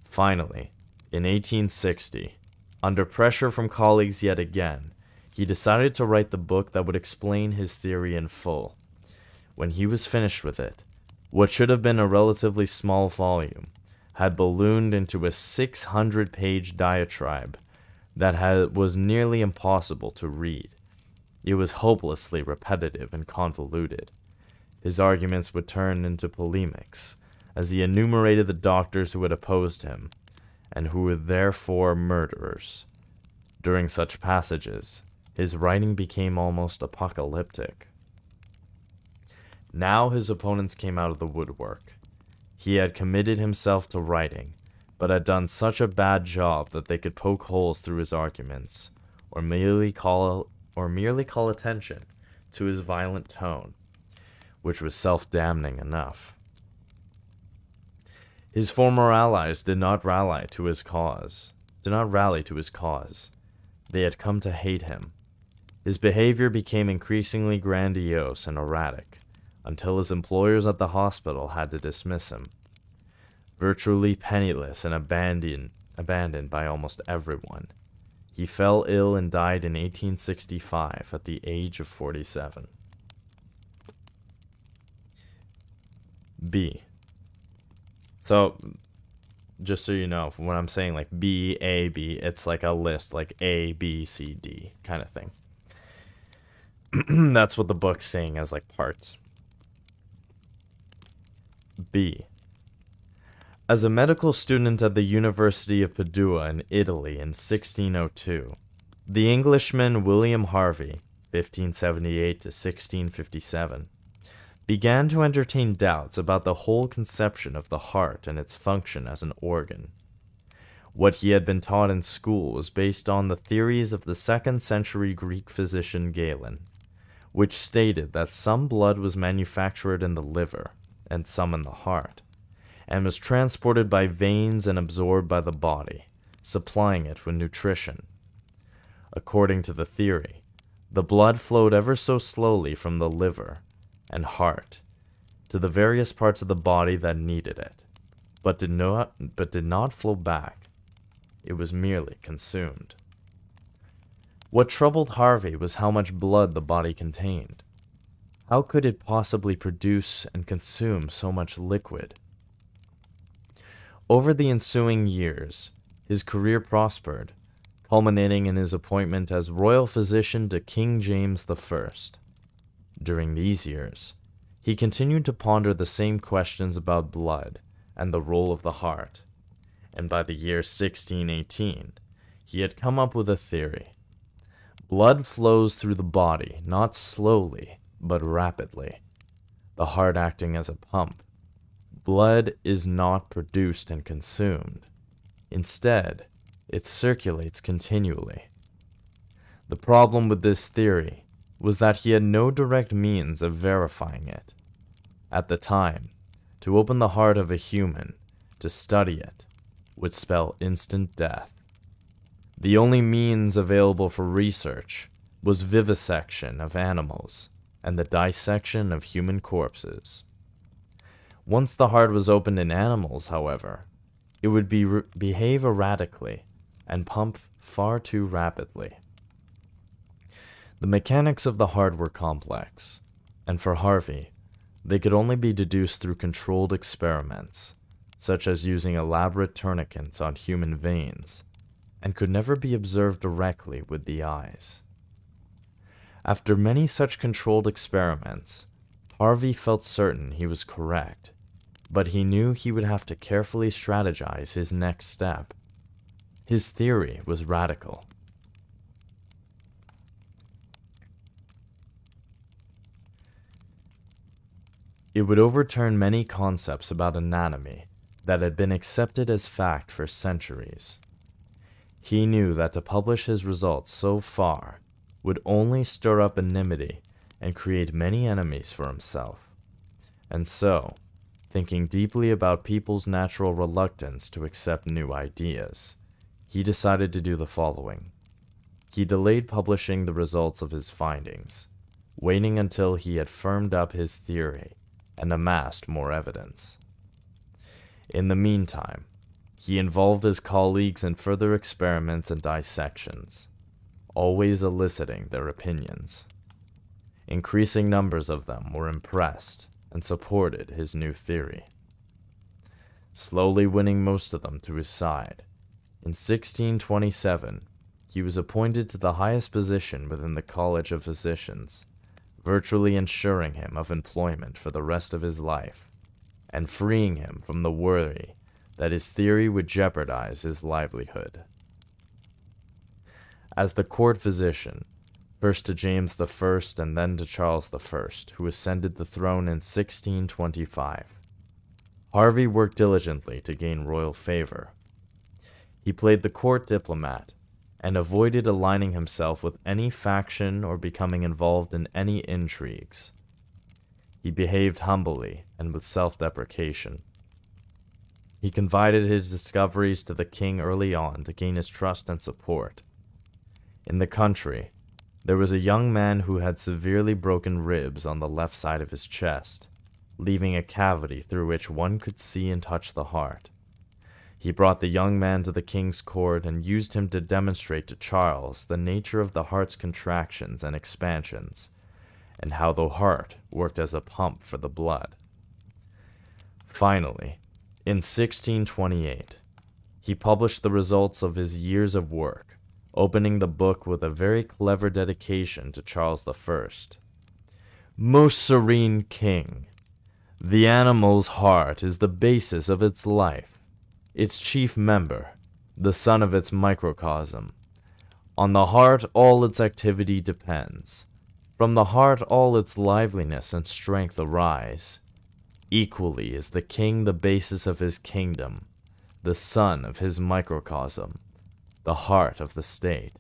Finally, in 1860, under pressure from colleagues yet again, he decided to write the book that would explain his theory in full. When he was finished with it, what should have been a relatively small volume had ballooned into a 600-page diatribe that was nearly impossible to read. It was hopelessly repetitive and convoluted. His arguments would turn into polemics, as he enumerated the doctors who had opposed him, and who were therefore murderers. During such passages, his writing became almost apocalyptic. Now his opponents came out of the woodwork. He had committed himself to writing, but had done such a bad job that they could poke holes through his arguments, or merely call attention to his violent tone, which was self-damning enough. His former allies did not rally to his cause. They had come to hate him. His behavior became increasingly grandiose and erratic, until his employers at the hospital had to dismiss him. Virtually penniless and abandoned by almost everyone, He fell ill and died in 1865 at the age of 47. B. So, just so you know, when I'm saying like B, A, B, it's like a list, like A, B, C, D kind of thing. That's what the book's saying as like parts. B. As a medical student at the University of Padua in Italy in 1602, the Englishman William Harvey, 1578 to 1657, began to entertain doubts about the whole conception of the heart and its function as an organ. What he had been taught in school was based on the theories of the 2nd century Greek physician Galen, which stated that some blood was manufactured in the liver and some in the heart, and was transported by veins and absorbed by the body, supplying it with nutrition. According to the theory, the blood flowed ever so slowly from the liver and heart to the various parts of the body that needed it, but did not flow back. It was merely consumed. What troubled Harvey was how much blood the body contained. How could it possibly produce and consume so much liquid? Over the ensuing years, his career prospered, culminating in his appointment as royal physician to King James I. During these years, he continued to ponder the same questions about blood and the role of the heart, and by the year 1618, he had come up with a theory. Blood flows through the body, not slowly, but rapidly, the heart acting as a pump. Blood is not produced and consumed. Instead, it circulates continually. The problem with this theory was that he had no direct means of verifying it. At the time, to open the heart of a human, to study it, would spell instant death. The only means available for research was vivisection of animals and the dissection of human corpses. Once the heart was opened in animals, however, it would behave erratically and pump far too rapidly. The mechanics of the heart were complex, and for Harvey, they could only be deduced through controlled experiments, such as using elaborate tourniquets on human veins, and could never be observed directly with the eyes. After many such controlled experiments, Harvey felt certain he was correct, but he knew he would have to carefully strategize his next step. His theory was radical. It would overturn many concepts about anatomy that had been accepted as fact for centuries. He knew that to publish his results so far would only stir up enmity and create many enemies for himself. And so, thinking deeply about people's natural reluctance to accept new ideas, he decided to do the following. He delayed publishing the results of his findings, waiting until he had firmed up his theory and amassed more evidence. In the meantime, he involved his colleagues in further experiments and dissections, always eliciting their opinions. Increasing numbers of them were impressed and supported his new theory. Slowly winning most of them to his side, in 1627, he was appointed to the highest position within the College of Physicians, virtually ensuring him of employment for the rest of his life, and freeing him from the worry that his theory would jeopardize his livelihood. As the court physician, first to James I and then to Charles I, who ascended the throne in 1625, Harvey worked diligently to gain royal favor. He played the court diplomat and avoided aligning himself with any faction or becoming involved in any intrigues. He behaved humbly and with self-deprecation. He confided his discoveries to the king early on to gain his trust and support. In the country, there was a young man who had severely broken ribs on the left side of his chest, leaving a cavity through which one could see and touch the heart. He brought the young man to the king's court and used him to demonstrate to Charles the nature of the heart's contractions and expansions, and how the heart worked as a pump for the blood. Finally, in 1628, he published the results of his years of work, opening the book with a very clever dedication to Charles I. Most serene king, the animal's heart is the basis of its life, its chief member, the sun of its microcosm. On the heart all its activity depends. From the heart all its liveliness and strength arise. Equally is the king the basis of his kingdom, the sun of his microcosm, the heart of the state.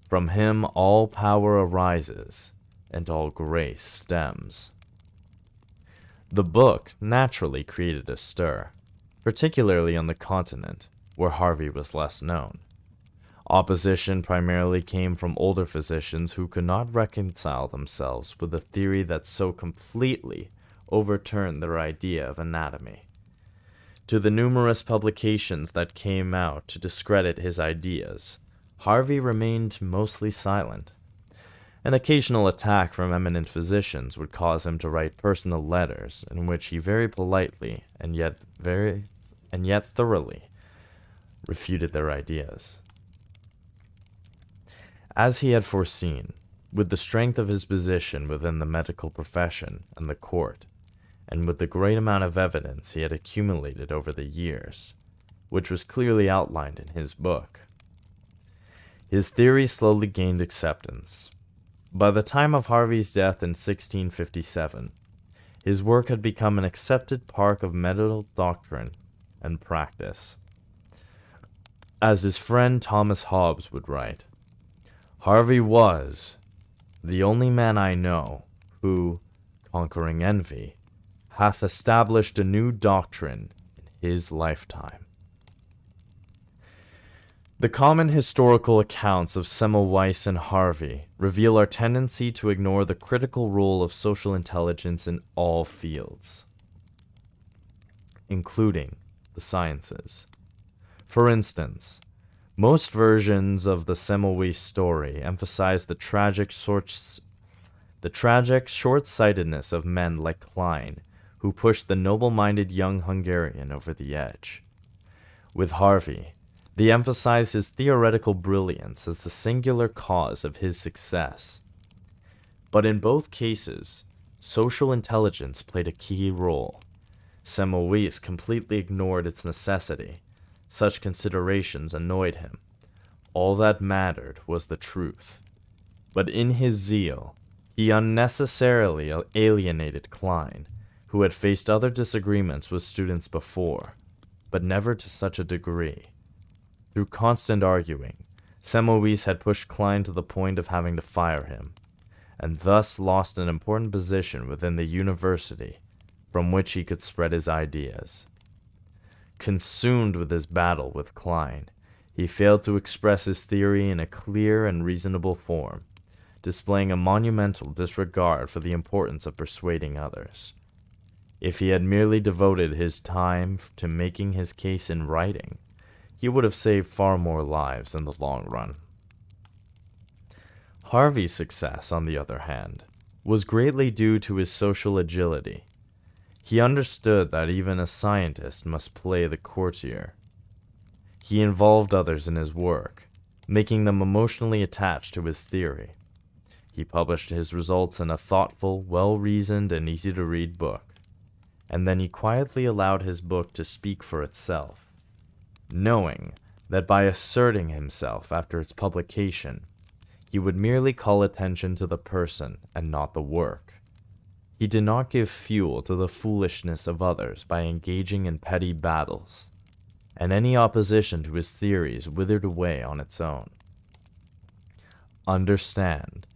From him all power arises, and all grace stems. The book naturally created a stir, particularly on the continent, where Harvey was less known. Opposition primarily came from older physicians who could not reconcile themselves with a theory that so completely overturned their idea of anatomy. To the numerous publications that came out to discredit his ideas, Harvey remained mostly silent. An occasional attack from eminent physicians would cause him to write personal letters in which he very politely and yet thoroughly refuted their ideas. As he had foreseen, with the strength of his position within the medical profession and the court, and with the great amount of evidence he had accumulated over the years, which was clearly outlined in his book, his theory slowly gained acceptance. By the time of Harvey's death in 1657, his work had become an accepted part of medical doctrine and practice. As his friend Thomas Hobbes would write, Harvey was the only man I know who, conquering envy, hath established a new doctrine in his lifetime. The common historical accounts of Semmelweis and Harvey reveal our tendency to ignore the critical role of social intelligence in all fields, including the sciences. For instance, most versions of the Semmelweis story emphasize the tragic short-sightedness of men like Klein, who pushed the noble-minded young Hungarian over the edge. With Harvey, they emphasize his theoretical brilliance as the singular cause of his success. But in both cases, social intelligence played a key role. Semmelweis completely ignored its necessity. Such considerations annoyed him. All that mattered was the truth. But in his zeal, he unnecessarily alienated Klein, who had faced other disagreements with students before, but never to such a degree. Through constant arguing, Semmelweis had pushed Klein to the point of having to fire him, and thus lost an important position within the university from which he could spread his ideas. Consumed with his battle with Klein, he failed to express his theory in a clear and reasonable form, displaying a monumental disregard for the importance of persuading others. If he had merely devoted his time to making his case in writing, he would have saved far more lives in the long run. Harvey's success, on the other hand, was greatly due to his social agility. He understood that even a scientist must play the courtier. He involved others in his work, making them emotionally attached to his theory. He published his results in a thoughtful, well-reasoned, and easy-to-read book, and then he quietly allowed his book to speak for itself, knowing that by asserting himself after its publication, he would merely call attention to the person and not the work. He did not give fuel to the foolishness of others by engaging in petty battles, and any opposition to his theories withered away on its own. Understand,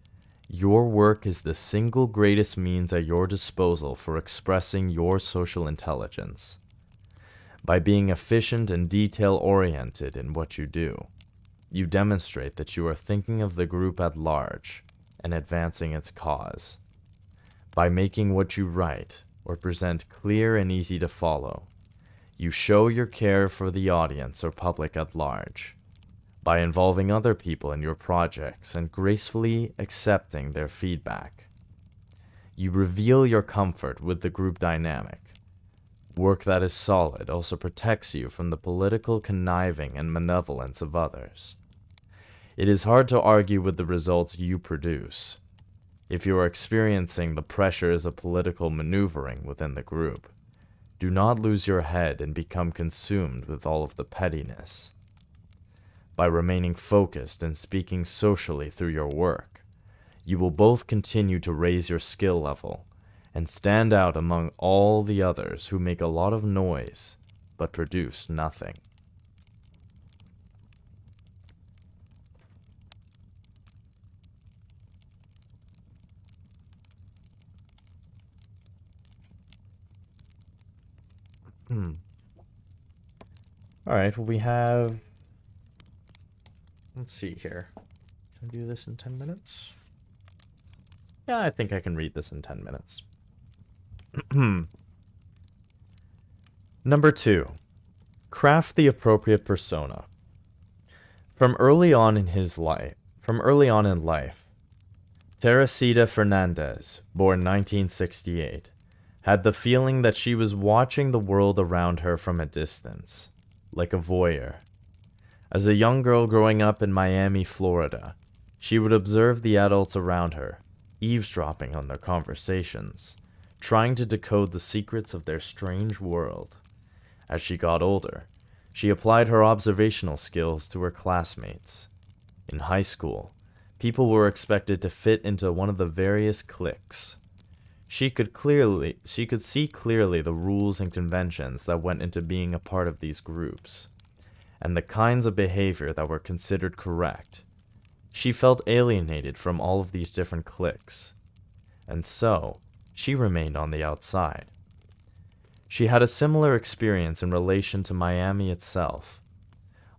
your work is the single greatest means at your disposal for expressing your social intelligence. By being efficient and detail-oriented in what you do, you demonstrate that you are thinking of the group at large and advancing its cause. By making what you write or present clear and easy to follow, You show your care for the audience or public at large by involving other people in your projects and gracefully accepting their feedback. You reveal your comfort with the group dynamic. Work that is solid also protects you from the political conniving and malevolence of others. It is hard to argue with the results you produce. If you are experiencing the pressures of political maneuvering within the group, do not lose your head and become consumed with all of the pettiness. By remaining focused and speaking socially through your work, you will both continue to raise your skill level and stand out among all the others who make a lot of noise but produce nothing. Alright, we have... Let's see here. Can I do this in 10 minutes? Yeah, I think I can read this in 10 minutes. Number 2. Craft the appropriate persona. From early on in life, Teresita Fernandez, born 1968, had the feeling that she was watching the world around her from a distance, like a voyeur. As a young girl growing up in Miami, Florida, she would observe the adults around her, eavesdropping on their conversations, trying to decode the secrets of their strange world. As she got older, she applied her observational skills to her classmates. In high school, people were expected to fit into one of the various cliques. She could see clearly the rules and conventions that went into being a part of these groups, and the kinds of behavior that were considered correct. She felt alienated from all of these different cliques, and so she remained on the outside. She had a similar experience in relation to Miami itself.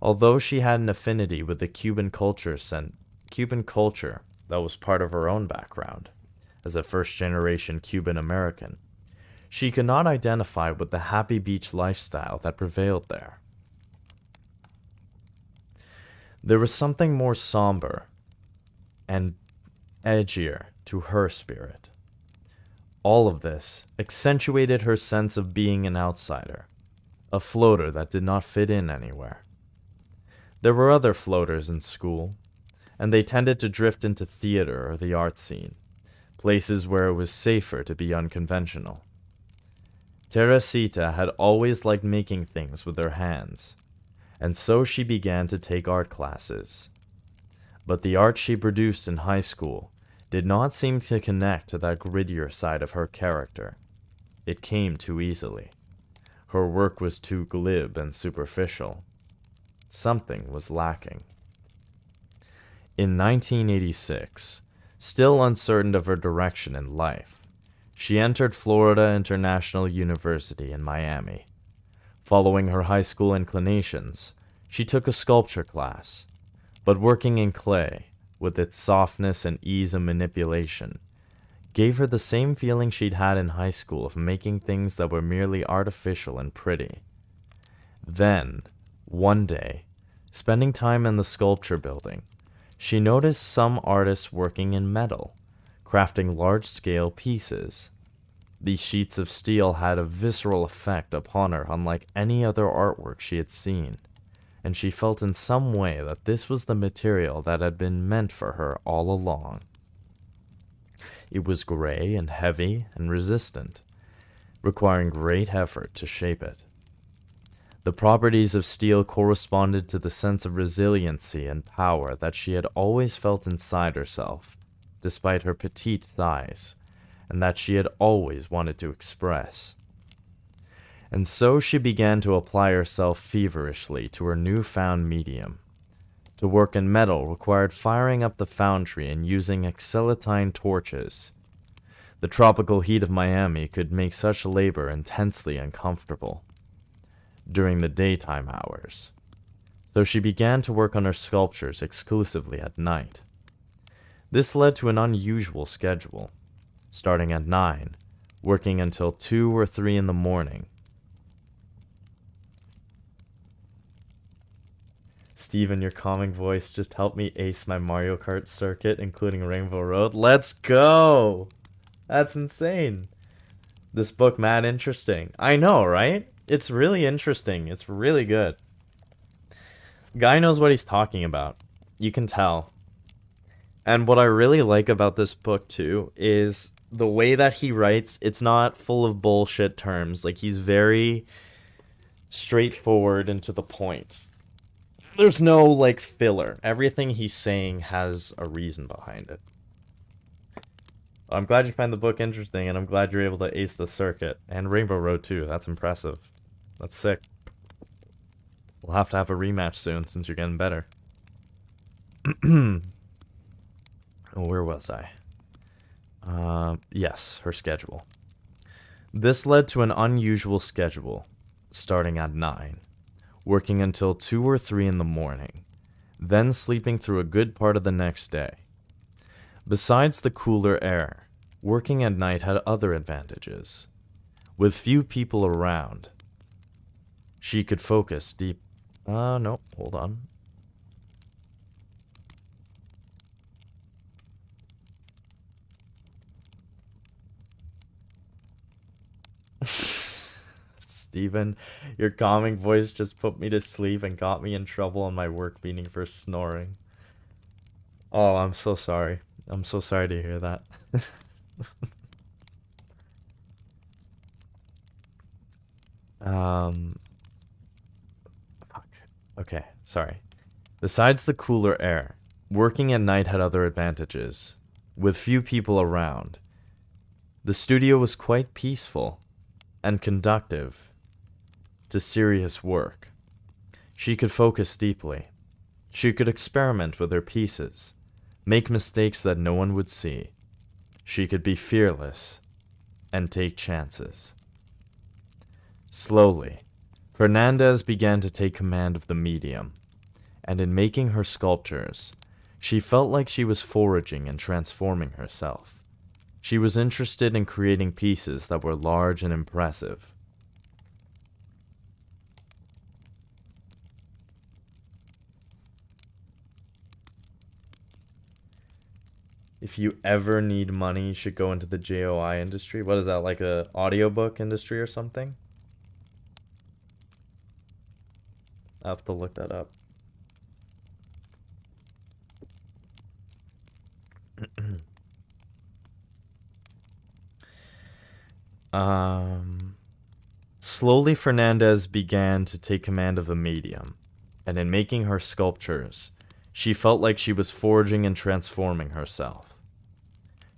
Although she had an affinity with the Cuban culture that was part of her own background, as a first-generation Cuban American, she could not identify with the happy beach lifestyle that prevailed there. There was something more somber and edgier to her spirit. All of this accentuated her sense of being an outsider, a floater that did not fit in anywhere. There were other floaters in school, and they tended to drift into theater or the art scene, places where it was safer to be unconventional. Teresita had always liked making things with her hands, and so she began to take art classes. But the art she produced in high school did not seem to connect to that grittier side of her character. It came too easily. Her work was too glib and superficial. Something was lacking. In 1986, still uncertain of her direction in life, she entered Florida International University in Miami. Following her high school inclinations, she took a sculpture class, but working in clay, with its softness and ease of manipulation, gave her the same feeling she'd had in high school of making things that were merely artificial and pretty. Then, one day, spending time in the sculpture building, she noticed some artists working in metal, crafting large-scale pieces. These sheets of steel had a visceral effect upon her unlike any other artwork she had seen, and she felt in some way that this was the material that had been meant for her all along. It was gray and heavy and resistant, requiring great effort to shape it. The properties of steel corresponded to the sense of resiliency and power that she had always felt inside herself, despite her petite thighs, and that she had always wanted to express. And so she began to apply herself feverishly to her newfound medium. To work in metal required firing up the foundry and using acetylene torches. The tropical heat of Miami could make such labor intensely uncomfortable during the daytime hours, so she began to work on her sculptures exclusively at night. This led to an unusual schedule, starting at 9, working until 2 or 3 in the morning. Steven, your calming voice just helped me ace my Mario Kart circuit, including Rainbow Road. Let's go! That's insane. This book, mad interesting. I know, right? It's really interesting. It's really good. Guy knows what he's talking about. You can tell. And what I really like about this book, too, is the way that he writes. It's not full of bullshit terms. Like, he's very straightforward and to the point. There's no, like, filler. Everything he's saying has a reason behind it. I'm glad you find the book interesting, and I'm glad you're able to ace the circuit. And Rainbow Road, too. That's impressive. That's sick. We'll have to have a rematch soon, since you're getting better. Oh, where was I? Yes, her schedule. This led to an unusual schedule, starting at 9, working until 2 or 3 in the morning, then sleeping through a good part of the next day. Besides the cooler air, working at night had other advantages. With few people around, she could focus deep. No, hold on. Steven, your calming voice just put me to sleep and got me in trouble on my work meeting for snoring. Oh, I'm so sorry. I'm so sorry to hear that. Fuck. Okay, sorry. Besides the cooler air, working at night had other advantages. With few people around, the studio was quite peaceful and conductive to serious work. She could focus deeply. She could experiment with her pieces, make mistakes that no one would see. She could be fearless and take chances. Slowly, Fernandez began to take command of the medium, and in making her sculptures, she felt like she was foraging and transforming herself. She was interested in creating pieces that were large and impressive. If you ever need money, you should go into the JOI industry. What is that, like a audiobook industry or something? I have to look that up. Slowly, Fernandez began to take command of the medium, and in making her sculptures, she felt like she was forging and transforming herself.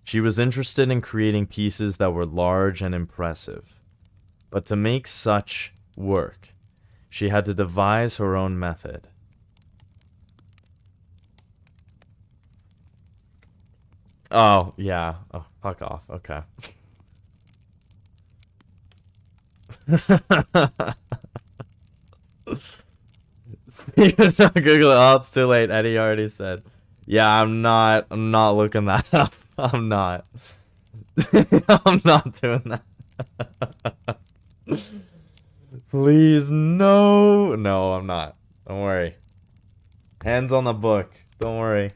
She was interested in creating pieces that were large and impressive, but to make such work, she had to devise her own method. Oh, yeah. Oh, fuck off. Okay. Google it. Oh, it's too late. Eddie already said. Yeah, I'm not looking that up. I'm not. I'm not doing that. Please, no. No, I'm not. Don't worry. Hands on the book. Don't worry.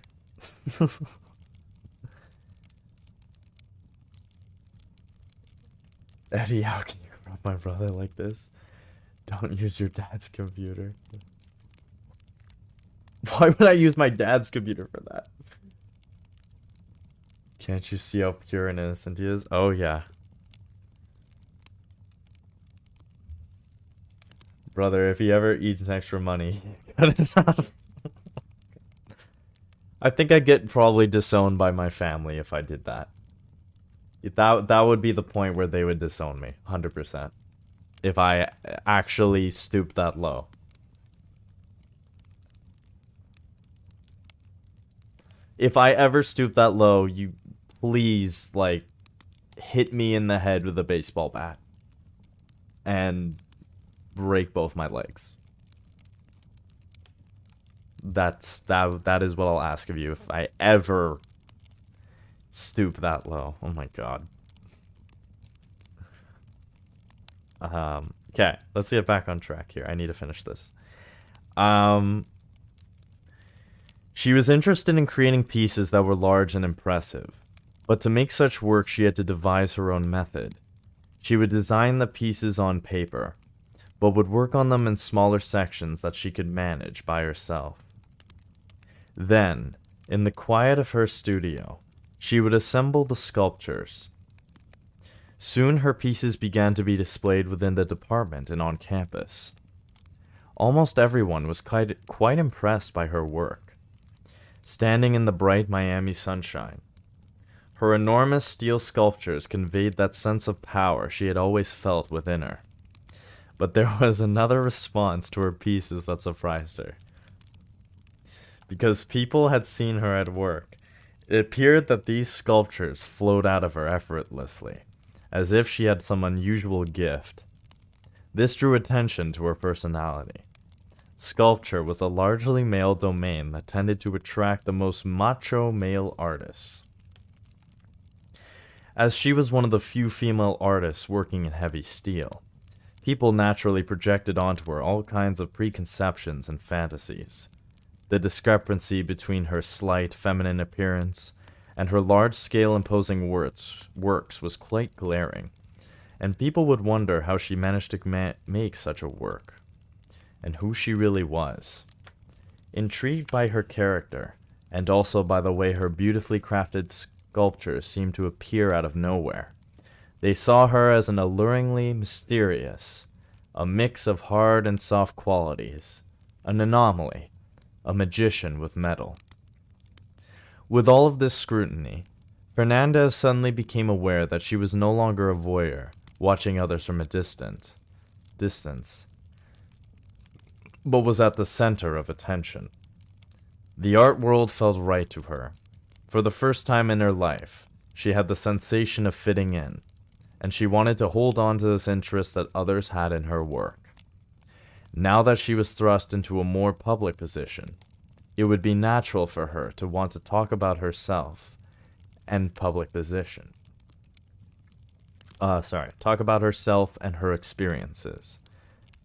Eddie, how can you corrupt my brother like this? Don't use your dad's computer. Why would I use my dad's computer for that? Can't you see how pure and innocent he is? Oh, yeah. Brother, if he ever eats extra money, I think I'd get probably disowned by my family if I did that. That would be the point where they would disown me, 100%. If I actually stooped that low. If I ever stoop that low, you please, like, hit me in the head with a baseball bat. And break both my legs. That is what I'll ask of you if I ever stoop that low. Oh my god. Okay, let's get back on track here. I need to finish this. She was interested in creating pieces that were large and impressive, but to make such work she had to devise her own method. She would design the pieces on paper, but would work on them in smaller sections that she could manage by herself. Then, in the quiet of her studio, she would assemble the sculptures. Soon her pieces began to be displayed within the department and on campus. Almost everyone was quite impressed by her work. Standing in the bright Miami sunshine, her enormous steel sculptures conveyed that sense of power she had always felt within her. But there was another response to her pieces that surprised her. Because people had seen her at work, it appeared that these sculptures flowed out of her effortlessly, as if she had some unusual gift. This drew attention to her personality. Sculpture was a largely male domain that tended to attract the most macho male artists. As she was one of the few female artists working in heavy steel, people naturally projected onto her all kinds of preconceptions and fantasies. The discrepancy between her slight feminine appearance and her large-scale imposing works was quite glaring, and people would wonder how she managed to make such a work, and who she really was. Intrigued by her character, and also by the way her beautifully crafted sculptures seemed to appear out of nowhere, they saw her as an alluringly mysterious, a mix of hard and soft qualities, an anomaly, a magician with metal. With all of this scrutiny, Fernandez suddenly became aware that she was no longer a voyeur, watching others from a distance, but was at the center of attention. The art world felt right to her. For the first time in her life, she had the sensation of fitting in, and she wanted to hold on to this interest that others had in her work. Now that she was thrust into a more public position, it would be natural for her to want to talk about herself and public position. Talk about herself and her experiences.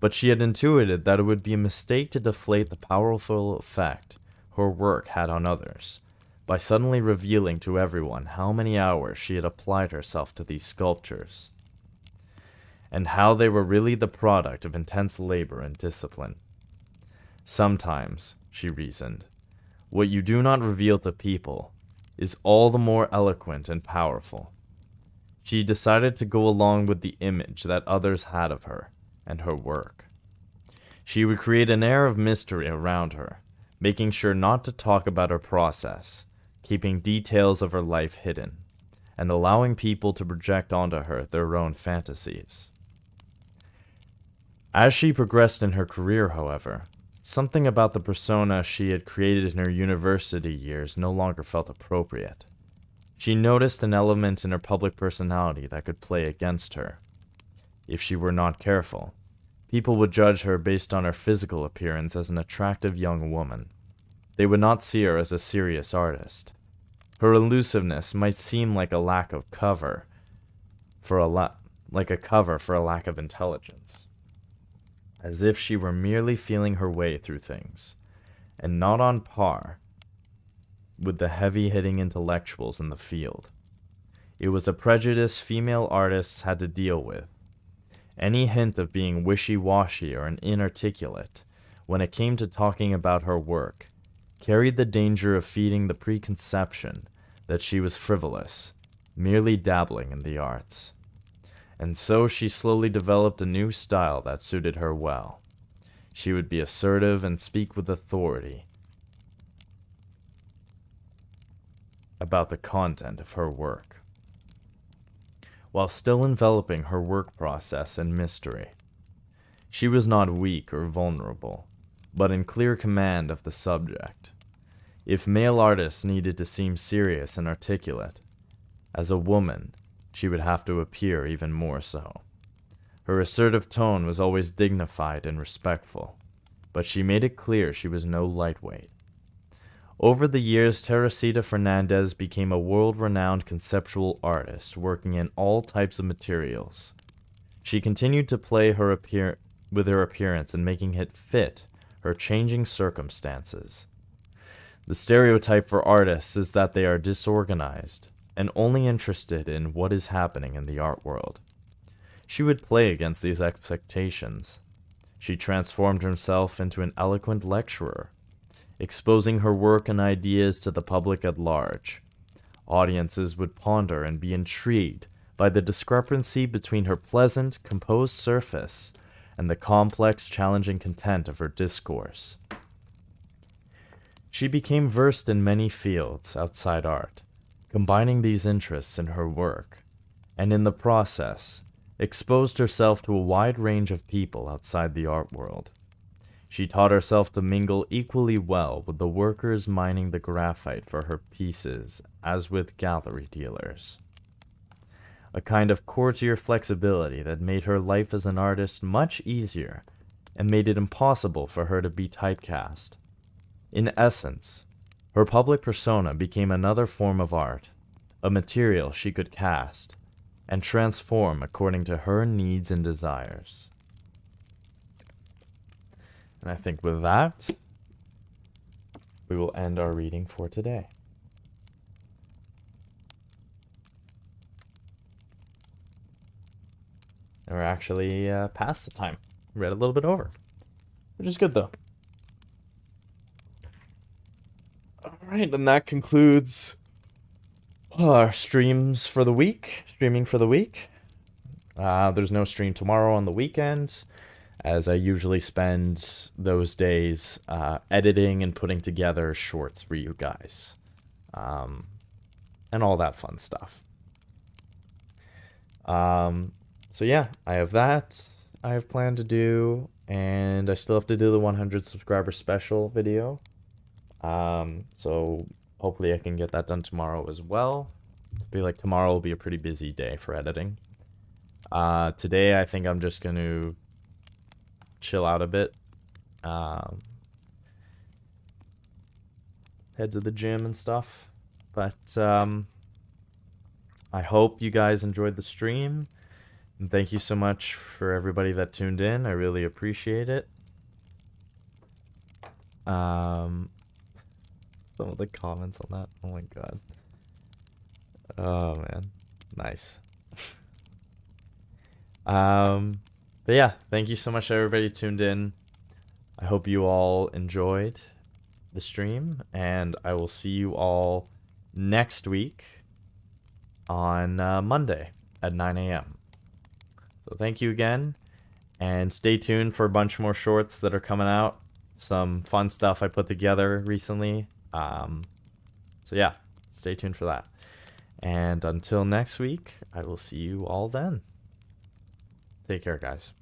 But she had intuited that it would be a mistake to deflate the powerful effect her work had on others, by suddenly revealing to everyone how many hours she had applied herself to these sculptures, and how they were really the product of intense labor and discipline. Sometimes, she reasoned, what you do not reveal to people is all the more eloquent and powerful. She decided to go along with the image that others had of her and her work. She would create an air of mystery around her, making sure not to talk about her process, keeping details of her life hidden, and allowing people to project onto her their own fantasies. As she progressed in her career, however, something about the persona she had created in her university years no longer felt appropriate. She noticed an element in her public personality that could play against her. If she were not careful, people would judge her based on her physical appearance as an attractive young woman. They would not see her as a serious artist. Her elusiveness might seem like a cover for a lack of intelligence, as if she were merely feeling her way through things, and not on par with the heavy-hitting intellectuals in the field. It was a prejudice female artists had to deal with. Any hint of being wishy-washy or inarticulate, when it came to talking about her work, carried the danger of feeding the preconception that she was frivolous, merely dabbling in the arts. And so she slowly developed a new style that suited her well. She would be assertive and speak with authority about the content of her work, while still enveloping her work process in mystery. She was not weak or vulnerable, but in clear command of the subject. If male artists needed to seem serious and articulate, as a woman, she would have to appear even more so. Her assertive tone was always dignified and respectful, but she made it clear she was no lightweight. Over the years, Teresita Fernandez became a world-renowned conceptual artist working in all types of materials. She continued to play with her appearance and making it fit her changing circumstances. The stereotype for artists is that they are disorganized and only interested in what is happening in the art world. She would play against these expectations. She transformed herself into an eloquent lecturer, exposing her work and ideas to the public at large. Audiences would ponder and be intrigued by the discrepancy between her pleasant, composed surface and the complex, challenging content of her discourse. She became versed in many fields outside art, combining these interests in her work, and in the process, exposed herself to a wide range of people outside the art world. She taught herself to mingle equally well with the workers mining the graphite for her pieces as with gallery dealers. A kind of courtier flexibility that made her life as an artist much easier and made it impossible for her to be typecast. In essence, her public persona became another form of art, a material she could cast and transform according to her needs and desires. And I think with that, we will end our reading for today. And we're actually past the time. Read a little bit over, which is good though. Alright, and that concludes our streams for the week. Streaming for the week. There's no stream tomorrow on the weekend, as I usually spend those days editing and putting together shorts for you guys. And all that fun stuff. So yeah, I have that I have planned to do, and I still have to do the 100 subscriber special video. So hopefully I can get that done tomorrow as well. Tomorrow will be a pretty busy day for editing. Today I think I'm just going to chill out a bit. Head to the gym and stuff. But I hope you guys enjoyed the stream. And thank you so much for everybody that tuned in. I really appreciate it. Some of the comments on that. Oh my god. Oh man. Nice. But yeah, thank you so much to everybody who tuned in. I hope you all enjoyed the stream, and I will see you all next week on Monday at 9 a.m. So thank you again, and stay tuned for a bunch more shorts that are coming out. Some fun stuff I put together recently. So yeah, stay tuned for that. And until next week, I will see you all then. Take care, guys.